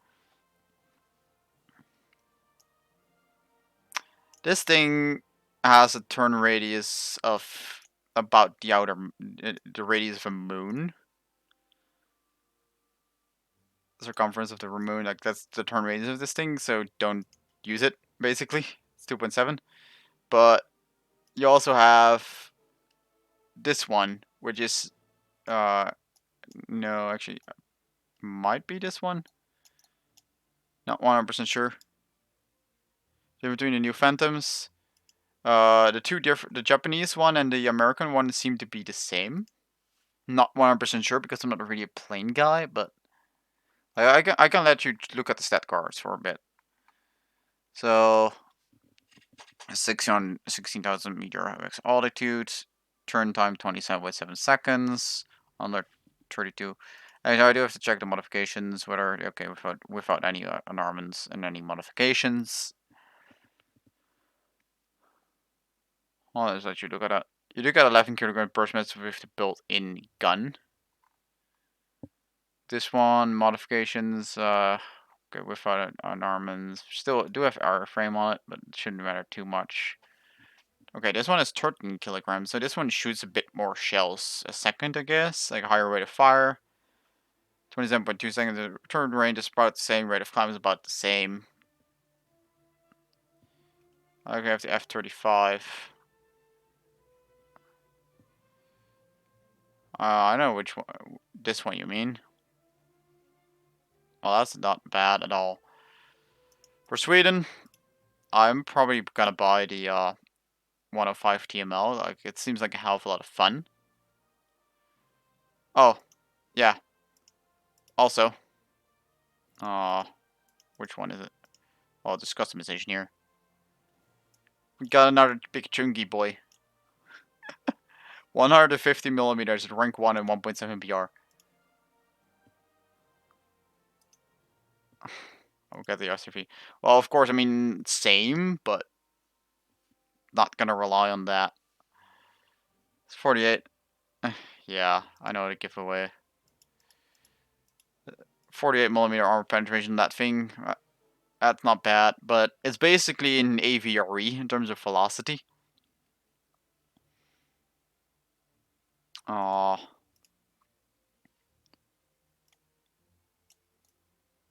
This thing has a turn radius of about the radius of a moon. The circumference of the moon, like that's the turn radius of this thing, so don't use it, basically. It's 2.7. But you also have this one, which is, no, actually, might be this one. Not 100% sure. So between the new Phantoms, the Japanese one and the American one seem to be the same. Not 100% sure because I'm not really a plane guy, but I can let you look at the stat cards for a bit. So 16,000 meter altitude, turn time 27.7 seconds, under 32. And I do have to check the modifications, whether okay without any unarmaments and any modifications. Oh, let's let you look at that. You do get 11 kilogram burst missiles with the built-in gun. This one modifications, okay, without unarmaments. Still do have airframe on it, but it shouldn't matter too much. Okay, this one is 13 kilograms, so this one shoots a bit more shells a second, I guess. Like a higher rate of fire. 27.2 seconds. The return range is about the same. Rate of climb is about the same. Okay, I have the F-35. I know which one. This one you mean? Well, that's not bad at all. For Sweden, I'm probably gonna buy the 105 TML. Like, it seems like a hell of a lot of fun. Oh, yeah. Also, which one is it? Oh, there's customization here. We got another big chunky boy. 150 millimeters at rank 1 and 1.7 BR. I'll get the RCP. Well, of course, I mean, same, but not gonna rely on that. It's 48. Yeah, I know the giveaway. 48 millimeter armor penetration, that thing. That's not bad, but it's basically an AVRE in terms of velocity. Aww.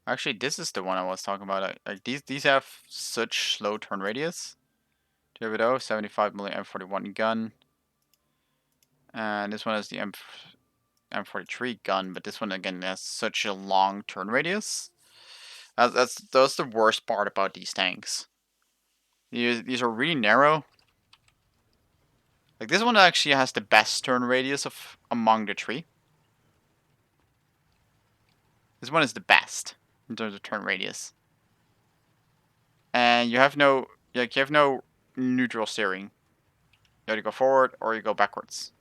Actually, this is the one I was talking about. Like these have such slow turn radius. Here we go, 75 mm M41 gun. And this one is the M43 gun, but this one again has such a long turn radius. That's the worst part about these tanks. These are really narrow. Like this one actually has the best turn radius of among the three. This one is the best in terms of turn radius. And you have no neutral steering. You either go forward or you go backwards.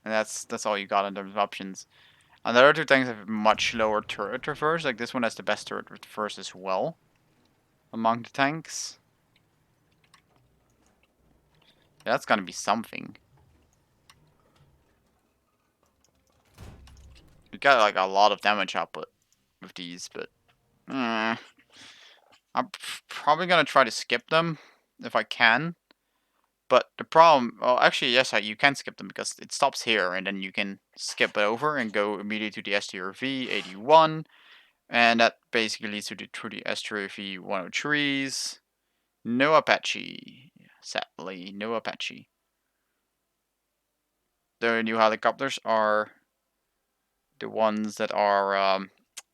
And that's all you got in terms of options. And the other two tanks have much lower turret traverse. Like this one has the best turret traverse as well among the tanks. Yeah, that's gonna be something. You got like a lot of damage output with these, but I'm probably gonna try to skip them if I can. But the problem, well, actually, yes, you can skip them because it stops here, and then you can skip it over and go immediately to the STRV 81, and that basically leads to the STRV 103s. No Apache, sadly, no Apache. The new helicopters are the ones that are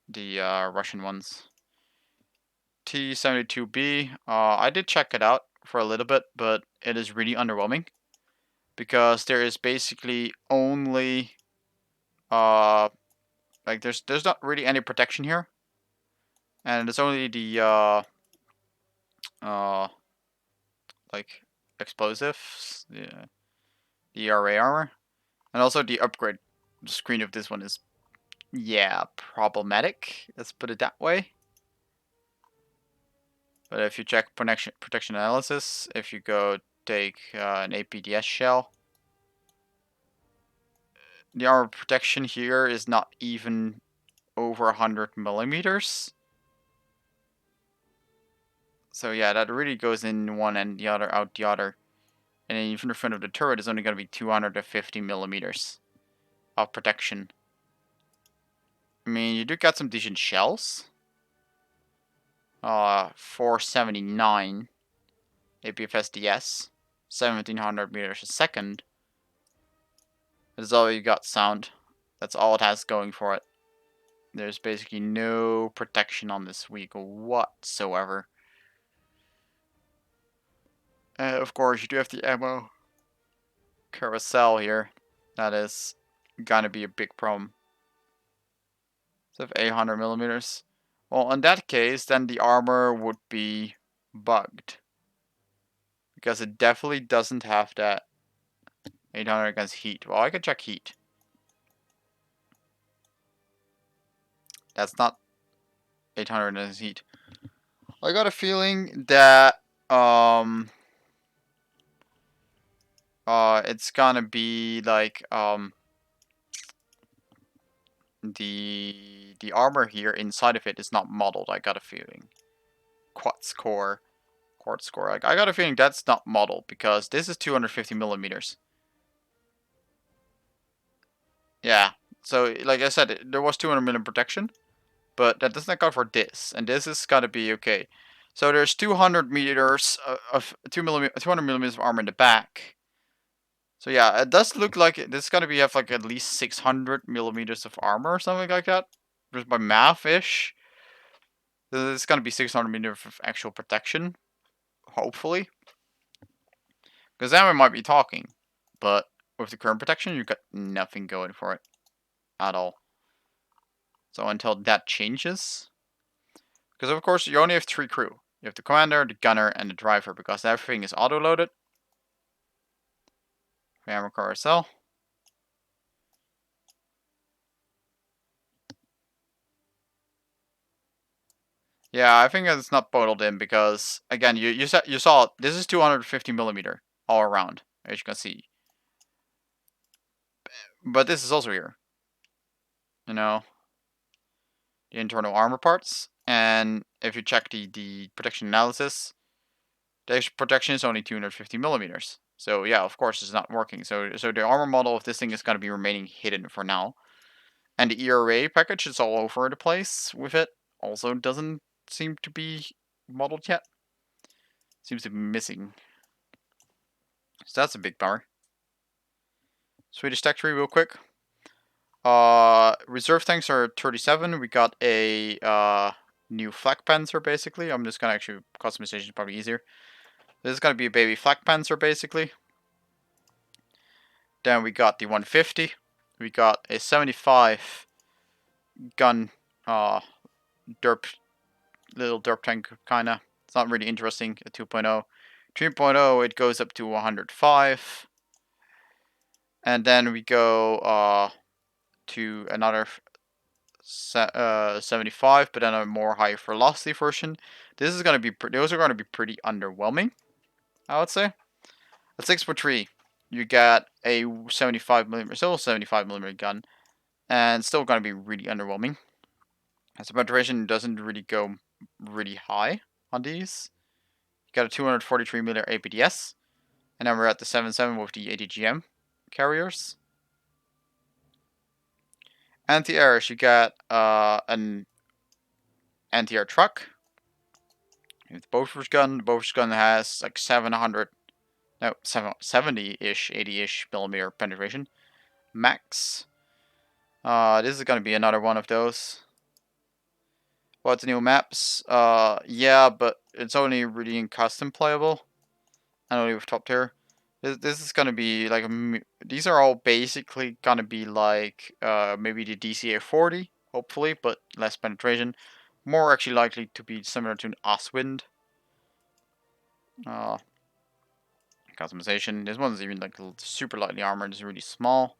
the Russian ones. T-72B. I did check it out for a little bit, but it is really underwhelming because there is basically only like there's not really any protection here, and it's only the uh like explosives, the ERA armor, and also the upgrade screen of this one is problematic. Let's put it that way. But if you check protection analysis, if you go take an APDS shell, the armor protection here is not even over 100 millimeters. So yeah, that really goes in one and the other out the other. And then even the front of the turret is only going to be 250 millimeters of protection. I mean, you do got some decent shells. 479 APFSDS, 1700 meters a second. That's all you got, sound. That's all it has going for it. There's basically no protection on this vehicle whatsoever. Of course, you do have the ammo carousel here. That is gonna be a big problem. So if 800 millimeters. Well, in that case, then the armor would be bugged. Because it definitely doesn't have that 800 against heat. Well, I can check heat. That's not 800 against heat. I got a feeling that it's gonna be like the armor here inside of it is not modeled. I got a feeling. Quartz core. Like, I got a feeling that's not modeled because this is 250 millimeters. Yeah. So like I said, there was 200 millimeter protection, but that does not cover this, and this is gotta be okay. So there's 200 meters of 200 millimeters of armor in the back. So yeah, it does look like this is gonna be have like at least 600 millimeters of armor or something like that, just by math-ish. It's gonna be 600 meters of actual protection, hopefully, because then we might be talking. But with the current protection, you've got nothing going for it at all. So until that changes, because of course you only have 3 crew. You have the commander, the gunner, and the driver, because everything is auto-loaded. Hammer carousel. Yeah, I think it's not bottled in because again, you saw this is 250 millimeter all around, as you can see. But this is also here. You know, the internal armor parts, and if you check the protection analysis, the protection is only 250 millimeters. So yeah, of course it's not working. So the armor model of this thing is going to be remaining hidden for now. And the ERA package is all over the place with it. Also doesn't seem to be modeled yet. Seems to be missing. So that's a big bummer. Swedish tech tree real quick. Reserve tanks are 37. We got a new flak panzer basically. I'm just gonna actually customization is probably easier. This is gonna be a baby flak panzer basically. Then we got the 150. We got a 75 gun derp little derp tank kinda. It's not really interesting. A 2.0. 3.0 it goes up to 105. And then we go to another 75, but then a more high velocity version. This is gonna be those are gonna be pretty underwhelming, I would say. At 6.3, you got a 75mm, still 75mm gun, and still gonna be really underwhelming. As the penetration doesn't really go really high on these. You got a 243mm APDS, and then we're at the 7.7 with the ADGM carriers. Anti-airs, you got an anti-air truck. With the Bofors gun, the Bofors gun has like 700, no, 70-ish, 80-ish millimeter penetration. Max. This is gonna be another one of those. What's the new maps? Yeah, but it's only really in custom playable. And only with top tier. This is gonna be like these are all basically gonna be like maybe the DCA 40, hopefully, but less penetration. More actually likely to be similar to an Oswind. Customization. This one's even like super lightly armored. It's really small.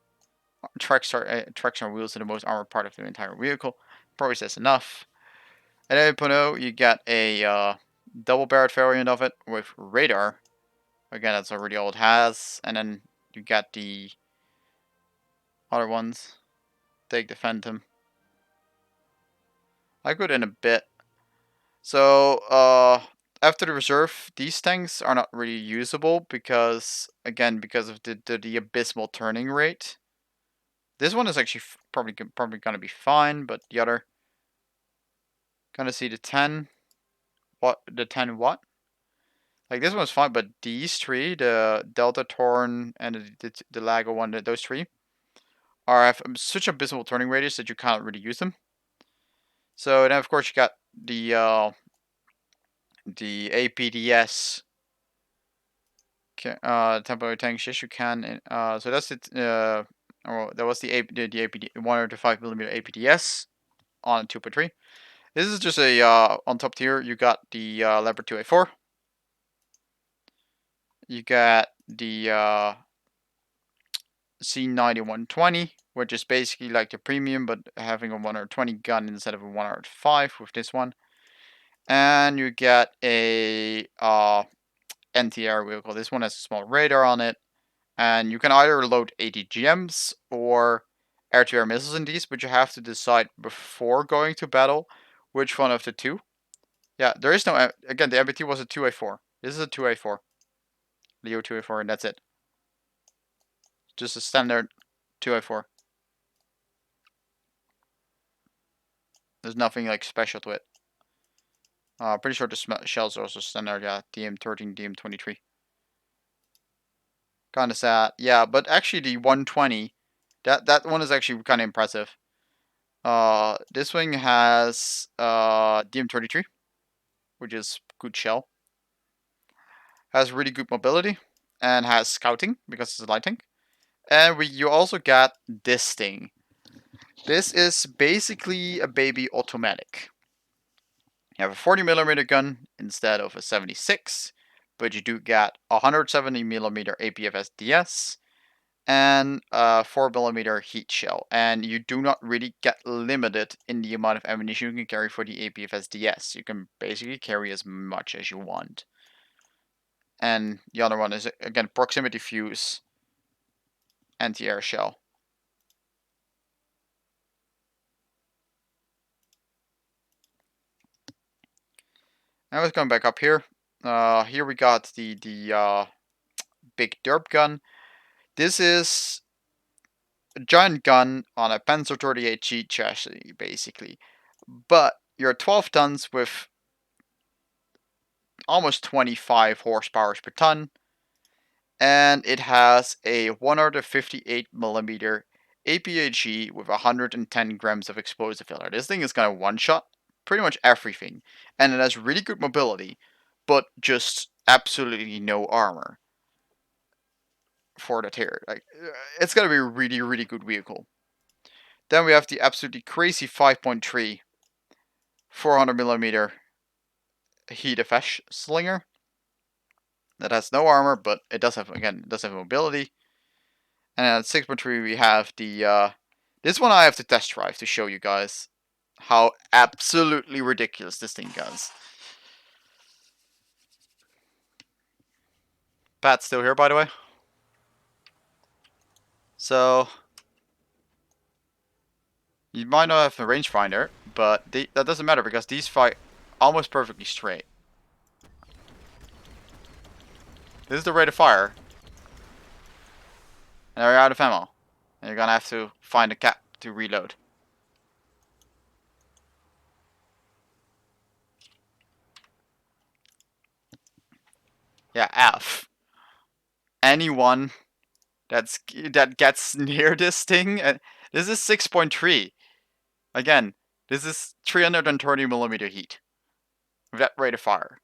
Traction wheels are the most armored part of the entire vehicle. Probably says enough. At 8.0, you get a double barrel variant of it with radar. Again, that's already all it has. And then you got the other ones. Take the Phantom. I could in a bit. So, after the reserve, these tanks are not really usable because, again, because of the abysmal turning rate. This one is actually probably gonna be fine, but the other, gonna see the 10. What the 10 what? Like this one's fine, but these three, the Delta Torn and the Lago one, those three, have such abysmal turning radius that you can't really use them. So then of course you got the APDS temporary tanks. Yes, you can. So that's it. Or that was the APD 105mm APDS on 2.3. This is just a on top tier. You got the Leopard 2A4. You got the C9120, which is basically like the premium, but having a 120 gun instead of a 105 with this one. And you get a anti-air vehicle. This one has a small radar on it, and you can either load ATGMs or air-to-air missiles in these, but you have to decide before going to battle which one of the two. Yeah, there is no, again, the MBT was a 2A4. This is a 2A4. Leo 2A4, and that's it. Just a standard 2A4. There's nothing like special to it. Pretty sure the shells are also standard, yeah. DM13, DM23. Kinda sad. Yeah, but actually the 120, that one is actually kinda impressive. This wing has DM33, which is good shell. Has really good mobility and has scouting because it's a light tank. And you also got this thing. This is basically a baby automatic. You have a 40mm gun instead of a 76, but you do get a 170mm APFS DS and a 4mm heat shell. And you do not really get limited in the amount of ammunition you can carry for the APFS DS. You can basically carry as much as you want. And the other one is, again, proximity fuse anti-air shell. Now let's go back up here. Here we got the big derp gun. This is a giant gun on a Panzer 38G chassis, basically. But you're 12 tons with almost 25 horsepower per ton, and it has a 158 millimeter APAG with 110 grams of explosive filler. This thing is gonna one-shot pretty much everything, and it has really good mobility, but just absolutely no armor for the tier. Like, it's gonna be a really, really good vehicle. Then we have the absolutely crazy 5.3 400 millimeter heat effect slinger that has no armor, but it does have, again, it does have mobility. And at 6.3 we have the this one I have to test drive to show you guys how absolutely ridiculous this thing goes. Pat's still here, by the way. So you might not have a rangefinder, but that doesn't matter because these fight almost perfectly straight. This is the rate of fire. And you're out of ammo. And you're gonna have to find a cap to reload. Yeah, F. Anyone that gets near this thing, this is 6.3. Again, this is 330 millimeter heat with that rate of fire.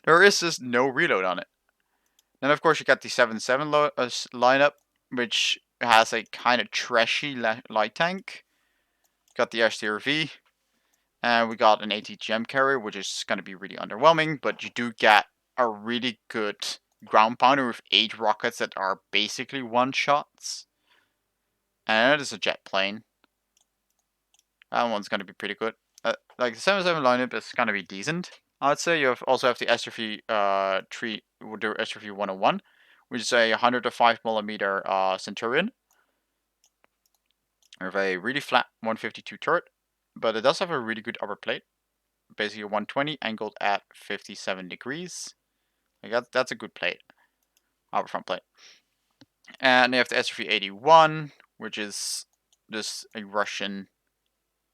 There is just no reload on it. Then of course you got the 7.7 lineup, which has a kind of trashy light tank. Got the STRV, and we got an ATGM carrier, which is going to be really underwhelming, but you do get a really good ground pounder with 8 rockets that are basically one-shots. And it is a jet plane. That one's going to be pretty good. Like the 7.7 lineup is going to be decent. I'd say you also have the SRV 101, which is a 105 millimeter Centurion with a really flat 152 turret, but it does have a really good upper plate, basically a 120 angled at 57 degrees. Like that's a good plate, upper front plate. And you have the SRV 81, which is just a Russian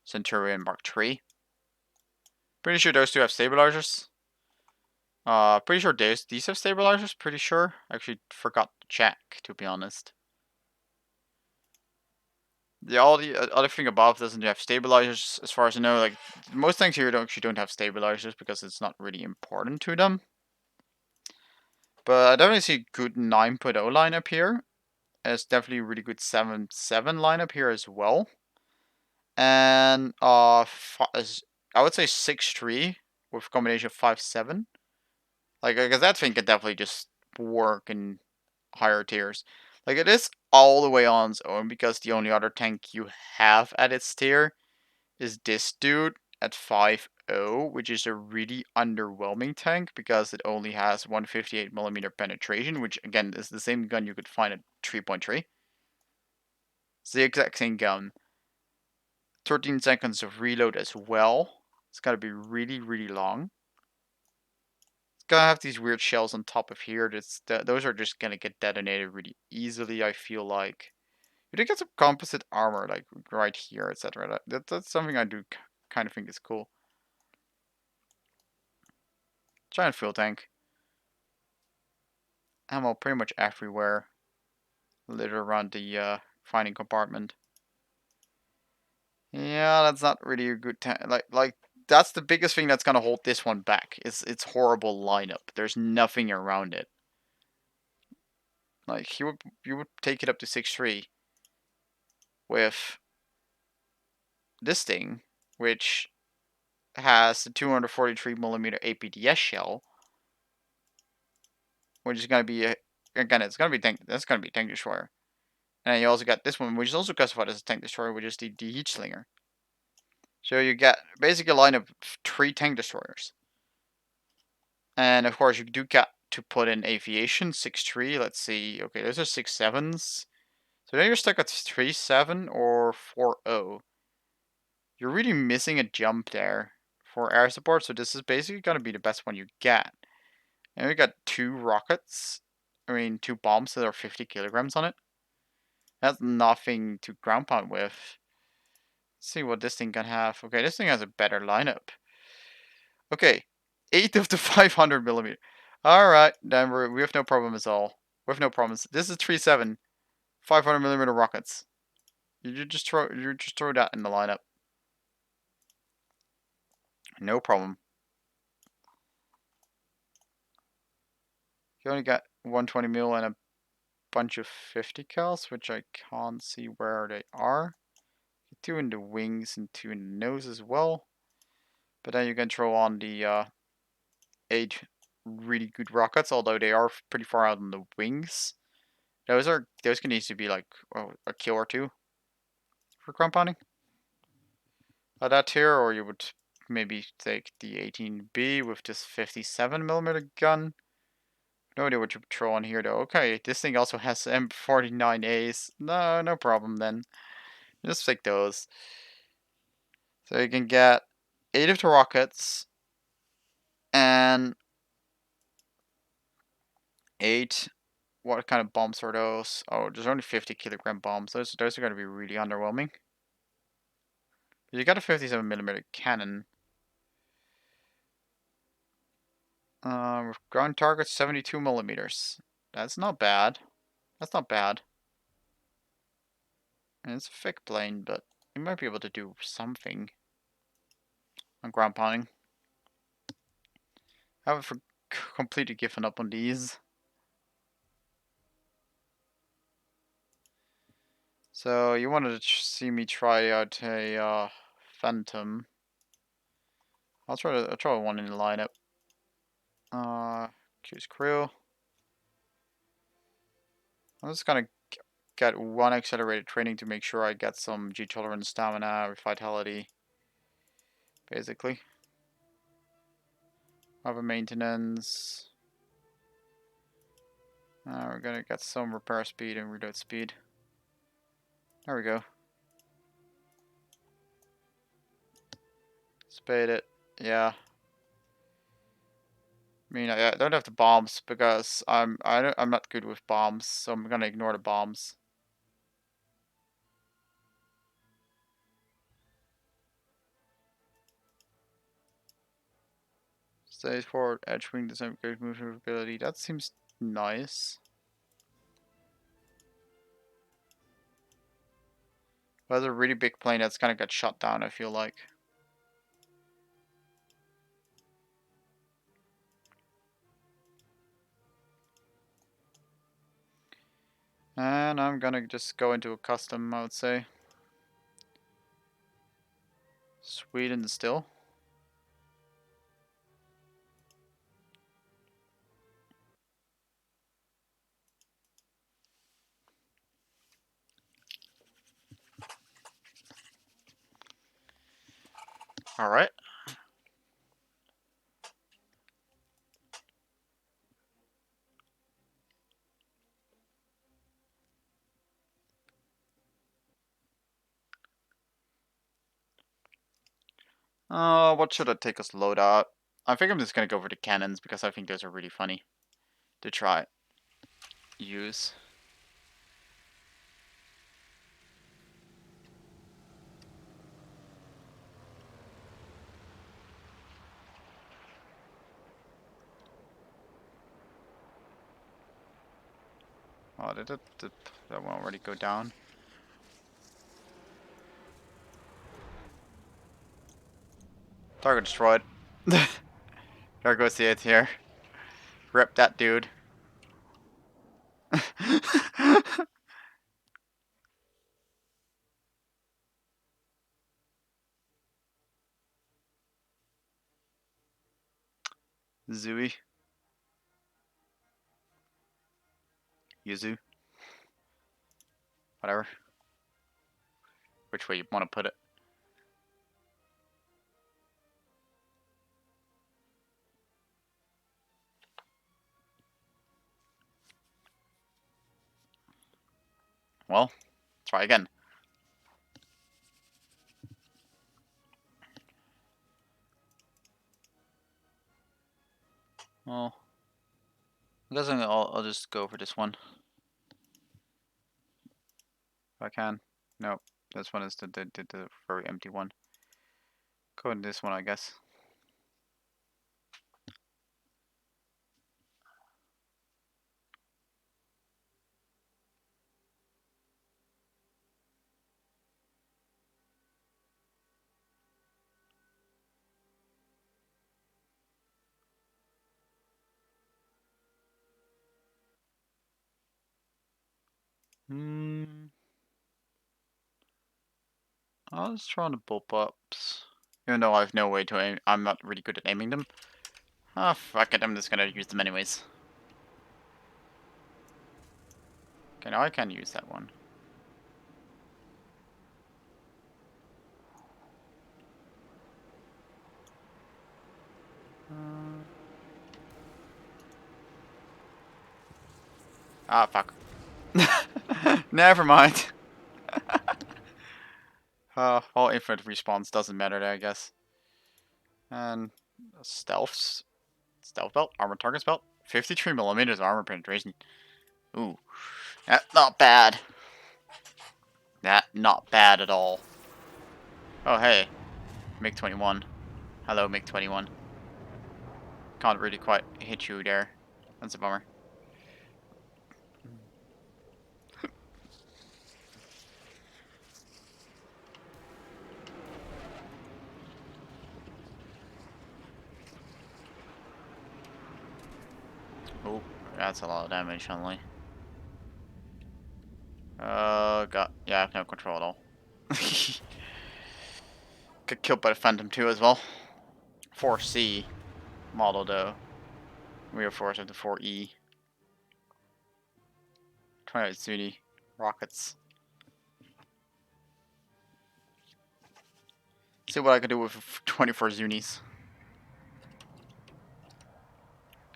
Centurion Mark III. Pretty sure those two have stabilizers. Pretty sure these have stabilizers. Pretty sure. Actually, forgot to check, to be honest. All the other thing above doesn't have stabilizers, as far as I know. Like most things here don't have stabilizers because it's not really important to them. But I definitely see a good 9.0 lineup here. It's definitely a really good 7.7 lineup here as well. And I would say 6.3 with a combination of 5.7. Like, because that thing could definitely just work in higher tiers. Like, it is all the way on its own because the only other tank you have at its tier is this dude at 5.0, which is a really underwhelming tank because it only has 158 millimeter penetration, which again is the same gun you could find at 3.3. It's the exact same gun. 13 seconds of reload as well. It's gotta be really, really long. It's gonna have these weird shells on top of here. Those are just gonna get detonated really easily, I feel like. You do get some composite armor, like right here, etc. That's something I do kind of think is cool. Giant fuel tank. Ammo pretty much everywhere. Littered around the finding compartment. Yeah, that's not really a good tank. Like that's the biggest thing that's gonna hold this one back. Is its horrible lineup. There's nothing around it. Like you would take it up to 6.3 with this thing, which has the 243 millimeter APDS shell, which is gonna be again, it's gonna be that's gonna be tank destroyer. And then you also got this one, which is also classified as a tank destroyer, which is the heat slinger. So you get basically a line of 3 tank destroyers. And of course, you do get to put in aviation 6.3. Let's see. Okay, those are 6.7s. So now you're stuck at 3.7 or 4.0. You're really missing a jump there for air support. So this is basically going to be the best one you get. And we got 2 rockets. I mean, 2 bombs that are 50 kilograms on it. Has nothing to ground pound with. Let's see what this thing can have. Okay, this thing has a better lineup. Okay, 8 of the 500 millimeter. Alright, then we have no problem at all. We have no problems. This is 3.7, 500 millimeter rockets. You just throw that in the lineup. No problem. You only got 120 mil and a bunch of 50 cals, which I can't see where they are. 2 in the wings and 2 in the nose as well. But then you can throw on the 8 really good rockets, although they are pretty far out on the wings. Those can easily be like a kill or two for ground pounding. That here, or you would maybe take the 18B with this 57 millimeter gun. No idea what you throw on here though. Okay, this thing also has M49As. No problem then. Just take those. So you can get 8 of the rockets and 8. What kind of bombs are those? Oh, there's only 50-kilogram bombs. Those are going to be really underwhelming. You got a 57 millimeter cannon. Ground target 72 millimeters. That's not bad. That's not bad. And it's a thick plane, but you might be able to do something on ground pounding. I haven't completely given up on these. So you wanted to see me try out a Phantom. I'll try one in the lineup. Choose crew. I'm just gonna get one accelerated training to make sure I get some G tolerance, stamina, vitality. Basically. Other maintenance. We're gonna get some repair speed and reload speed. There we go. Spade it. Yeah. I mean, I don't have the bombs because I'm not good with bombs, so I'm gonna ignore the bombs. Stays forward, edge wing, doesn't have good movability. That seems nice. But that's a really big plane that's gonna get shot down, I feel like. And I'm gonna just go into a custom, I would say. Sweden still. Alright. What should I take as loadout? I think I'm just gonna go for the cannons because I think those are really funny to try use. Oh, did that one already go down? Target destroyed. There goes the 8th here. Rip that dude. Zooey. Yuzu. Whatever. Which way you want to put it. Well, try again. Well, I guess I'll just go for this one. If I can. Nope. This one is the very empty one. Go in this one, I guess. I was trying to bullpups. Even though I have no way to aim, I'm not really good at aiming them. Ah, fuck it, I'm just gonna use them anyways. Okay, now I can use that one. Ah, fuck. Never mind. All infinite respawns doesn't matter there, I guess. And stealth belt, armor targets belt, 53 millimeters armor penetration. Ooh, that's not bad. That not bad at all. Oh hey, MiG-21. Hello MiG-21. Can't really quite hit you there. That's a bummer. Oh, that's a lot of damage only. God, yeah, I have no control at all. Get killed by the Phantom 2 as well. 4C model though. Rear force of the 4E. 28 Zuni rockets. See what I can do with 24 Zunis.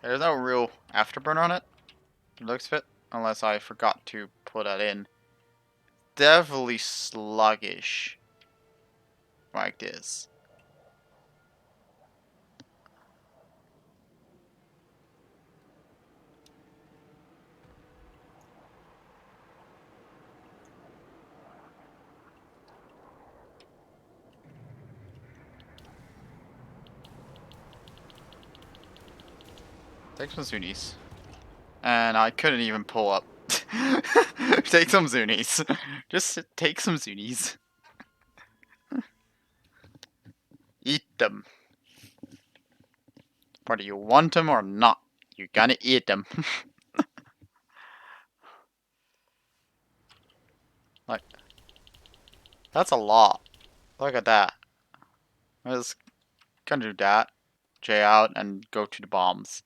There's no real afterburn on it. It looks fit, unless I forgot to put that in. Definitely sluggish. Like this. Take some Zunis. And I couldn't even pull up. Take some Zunis. Just take some Zunis. Eat them. Whether you want them or not, you're gonna eat them. Like, that's a lot. Look at that. I just gonna do that, J out, and go to the bombs.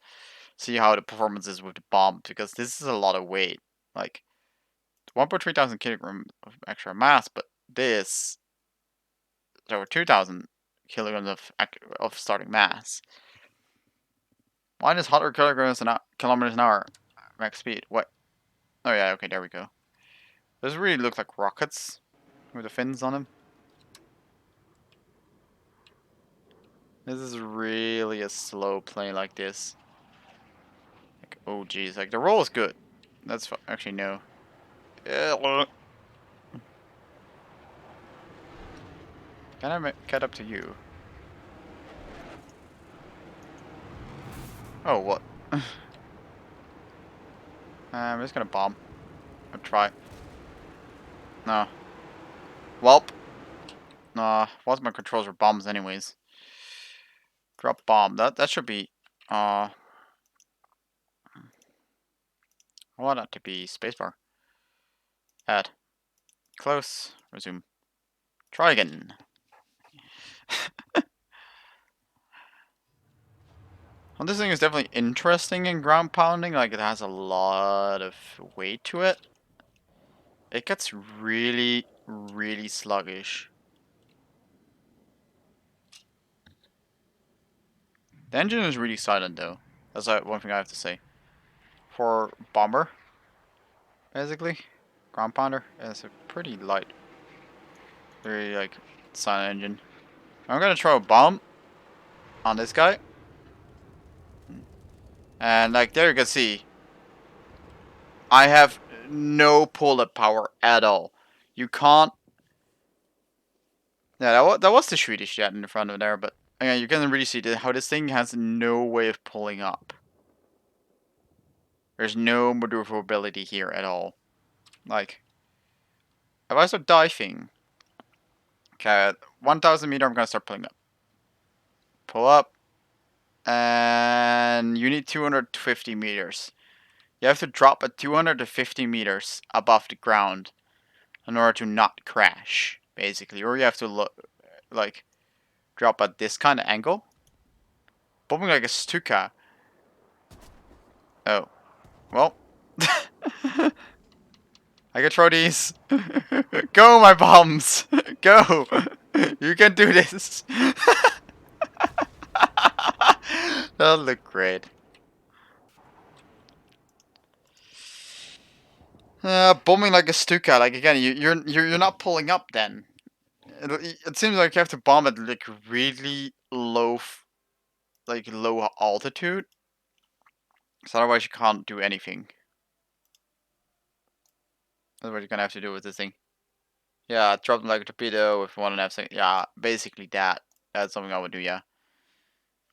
See how the performance is with the bomb, because this is a lot of weight. Like, 1.3 thousand kilograms of extra mass, but this is over 2,000 kilograms of starting mass. Mine is 100 kilometers an hour max speed. What? Oh yeah, okay, there we go. Those really look like rockets with the fins on them. This is really a slow plane like this. Like, oh geez, like the roll is good. That's actually no. Can I get up to you? Oh, what? I'm just gonna bomb. I'll try. No. Welp. Nah, what's my controls for bombs anyways? Drop bomb. That should be I want that to be spacebar. Add. Close. Resume. Try again. Well, this thing is definitely interesting in ground pounding. Like, it has a lot of weight to it. It gets really, really sluggish. The engine is really silent, though. That's one thing I have to say. For bomber, basically, ground pounder, it's a pretty light, very like silent engine. I'm gonna throw a bomb on this guy, and like there you can see, I have no pull-up power at all. You can't. Yeah, that was the Swedish jet in front of there, but again, you can really see how this thing has no way of pulling up. There's no maneuverability here at all. Like, if I start diving, okay, at 1,000 meter, I'm gonna start pulling up. Pull up, and you need 250 meters. You have to drop at 250 meters above the ground in order to not crash, basically. Or you have to look, like, drop at this kind of angle. Bombing like a Stuka. Oh, well. I can throw these. Go, my bombs. Go. You can do this. That'll look great. Bombing like a Stuka. Like again, you're not pulling up then. It seems like you have to bomb at like really low, like low altitude. So otherwise you can't do anything. That's what you're gonna have to do with this thing. Yeah, drop them like a torpedo if you want to have something. Yeah, basically that. That's something I would do. Yeah,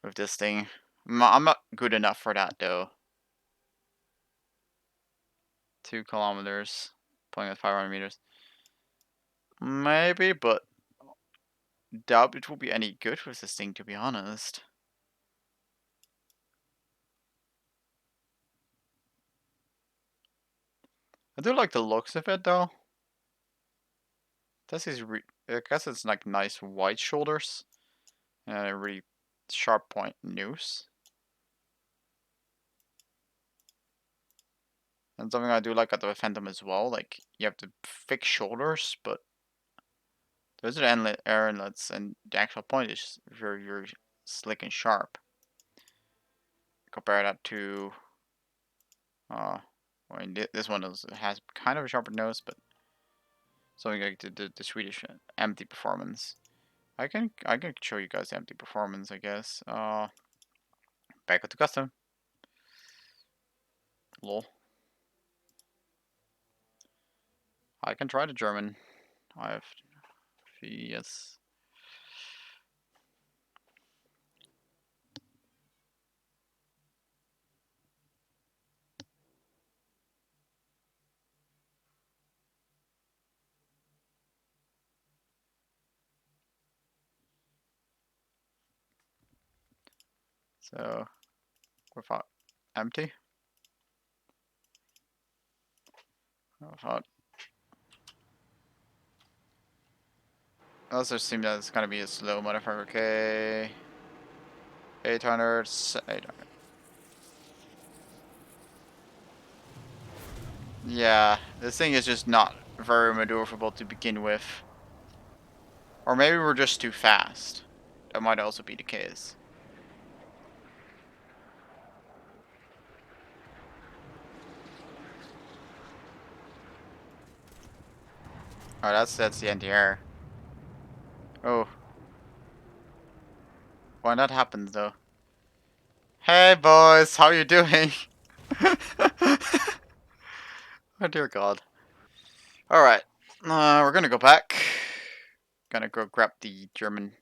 with this thing. I'm not good enough for that though. 2 kilometers, pulling at 500 meters. Maybe, but doubt it will be any good with this thing, to be honest. I do like the looks of it though. This is I guess it's like nice wide shoulders and a really sharp point nose. And something I do like at the Phantom as well, like you have the thick shoulders, but those are the air inlets, and the actual point is very, very slick and sharp. Compare that to, I mean, this one has kind of a sharper nose, but something like the Swedish empty performance. I can show you guys the empty performance, I guess. Back to custom. Lol. I can try the German. I have yes. So without empty. Without. I also assume that it's gonna be a slow modifier. Okay. 800. 800. Yeah, this thing is just not very maneuverable to begin with. Or maybe we're just too fast. That might also be the case. Oh, that's the anti-air. Oh. Why that happens though? Hey boys, how you doing? Oh dear God. Alright. We're gonna go back. Gonna go grab the German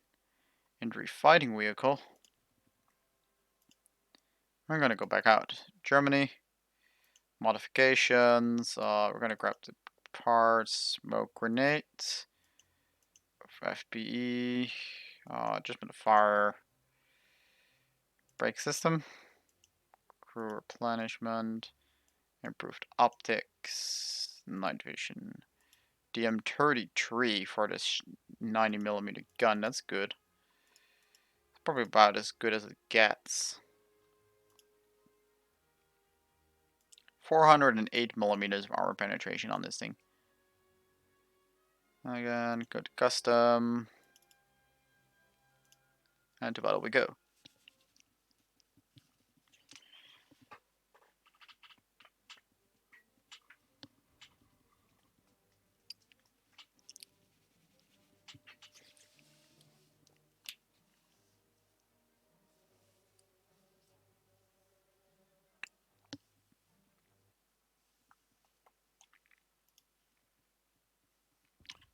infantry fighting vehicle. We're gonna go back out. Germany. Modifications. We're gonna grab the parts. Smoke grenade. FPE. Adjustment of fire. Brake system. Crew replenishment. Improved optics. Night vision. DM33 for this 90mm gun. That's good. It's probably about as good as it gets. 408mm of armor penetration on this thing. Again, go to custom. And to battle we go.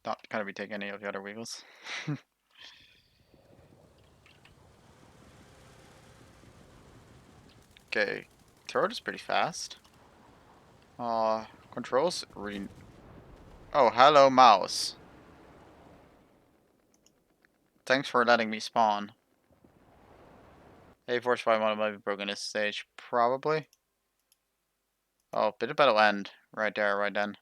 not gonna be taking any of the other vehicles. Okay, throat is pretty fast. Controls really. Oh, hello, mouse. Thanks for letting me spawn. A Force 5 might be broken this stage, probably. Oh, bit of battle end right there, right then.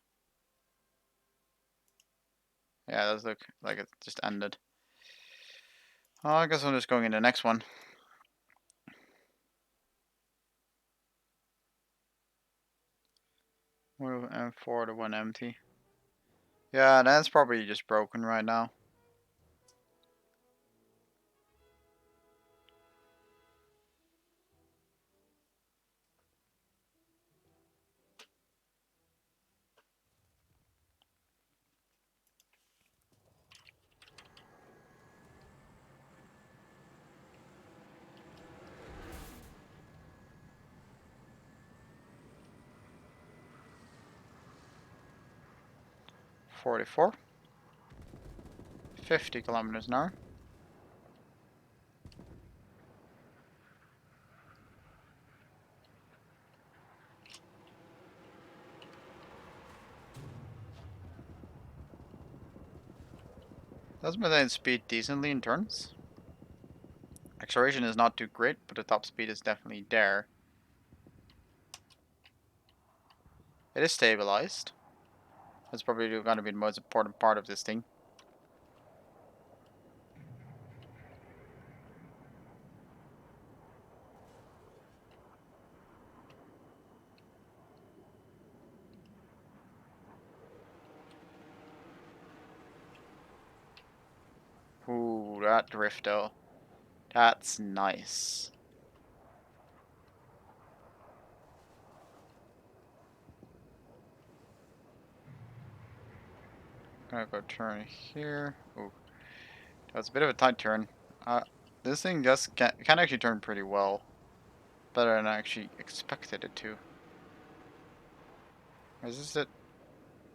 Yeah, it does look like it just ended. Oh, I guess I'm just going in the next one. Move M4 to 1 empty. Yeah, that's probably just broken right now. .44. 50 kilometers an hour. Does maintain speed decently in turns. Acceleration is not too great, but the top speed is definitely there. It is stabilized. That's probably going to be the most important part of this thing. Ooh, that drift though. That's nice. Gonna go turn here. Ooh, that's a bit of a tight turn. This thing just can actually turn pretty well. Better than I actually expected it to. Is this it?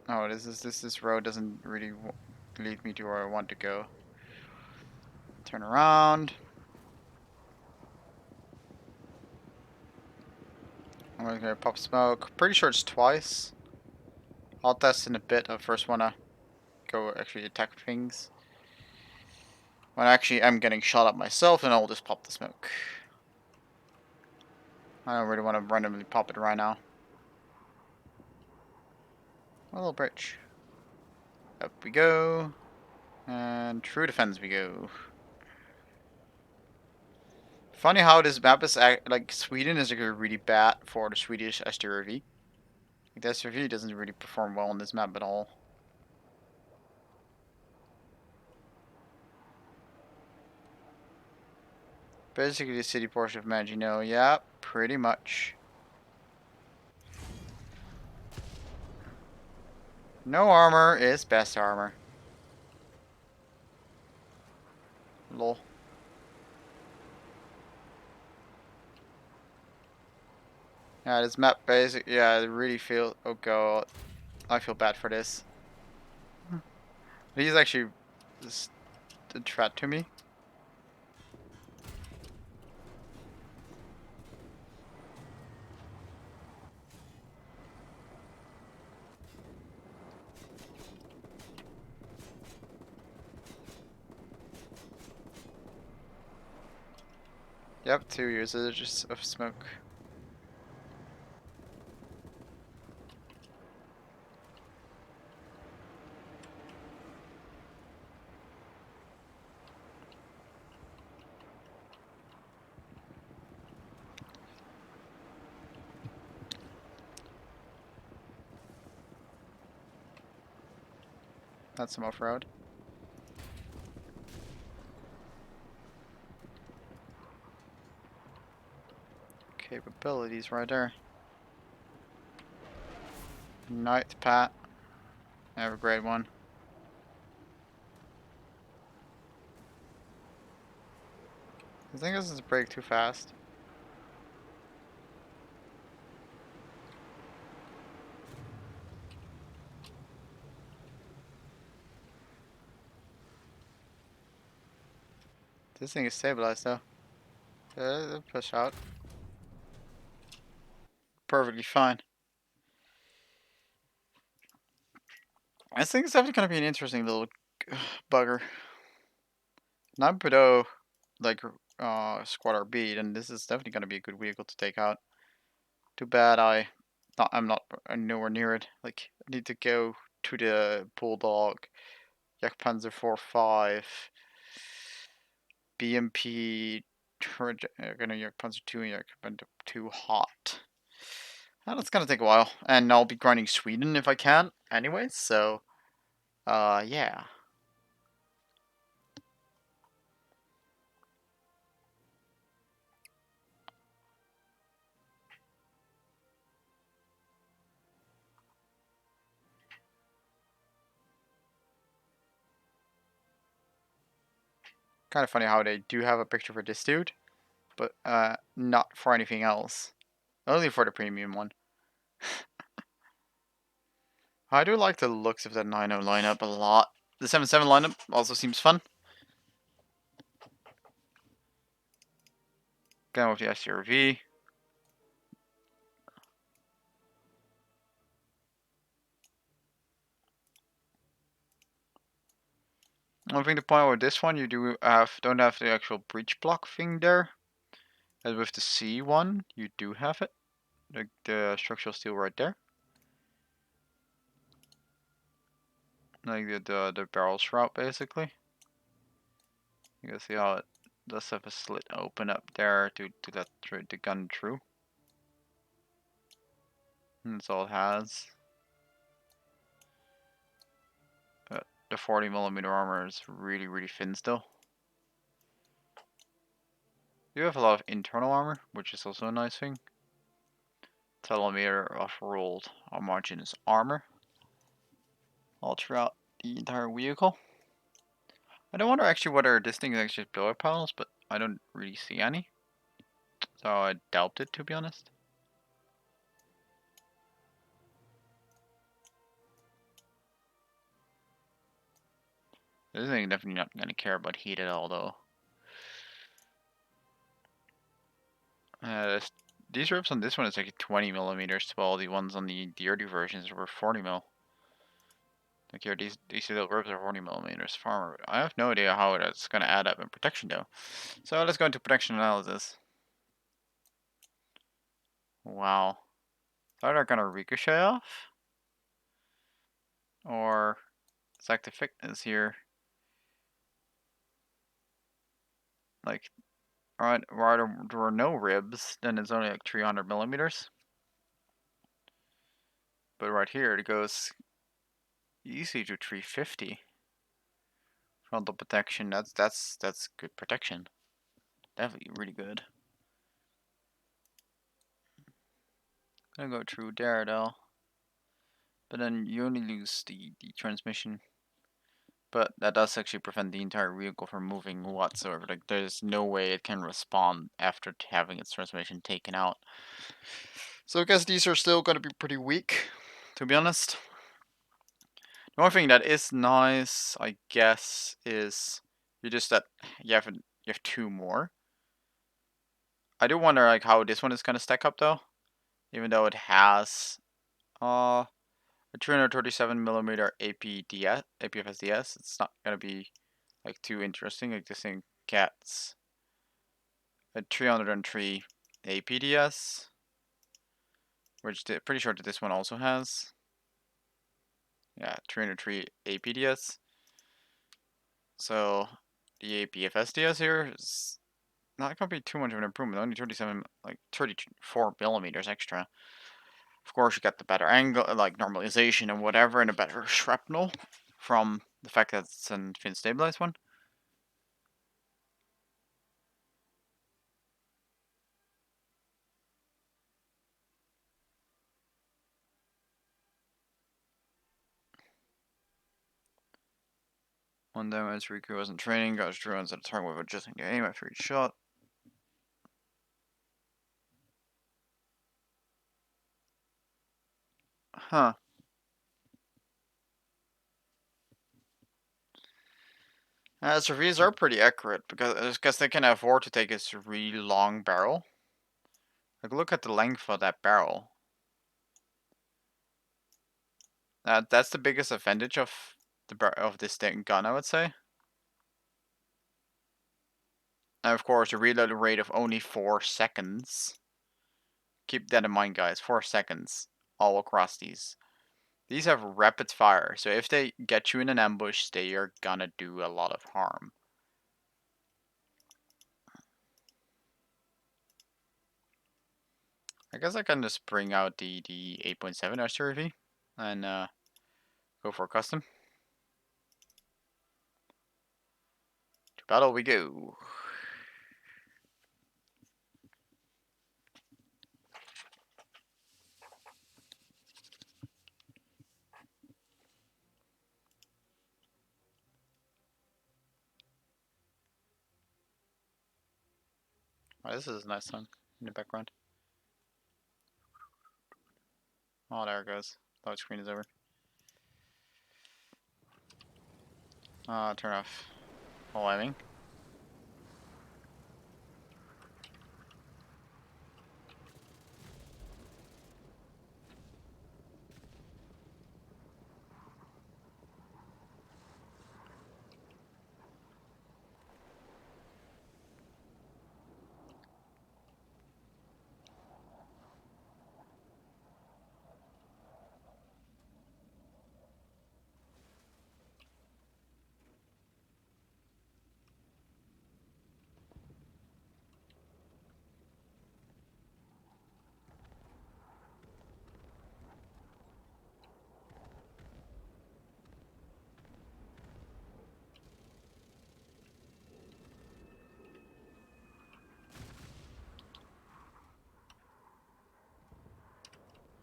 Oh, this road doesn't really lead me to where I want to go. Turn around. I'm gonna pop smoke. Pretty sure it's twice. I'll test in a bit. I first wanna go actually attack things. When actually I'm getting shot at myself, and I'll just pop the smoke. I don't really want to randomly pop it right now. A little bridge. Up we go. And through the fence we go. Funny how this map is like Sweden is like really bad for the Swedish STRV. Like the STRV doesn't really perform well on this map at all. Basically the city portion of Magino, yeah, pretty much. No armor is best armor. Lol. Yeah, this map basic. Yeah, I really feel. Oh god, I feel bad for this. He's actually just a threat to me. Yep, 2 usage of smoke. That's some off-road. Capabilities right there. Ninth pat. I have a great one. I think this is a break too fast. This thing is stabilized though. It'll push out. Perfectly fine. I think it's definitely gonna be an interesting little bugger. Not below like Squad RB, then this is definitely gonna be a good vehicle to take out. Too bad I'm not nowhere near it. Like I need to go to the Bulldog, Jagdpanzer 4.5, BMP, gonna Jagdpanzer 2 and Jagdpanzer 2 hot. That's gonna take a while, and I'll be grinding Sweden if I can, anyways. So, yeah. Kind of funny how they do have a picture for this dude, but not for anything else. Only for the premium one. I do like the looks of that 9.0 lineup a lot. The 7.7 lineup also seems fun. Going with the SRV. One thing to point out with this one, you don't have the actual breech block thing there. As with the C1, you do have it. The structural steel right there. Like the barrel shroud basically. You can see how it does have a slit open up there to let the gun through. And that's all it has. But the 40mm armor is really, really thin still. You have a lot of internal armor, which is also a nice thing. Telemeter of rolled homogeneous armor all throughout the entire vehicle. I don't wonder actually whether this thing is actually builder panels, but I don't really see any. So I doubt it, to be honest. This thing definitely not going to care about heat at all, though. These ribs on this one is like 20mm, while the ones on the early versions were 40mm. Like here, these little ribs are 40mm farmer. I have no idea how it's going to add up in protection, though. So let's go into protection analysis. Wow. Is that going to ricochet off? Or it's like the thickness here. Like, right, there were no ribs, then it's only like 300mm. But right here, it goes easy to 350. Frontal protection, that's good protection. Definitely really good. Gonna go through there though. But then you only lose the transmission. But that does actually prevent the entire vehicle from moving whatsoever. Like there's no way it can respond after having its transmission taken out. So I guess these are still gonna be pretty weak, to be honest. The one thing that is nice, I guess, is you have two more. I do wonder like how this one is gonna stack up though, even though it has a 337mm APFSDS. It's not gonna be like too interesting. Like this thing gets a 303 APDS, which pretty sure that this one also has. Yeah, 303 APDS. So the APFSDS here is not gonna be too much of an improvement. Only 34mm extra. Of course, you get the better angle, like normalization and whatever, and a better shrapnel from the fact that it's an fin stabilized one. One damage, Riku wasn't training, got his drones at a target with adjusting the aim after each shot. Huh. SRVs are pretty accurate because they can afford to take this really long barrel. Like, look at the length of that barrel. That's the biggest advantage of this gun, I would say. And of course, a reload rate of only 4 seconds. Keep that in mind, guys. 4 seconds all across these. These have rapid fire, so if they get you in an ambush, they are gonna do a lot of harm. I guess I can just bring out the 8.7 SRV and go for a custom. To battle we go. Oh, this is a nice song in the background. Oh, there it goes. Load screen is over. Turn off aiming.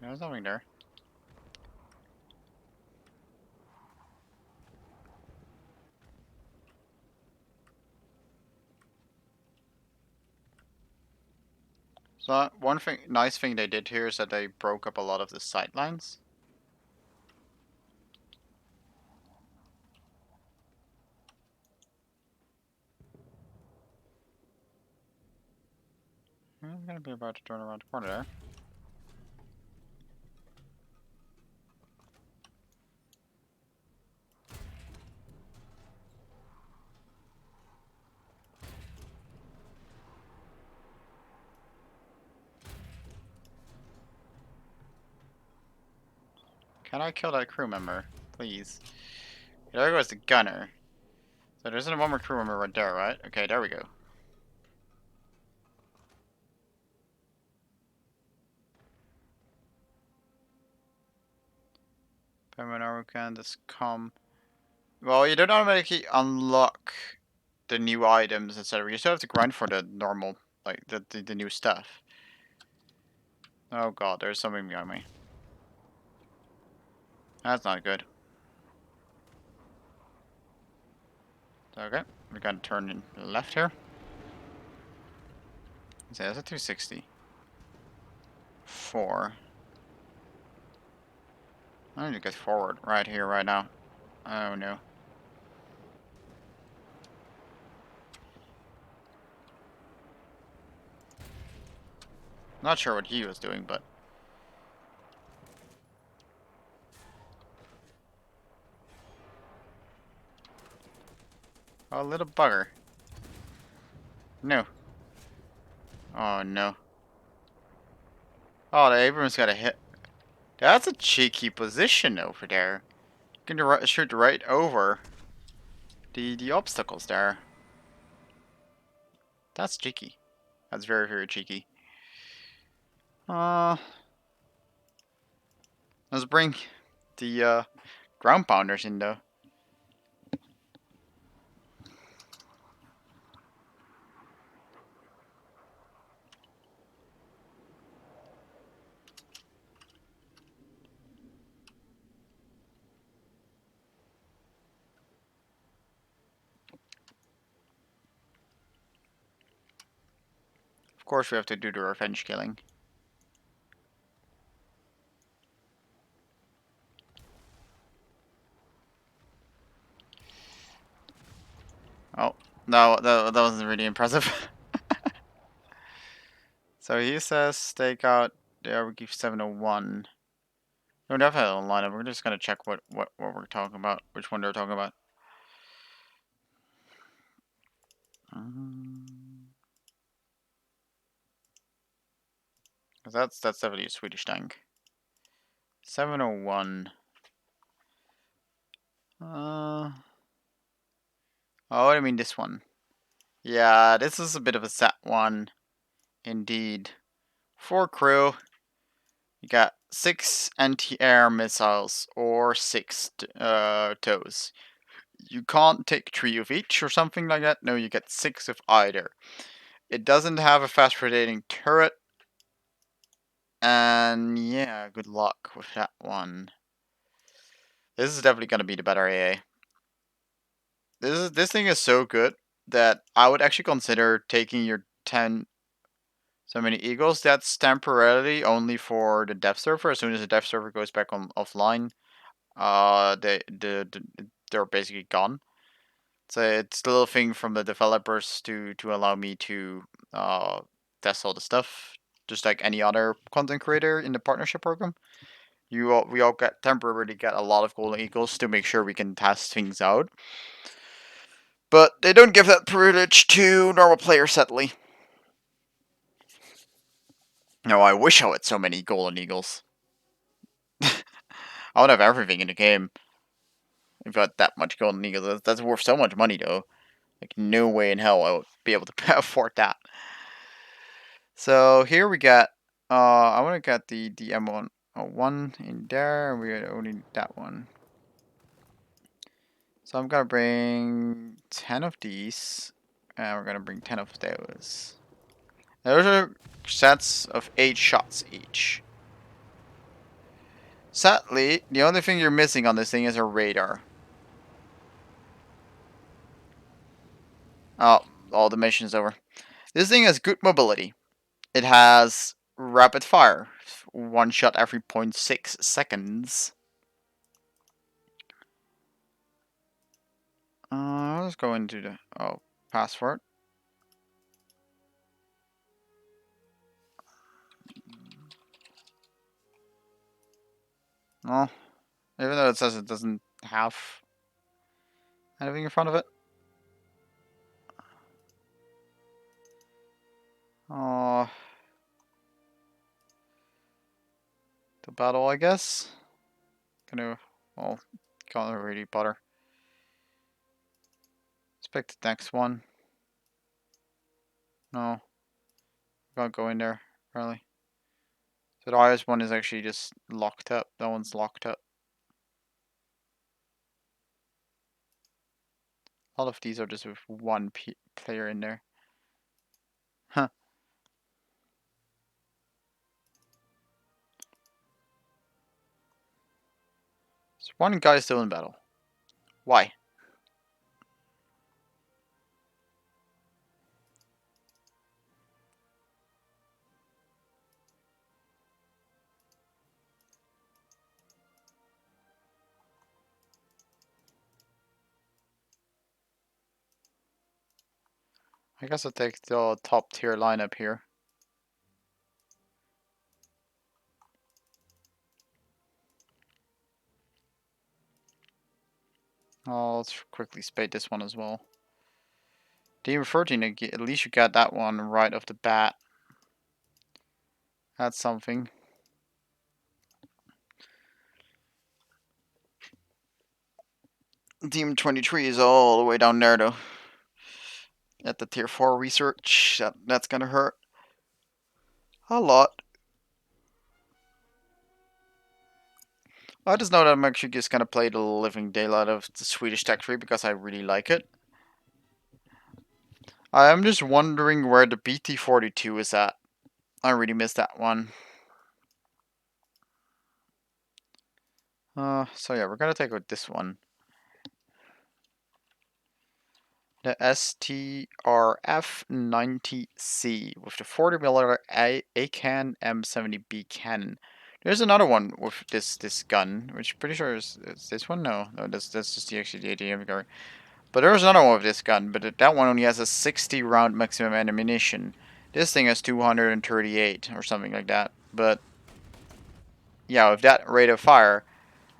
There's nothing there. So one nice thing they did here is that they broke up a lot of the sight lines. I'm gonna be about to turn around the corner there. Can I kill that crew member, please? There goes the gunner. So there's one more crew member right there, right? Okay, there we go. Permanent can just come. Well, you don't automatically unlock the new items, etc. You still have to grind for the normal, like the new stuff. Oh god, there's something behind me. That's not good. Okay, we gotta turn in left here. So that's a 260. 4. I need to get forward right here, right now. Oh no. Not sure what he was doing, but oh, little bugger. No. Oh no. Oh, the Abrams got a hit. That's a cheeky position over there. You can shoot right over the obstacles there. That's cheeky. That's very, very cheeky. Let's bring the ground pounders in though. Of course, we have to do the revenge killing. No, that wasn't really impressive. So he says stake out. There we give 701. No, definitely online. We're just gonna check what we're talking about, which one they're talking about. Cause that's definitely a Swedish tank. 701. Oh, I mean this one. Yeah, this is a bit of a set one, indeed. 4 crew. You got 6 anti-air missiles or 6 tows. You can't take 3 of each or something like that. No, you get 6 of either. It doesn't have a fast rotating turret. And yeah, good luck with that one. This is definitely going to be the better AA. This thing is so good that I would actually consider taking your 10 so many eagles. That's temporarily only for the dev server. As soon as the dev server goes back on offline, they're basically gone. So it's the little thing from the developers to allow me to test all the stuff, just like any other content creator in the partnership program. We all get temporarily get a lot of golden eagles to make sure we can test things out. But they don't give that privilege to normal players, sadly. No, I wish I had so many golden eagles. I would have everything in the game. If I had that much golden eagles, that's worth so much money, though. Like, no way in hell I would be able to afford that. So here we got. I want to get the M101 in there, and we only need that one. So I'm gonna bring 10 of these, and we're gonna bring 10 of those. Those are sets of 8 shots each. Sadly, the only thing you're missing on this thing is a radar. Oh, all the mission's over. This thing has good mobility. It has rapid fire, 1 shot every 0.6 seconds. Let's go into the password. No, even though it says it doesn't have anything in front of it. Oh, the battle, I guess. Well, can't really bother. Let's pick the next one. No, can't go in there, apparently. So the highest one is actually just locked up. That one's locked up. All of these are just with one player in there. Huh. There's one guy still in battle. Why? I guess I'll take the top tier lineup here. Let's quickly spade this one as well. Team 13, at least you got that one right off the bat. That's something. Team 23 is all the way down there though. At the tier 4 research, that's gonna hurt a lot. I just know that I'm actually just gonna play the living daylight of the Swedish tech tree because I really like it. I am just wondering where the BT-42 is at. I really missed that one. So yeah, we're gonna take out this one. The STRF-90C with the 40mm ACAN M70B cannon. There's another one with this gun, which I'm pretty sure is this one. No, that's just actually the ADM guy. But there's another one with this gun, but that one only has a 60 round maximum ammunition. This thing has 238 or something like that. But yeah, with that rate of fire,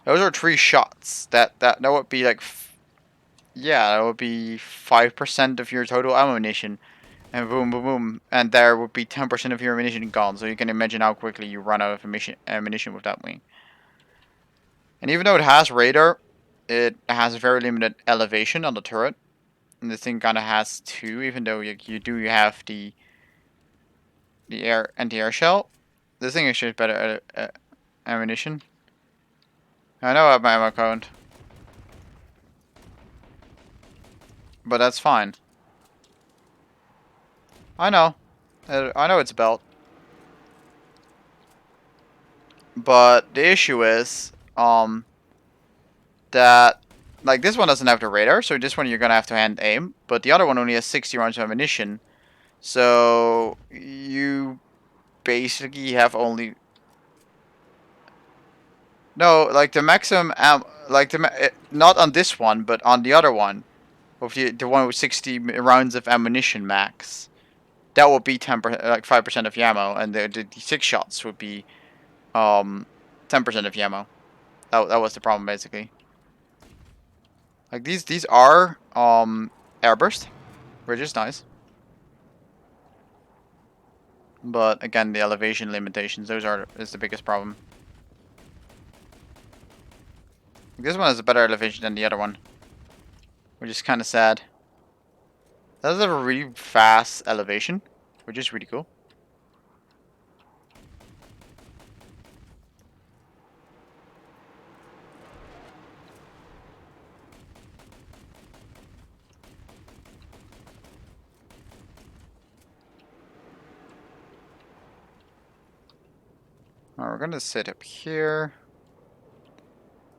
those are 3 shots. That would be like, yeah, that would be 5% of your total ammunition. And boom, boom, boom. And there would be 10% of your ammunition gone. So you can imagine how quickly you run out of ammunition with that wing. And even though it has radar, it has very limited elevation on the turret. And the thing kind of has 2, even though you do have the anti-air shell. This thing is just better ammunition. I know I have my ammo count, but that's fine. I know. I know it's a belt. But the issue is, that, like, this one doesn't have the radar, so this one you're gonna have to hand aim. But the other one only has 60 rounds of ammunition. So, you basically have only... No, like, the maximum like, not on this one, but on the other one. With the one with 60 rounds of ammunition max. That would be 10%, like 5% of Yamo, and the 6 shots would be 10% of Yamo. That was the problem basically. Like these are airburst, which is nice, but again the elevation limitations, is the biggest problem. This one has a better elevation than the other one, which is kind of sad. That does have a really fast elevation, which is really cool. Alright, we're gonna sit up here.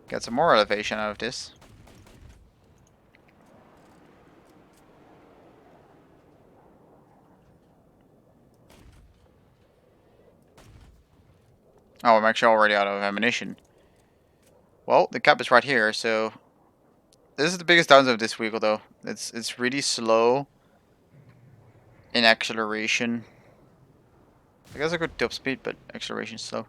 Get some more elevation out of this. Oh, I'm actually already out of ammunition. Well, the cap is right here, so this is the biggest downside of this vehicle, though. It's really slow in acceleration. I guess I could top speed, but acceleration is slow.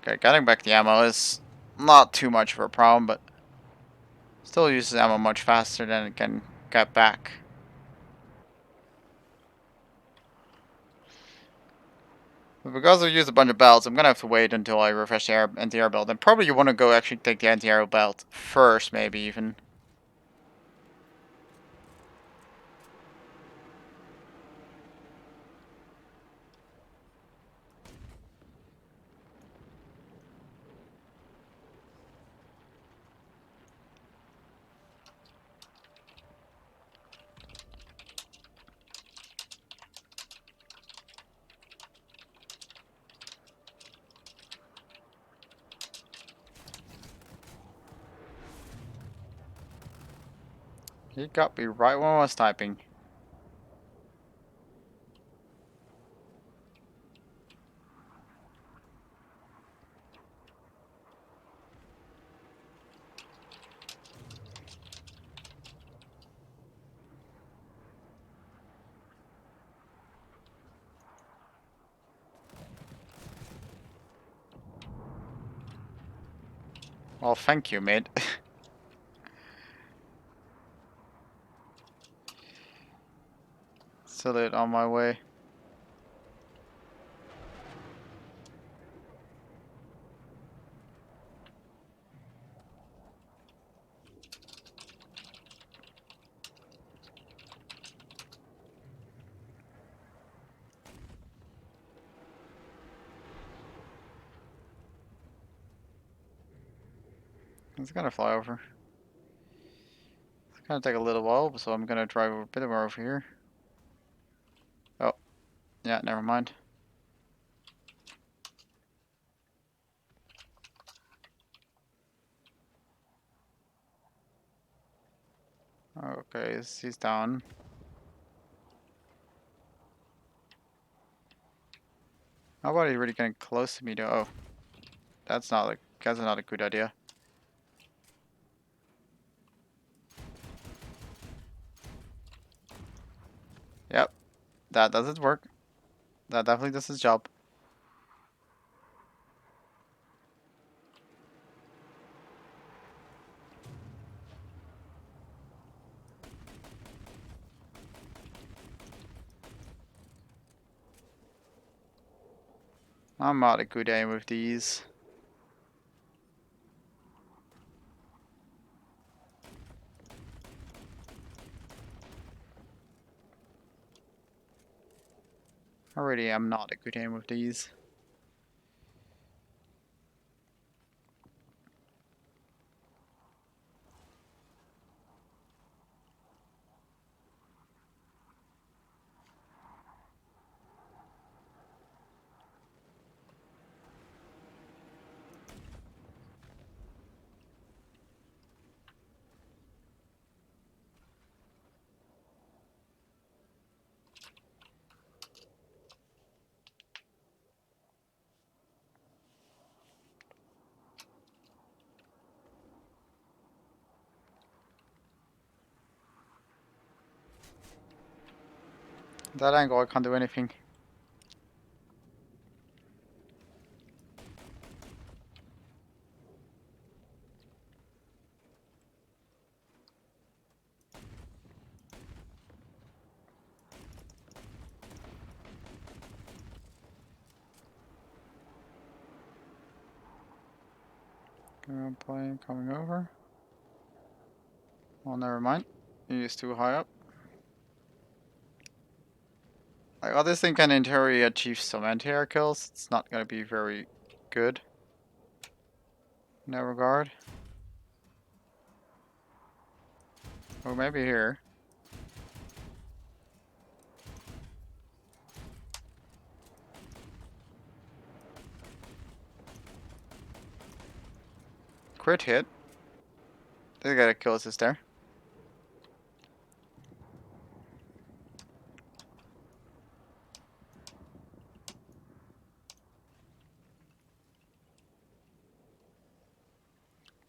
Okay, getting back the ammo is not too much of a problem, but still uses ammo much faster than it can get back. But because I used a bunch of belts, I'm gonna have to wait until I refresh the anti-air belt. And probably you want to go actually take the anti-air belt first, maybe even. He got me right when I was typing. Well, thank you, mate. Still it on my way. It's gonna fly over. It's gonna take a little while, so I'm gonna drive a bit more over here. Oh, yeah, never mind. Okay, he's down. Nobody's really getting close to me though. Oh, that's not a good idea. Yep, that doesn't work. That definitely does its job. I'm not a good aim with these. Already, I'm not a good aim with these. That angle, I can't do anything. Plane coming over. Oh, never mind. He's too high up. Like, oh, this thing can in theory achieve some anti-air kills. It's not gonna be very good in that regard. Or maybe here. Crit hit. They got a kill assist there.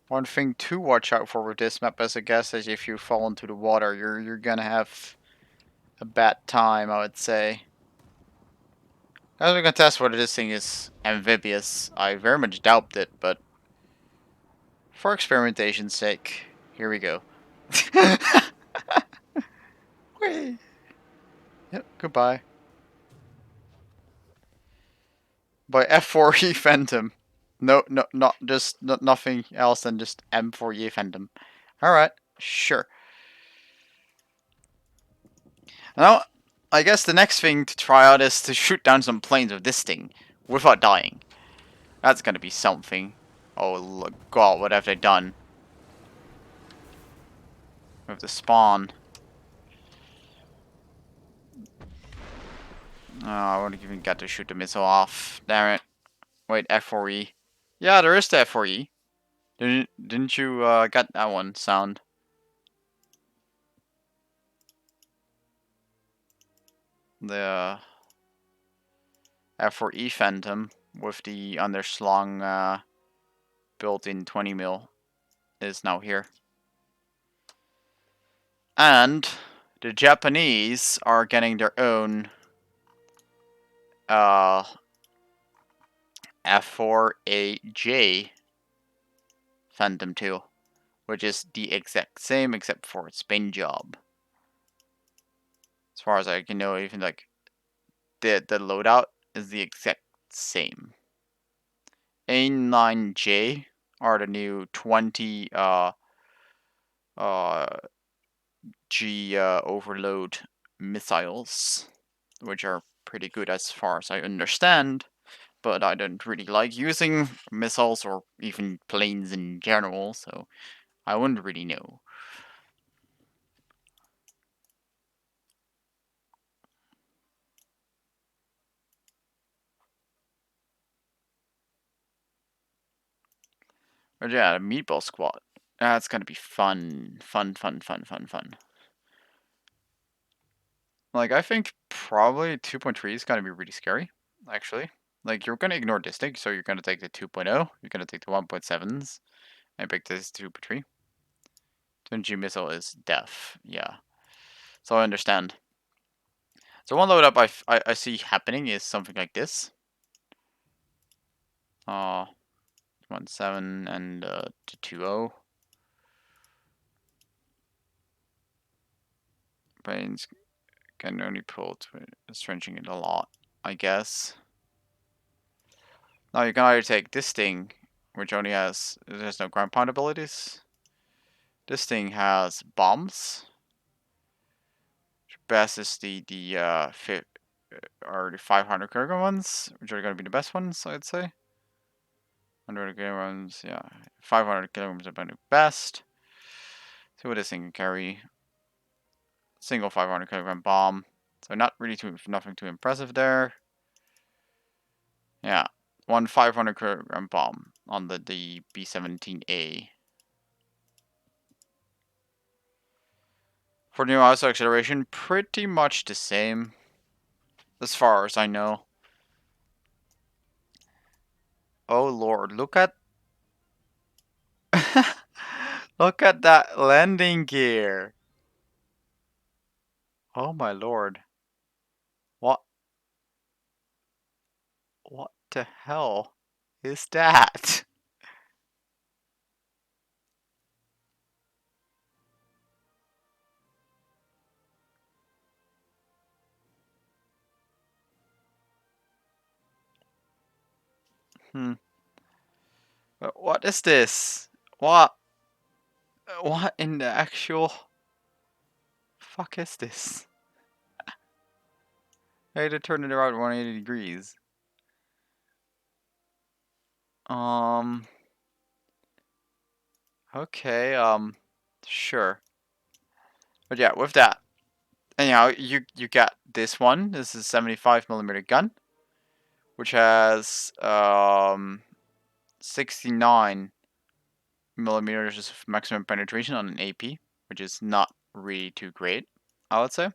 One thing to watch out for with this map, as I guess, is if you fall into the water, you're gonna have a bad time, I would say. As we can test whether this thing is amphibious, I very much doubt it, but for experimentation's sake, here we go. Whee! Yep, goodbye. By F4E Phantom. No, not just nothing else than just M4E Phantom. Alright, sure. Now, I guess the next thing to try out is to shoot down some planes with this thing without dying. That's gonna be something. Oh god, what have they done? With the spawn. Oh, I wouldn't even get to shoot the missile off. Damn it. Wait, F4E. Yeah, there is the F4E. Didn't you get that one sound? The F4E Phantom with the underslung built-in 20 mil is now here. And the Japanese are getting their own F4AJ Phantom 2, which is the exact same except for its paint job. As far as I can know, even like the loadout is the exact same. A9J are the new 20 G overload missiles, which are pretty good as far as I understand, but I don't really like using missiles or even planes in general, so I wouldn't really know. But yeah, the Meatball Squad. That's gonna be fun. Fun. Like, I think probably 2.3 is gonna be really scary, actually. Like, you're gonna ignore this thing, so you're gonna take the 2.0, you're gonna take the 1.7s, and pick this 2.3. 20G missile is deaf, yeah. So I understand. So one load up I see happening is something like this. 1.7 and 2.0. Brains can only pull to stretching it a lot, I guess. Now you can either take this thing, which only there's no ground pound abilities. This thing has bombs. Best is the 500 kilogram ones, which are going to be the best ones, I'd say. 100 kilograms, yeah. 500 kilograms are about the best. See what this thing can carry. Single 500 kilogram bomb. So nothing too impressive there. Yeah, one 500 kilogram bomb on the B-17A. For new auto acceleration, pretty much the same, as far as I know. Oh lord, look at look at that landing gear. Oh my lord. What the hell is that? Hmm. What is this? What in the actual fuck is this? I had to turn it around 180 degrees. Okay, sure. But yeah, with that, anyhow, you got this one. This is a 75mm gun, which has 69mm of maximum penetration on an AP, which is not really too great, I would say.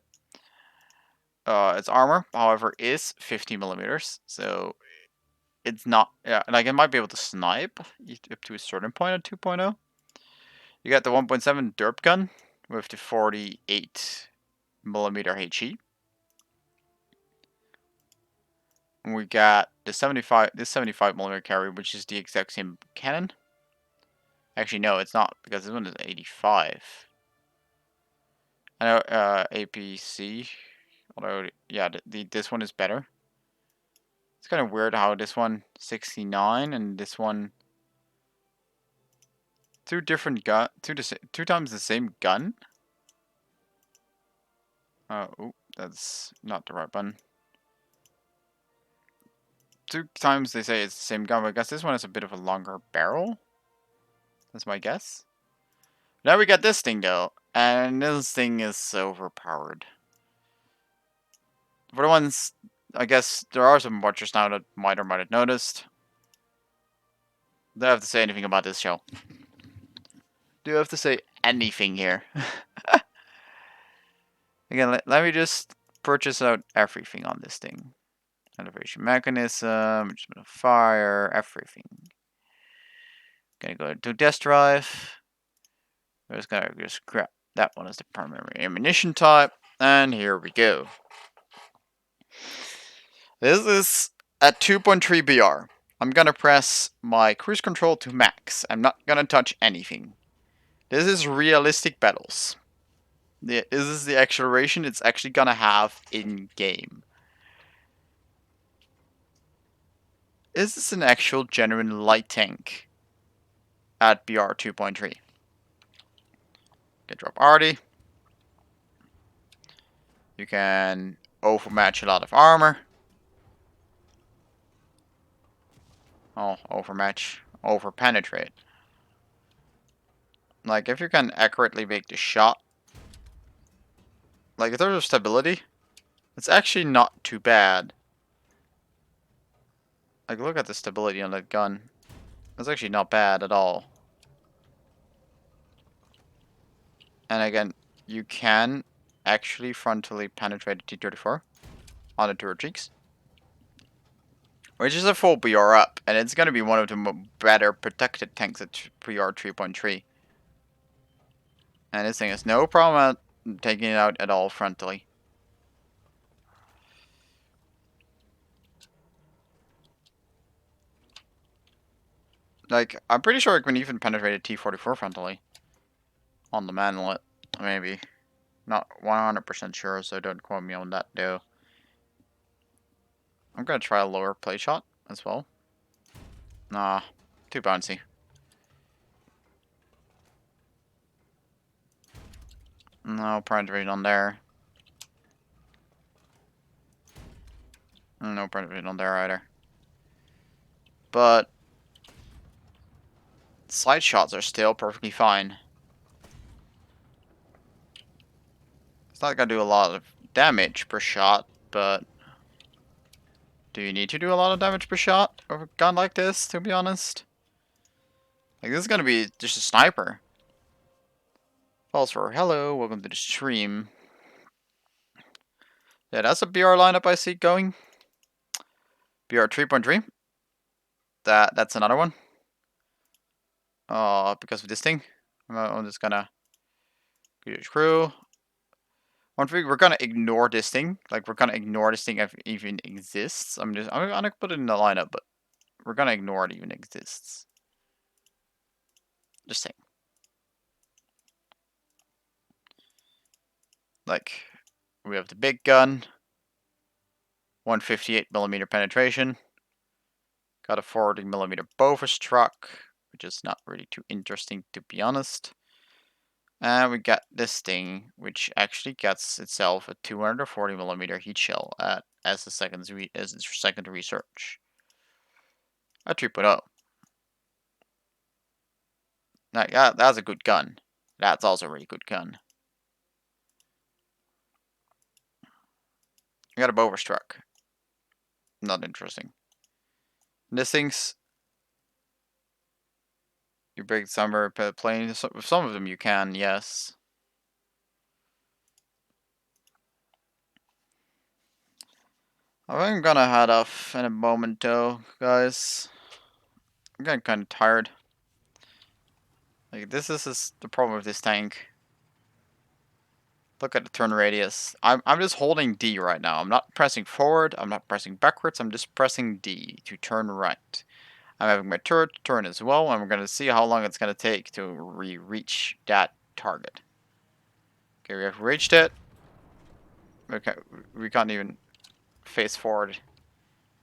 Its armor, however, is 50mm, so it's not, yeah, like it might be able to snipe up to a certain point at 2.0. You got the 1.7 derp gun with the 48mm HE. And we got this 75mm carry, which is the exact same cannon. Actually, no, it's not, because this one is 85. I know APC, although yeah, this one is better. It's kind of weird how this one 69 and this one two different two times the same gun. Oh, that's not the right button. Two times they say it's the same gun, but I guess this one has a bit of a longer barrel. That's my guess. Now we got this thing though, and this thing is overpowered. For the ones, I guess there are some watchers now that might or might have noticed. Do I have to say anything about this show? Do I have to say anything here? Again, let me just purchase out everything on this thing. Elevation mechanism, adjustment of fire, everything. Gonna go to test drive. We're just gonna just grab that one as the primary ammunition type, and here we go. This is at 2.3 BR. I'm gonna press my cruise control to max. I'm not gonna touch anything. This is realistic battles. This is the acceleration it's actually gonna have in game. Is this an actual genuine light tank at BR 2.3? Can drop arty. You can overmatch a lot of armor. Oh, overmatch, overpenetrate. Like if you can accurately make the shot, like in terms of stability, it's actually not too bad. Like look at the stability on that gun. It's actually not bad at all. And again, you can actually frontally penetrate the T-34 on the turret cheeks, which is a full BR up, and it's going to be one of the better protected tanks at BR 3.3. And this thing has no problem at taking it out at all frontally. Like, I'm pretty sure it can even penetrate a T-44 frontally. On the manlet, maybe. Not 100% sure, so don't quote me on that, though. I'm gonna try a lower play shot as well. Nah, too bouncy. No penetrating on there. No penetrating on there either. But side shots are still perfectly fine. It's not gonna do a lot of damage per shot, but do you need to do a lot of damage per shot with a gun like this, to be honest? Like, this is gonna be just a sniper. Falls for hello, welcome to the stream. Yeah, that's a BR lineup I see going. BR 3.3. That's another one. Because of this thing. I'm just gonna do the crew. One thing, we're gonna ignore this thing. Like, we're gonna ignore this thing if it even exists. I'm gonna put it in the lineup, but we're gonna ignore it even exists. Just saying. Like, we have the big gun. 158mm penetration. Got a 40mm Bofors truck, which is not really too interesting, to be honest. And we got this thing, which actually gets itself a 240mm heat shell as its second research. A 3.0. Now, yeah, that's a good gun. That's also a really good gun. We got a Bofors truck. Not interesting. This thing's... You break summer plane. With some of them you can, yes. I'm gonna head off in a moment though, guys. I'm getting kind of tired. Like, this is the problem with this tank. Look at the turn radius. I'm just holding D right now. I'm not pressing forward. I'm not pressing backwards. I'm just pressing D to turn right. I'm having my turret turn as well, and we're going to see how long it's going to take to reach that target. Okay, we have reached it. Okay, we can't even face forward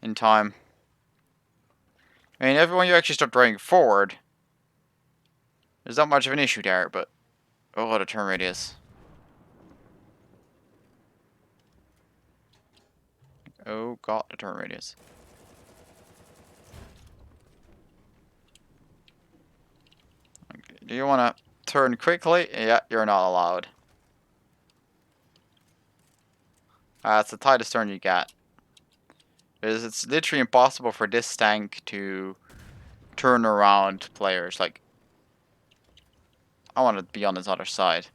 in time. I mean, every when you actually start driving forward, there's not much of an issue there, but oh, what a turn radius. Oh god, the turn radius. Okay, do you want to turn quickly? Yeah, you're not allowed. That's the tightest turn you get. Because it's literally impossible for this tank to turn around players. Like, I want to be on this other side.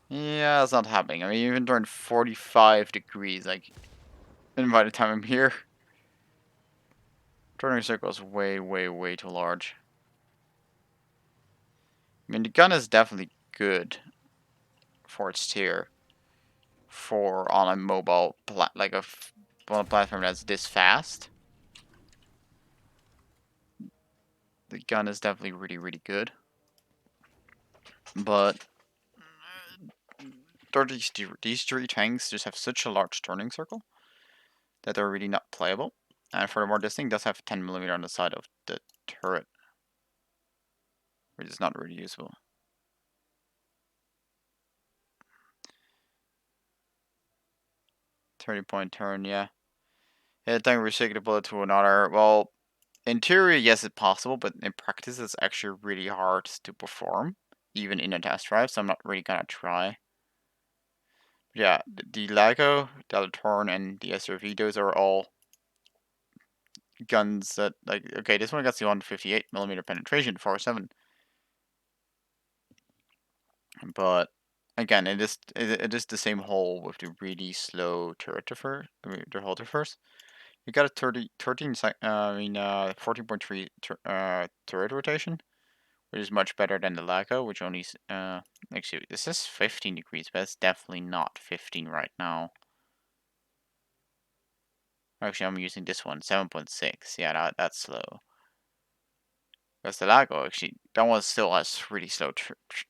Yeah, that's not happening. I mean, you even turned 45 degrees, like, and by the time I'm here, turning circle is way, way, way too large. I mean, the gun is definitely good for its tier. For on a mobile, like on a platform that's this fast. The gun is definitely really, really good. But these three tanks just have such a large turning circle that they're really not playable. And furthermore, this thing does have 10mm on the side of the turret, which is not really useful. Turning point turn, yeah. Hit tank restricted a bullet to another. Well, in theory, yes, it's possible, but in practice, it's actually really hard to perform, even in a test drive. So I'm not really gonna try. Yeah, the Lago, the Alatorn, and the SRV, those are all guns that, like, okay, this one gets the 158mm penetration, 4.7. But, again, it is the same hole with the really slow turret defer, the hold defers. We got a 14.3 turret rotation, which is much better than the Lago, which only actually this is 15 degrees, but it's definitely not 15 right now. Actually, I'm using this one, 7.6. Yeah, that's slow. Because the Lago, actually, that one still has really slow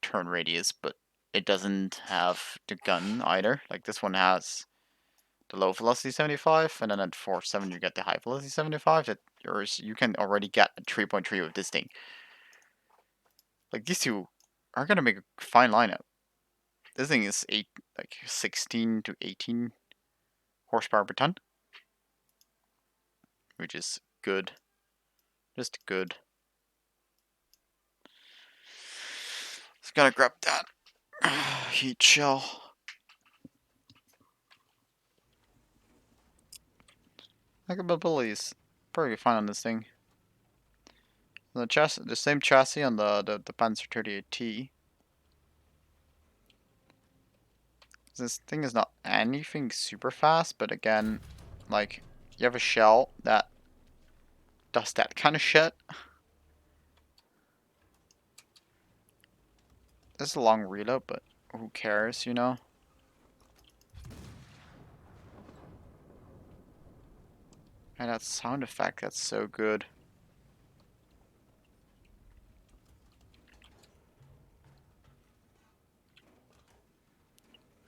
turn radius, but it doesn't have the gun either. Like this one has the low velocity 75, and then at 4.7 you get the high velocity 75. That you can already get a 3.3 with this thing. Like these two are gonna make a fine lineup. This thing is 16 to 18 horsepower per ton, which is good, just good. Just gotta grab that heat shell. Capability is pretty fine on this thing. The same chassis on the Panzer 38T. This thing is not anything super fast, but again, like you have a shell that does that kind of shit. This is a long reload, but who cares, you know? And that sound effect, that's so good.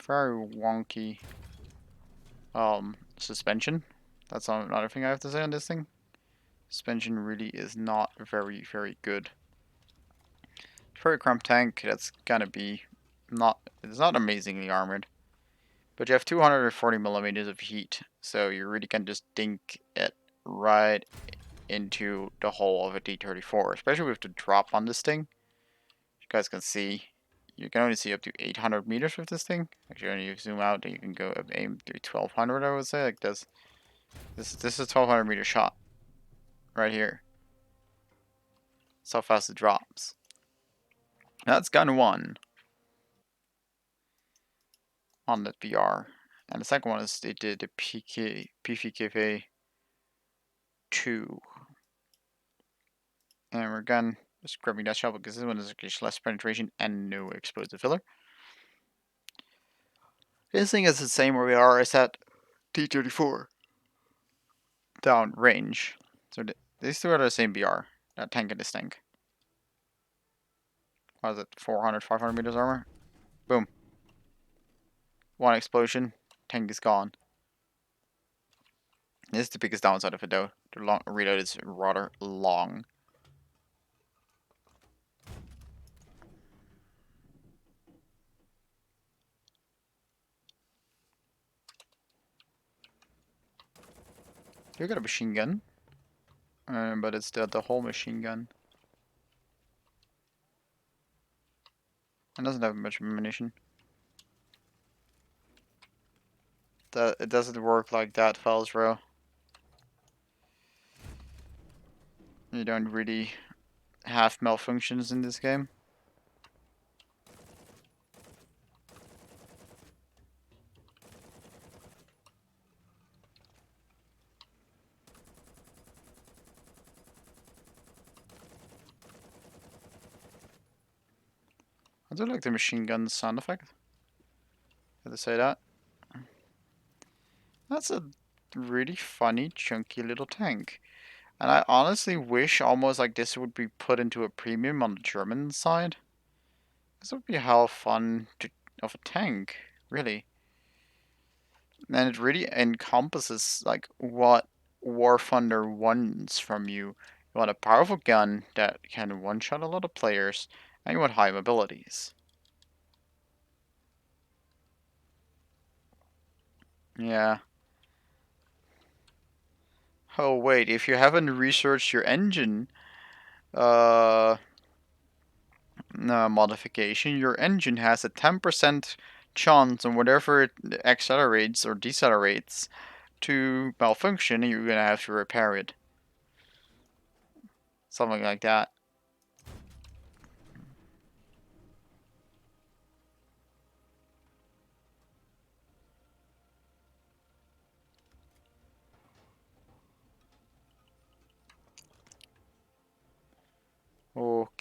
Very wonky suspension. That's another thing I have to say on this thing. Suspension really is not very, very good. For a cramped tank, that's gonna be it's not amazingly armored. But you have 240 millimeters of heat, so you really can just dink it right into the hull of a D-34, especially with the drop on this thing. You guys can see, you can only see up to 800 meters with this thing. Actually, when you zoom out, you can go up aim to 1200, I would say. Like this is a 1200 meter shot right here. That's how fast it drops. That's gun one on the VR. And the second one is they did the PVKV 2. And we're again just grabbing that shell because this one is less penetration and no explosive filler. This thing is the same where we are as that T-34 down range. So these two are the same BR. That tank and this tank. What is it? 400, 500 meters armor? Boom. One explosion. Tank is gone. This is the biggest downside of it though. The long reload is rather long. You got a machine gun. But it's the whole machine gun. It doesn't have much ammunition. It doesn't work like that, fellas, bro. You don't really have malfunctions in this game. I do like the machine gun sound effect. Had to say that. That's a really funny, chunky little tank. And I honestly wish almost like this would be put into a premium on the German side. This would be how fun of a tank, really. And it really encompasses like what War Thunder wants from you. You want a powerful gun that can one-shot a lot of players, and you want high mobilities. Yeah. Oh wait, if you haven't researched your engine uh, modification, your engine has a 10% chance on whatever it accelerates or decelerates to malfunction, and you're gonna have to repair it. Something like that.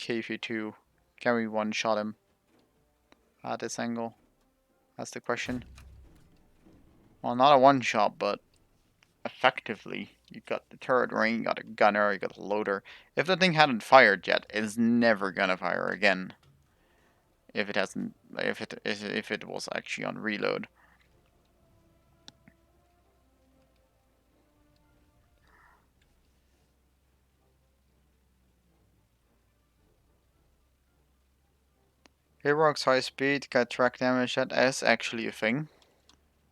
KV2? Can we one-shot him at this angle? That's the question. Well, not a one-shot, but effectively. You got the turret ring, you got a gunner, you got a loader. If the thing hadn't fired yet, it's never gonna fire again. If it hasn't, if it was actually on reload. Heroics high speed, get track damage, that is actually a thing.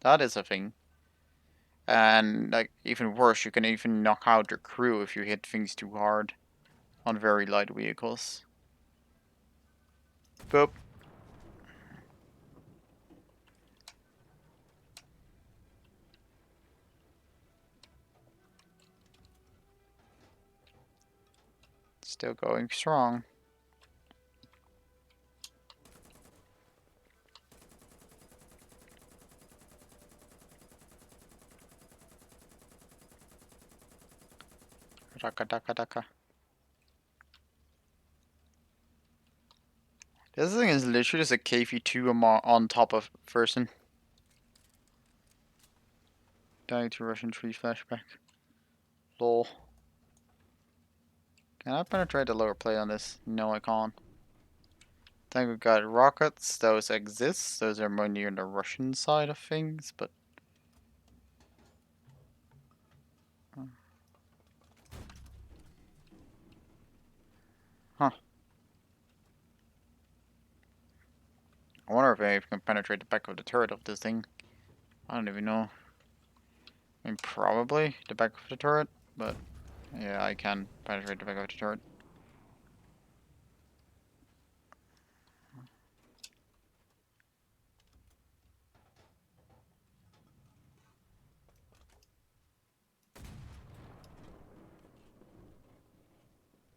That is a thing. And like even worse, you can even knock out your crew if you hit things too hard on very light vehicles. Boop. Still going strong. Daka daka daka. This thing is literally just a KV2 on top of person. Dying to Russian tree flashback. Lol. Can I penetrate the lower plate on this? No, I can't. Then we've got rockets. Those exist. Those are more near the Russian side of things, but... Huh. I wonder if I can penetrate the back of the turret of this thing. I don't even know. I mean, probably the back of the turret, but yeah, I can penetrate the back of the turret.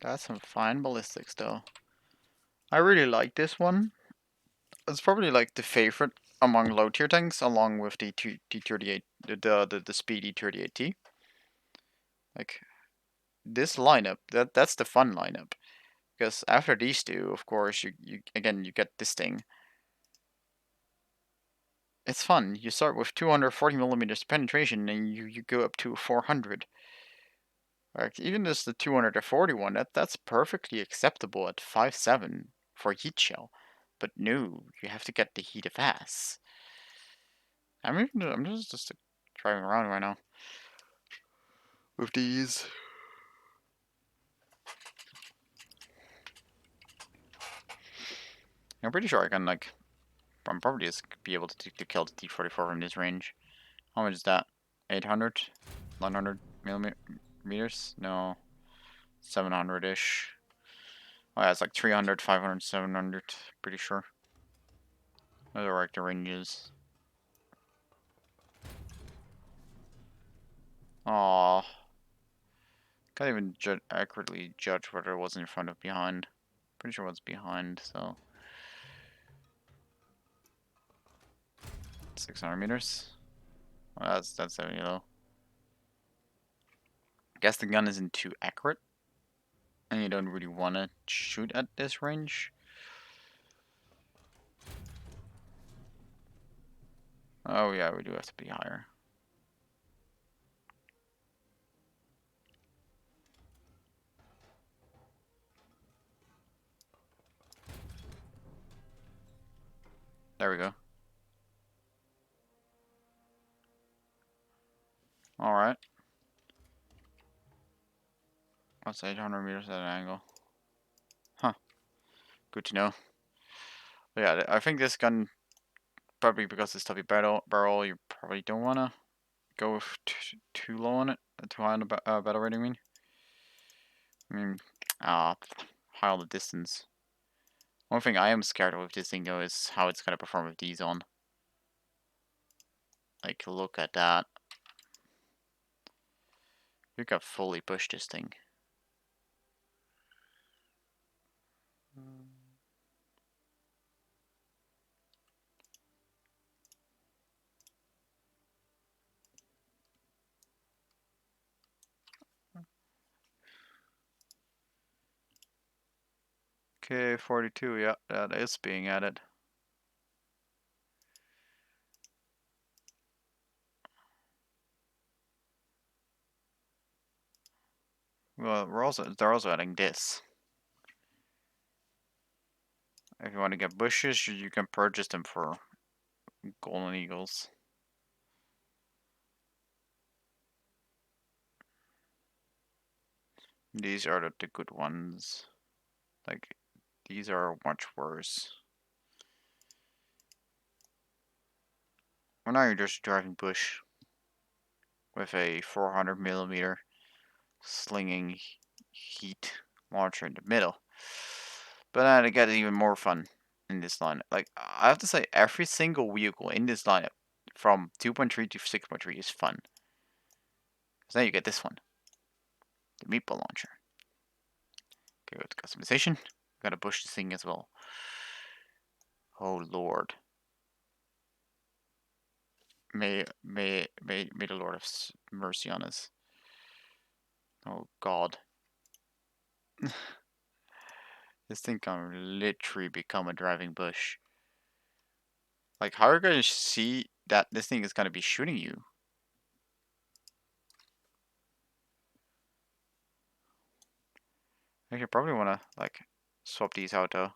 That's some fine ballistics, though. I really like this one. It's probably like the favorite among low tier tanks, along with the T38, the speedy 38T. Like this lineup, that's the fun lineup. Because after these two, of course, you again you get this thing. It's fun. You start with 240 millimeters penetration, and you go up to 400. Like even just the 241, that's perfectly acceptable at 5.7 for heat shell. But no, you have to get the heat of ass. I'm just driving around right now with these. I'm pretty sure I can like. I'm probably just be able to kill the T-44 from this range. How much is that? 800, 900 millimeters? No, 700-ish. Oh yeah, it's like 300, 500, 700. Pretty sure. Those are like the ranges. Aww. Can't even accurately judge whether it was in front or behind. Pretty sure it was behind, so. 600 meters. Well, that's 70 though. I guess the gun isn't too accurate. And you don't really want to shoot at this range. Oh yeah, we do have to be higher. There we go. Alright. That's 800 meters at an angle. Huh. Good to know. But yeah, I think this gun, probably because it's heavy barrel, you probably don't want to go too low on it. Too high on the battle rating, I mean, high on the distance. One thing I am scared of with this thing, though, is how it's going to perform with these on. Like, look at that. You can fully push this thing. Okay, 42, yeah, that is being added. Well, they're also adding this. If you want to get bushes, you can purchase them for golden eagles. These are the good ones. Like, these are much worse. Well, now you're just driving bush with a 400 millimeter slinging heat launcher in the middle. But then it gets even more fun in this lineup. Like, I have to say, every single vehicle in this lineup from 2.3 to 6.3 is fun. So now you get this one, the meatball launcher. Okay, go to customization. Gotta push this thing as well. Oh lord. May the Lord have mercy on us. Oh god. This thing can literally become a driving bush. Like, how are you gonna see that this thing is gonna be shooting you? I should probably wanna, like, swap these out though.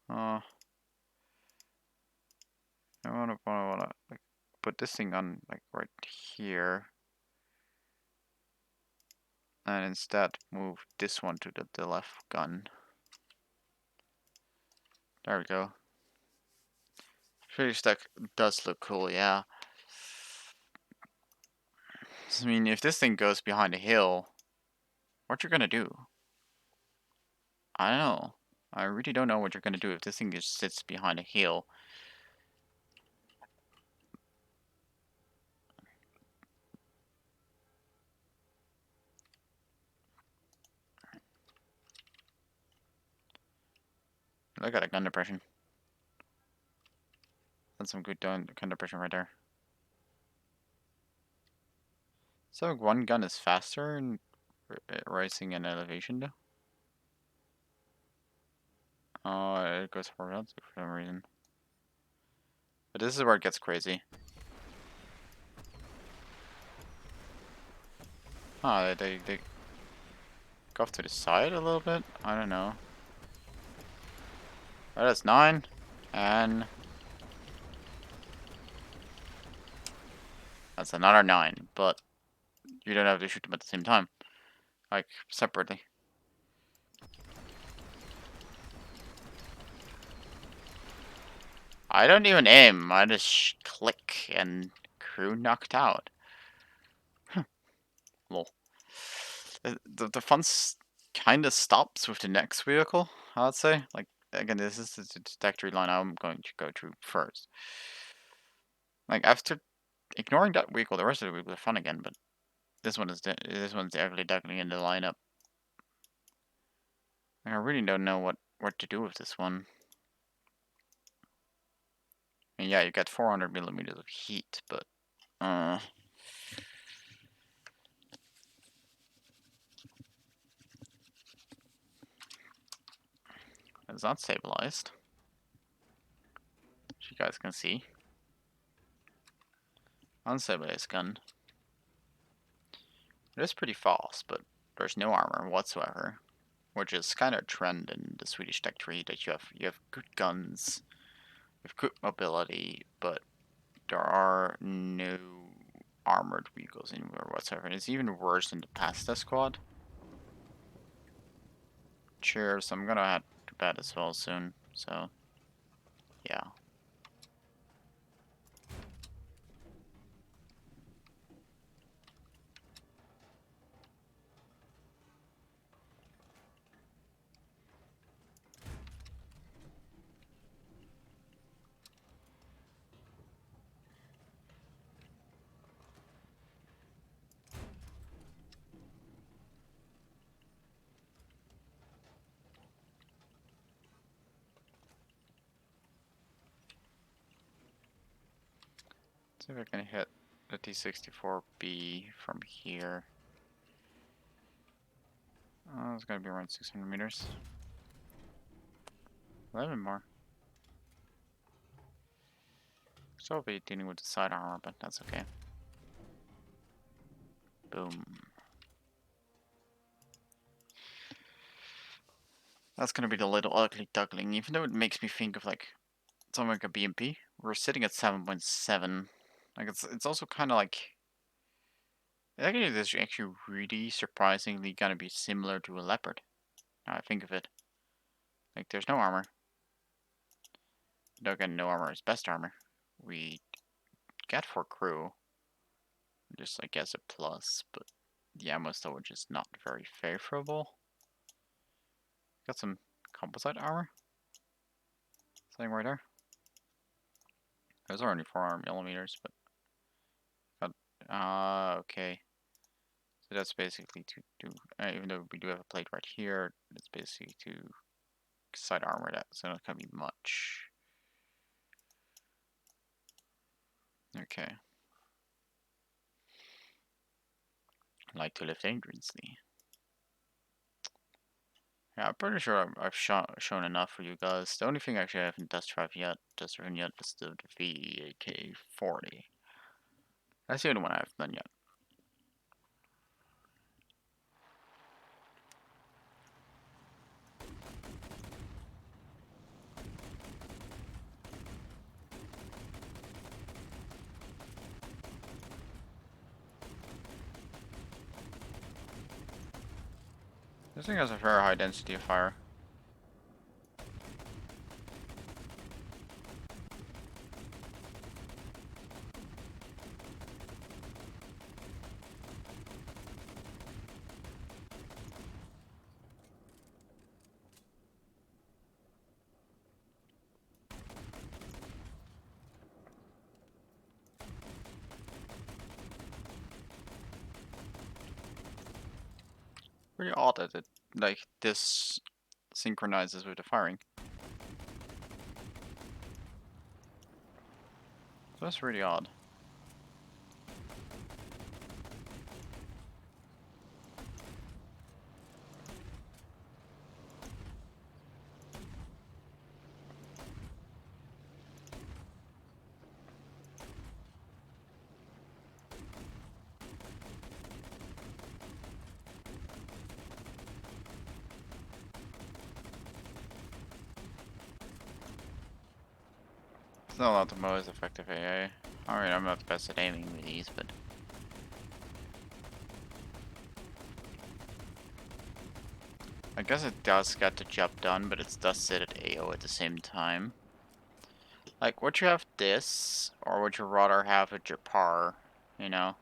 Uh, I wanna like put this thing on like right here, and instead move this one to the left gun. There we go. Pretty stack does look cool, yeah. I mean, if this thing goes behind a hill, what you're gonna do? I don't know. I really don't know what you're gonna do if this thing just sits behind a hill. Look at that gun depression. That's some good gun depression right there. So one gun is faster in rising and elevation though? Oh, it goes forward for some reason. But this is where it gets crazy. Ah, they go off to the side a little bit? I don't know. Oh, that's 9. And that's another 9. But you don't have to shoot them at the same time. Like, separately. I don't even aim. I just click and crew knocked out. Lol. The fun kind of stops with the next vehicle, I'd say. Like, again, this is the trajectory line I'm going to go through first. Like, after ignoring that vehicle, the rest of the vehicles are fun again, but this one's definitely in the lineup. I really don't know what to do with this one. And yeah, you got 400 millimeters of heat, but it's not stabilized. As you guys can see. Unstabilized gun. It is pretty fast, but there's no armor whatsoever. Which is kind of a trend in the Swedish tech tree that you have good guns, with good mobility, but there are no armored vehicles anywhere whatsoever. And it's even worse than the Pasta squad. Cheers, I'm gonna head to bed as well soon, so yeah. See if I can hit the T-64B from here. It's gonna be around 600 meters. A little bit more. So I'll be dealing with the side armor, but that's okay. Boom. That's gonna be the little ugly duckling, even though it makes me think of like something like a BMP. We're sitting at 7.7. Like it's also kind of like actually this is actually really surprisingly gonna be similar to a leopard. Now I think of it. Like there's no armor. No, again, no armor is best armor. We get for crew, just I guess a plus, but the ammo storage is not very favorable. Got some composite armor. Something right there. Those are only 400 millimeters, but okay. So that's basically to do, even though we do have a plate right here, it's basically to side armor that, so not gonna be much. Okay. Like to live dangerously. Yeah, I'm pretty sure I've shown enough for you guys. The only thing actually I haven't test driven yet is the VAK-40. That's the only one I haven't done yet. This thing has a very high density of fire. Pretty odd that it, like, this synchronizes with the firing. So that's really odd. Still not the most effective AA. Alright, I'm not the best at aiming with these, but... I guess it does get the job done, but it does sit at AO at the same time. Like, would you have this, or would you rather have a Japar, you know?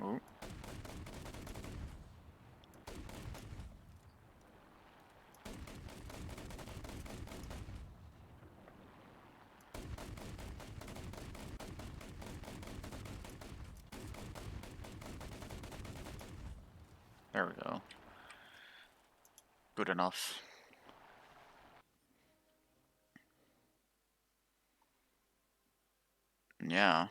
Ooh. There we go. Good enough. Yeah.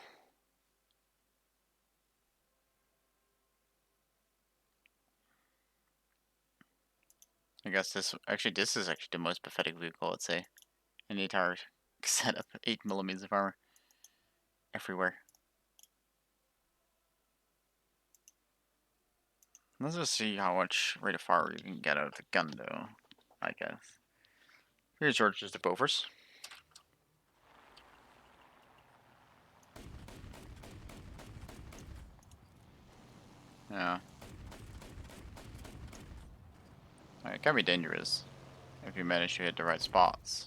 I guess this is actually the most pathetic vehicle, I'd say. In the entire setup. 8mm of armor. Everywhere. Let's just see how much rate of fire you can get out of the gun, though. I guess. Here's just the Bovers. Yeah. It can be dangerous if you manage to hit the right spots.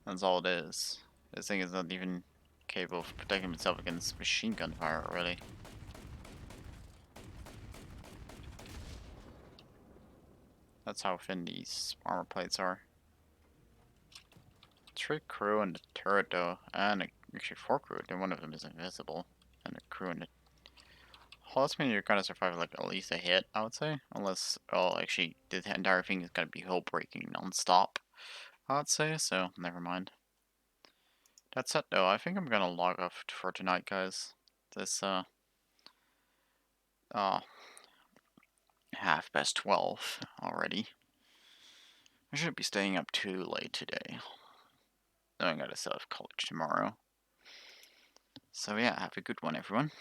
That's all it is. This thing is not even capable of protecting itself against machine gun fire, really. That's how thin these armor plates are. 3 crew and the turret though, and actually 4 crew, then one of them is invisible. And the crew in it. Well, that's mean you're gonna survive like at least a hit, I would say. Unless, oh, actually, the entire thing is gonna be hull breaking non-stop, I would say, so never mind. That's it though, I think I'm gonna log off for tonight, guys. This, 12:30 already. I shouldn't be staying up too late today. Then I gotta set off college tomorrow. So yeah, have a good one, everyone.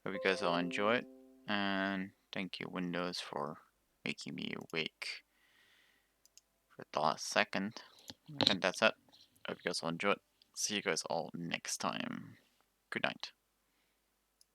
Hope you guys all enjoy it, and thank you, Windows, for making me awake for the last second. And that's it. Hope you guys all enjoy it. See you guys all next time. Good night.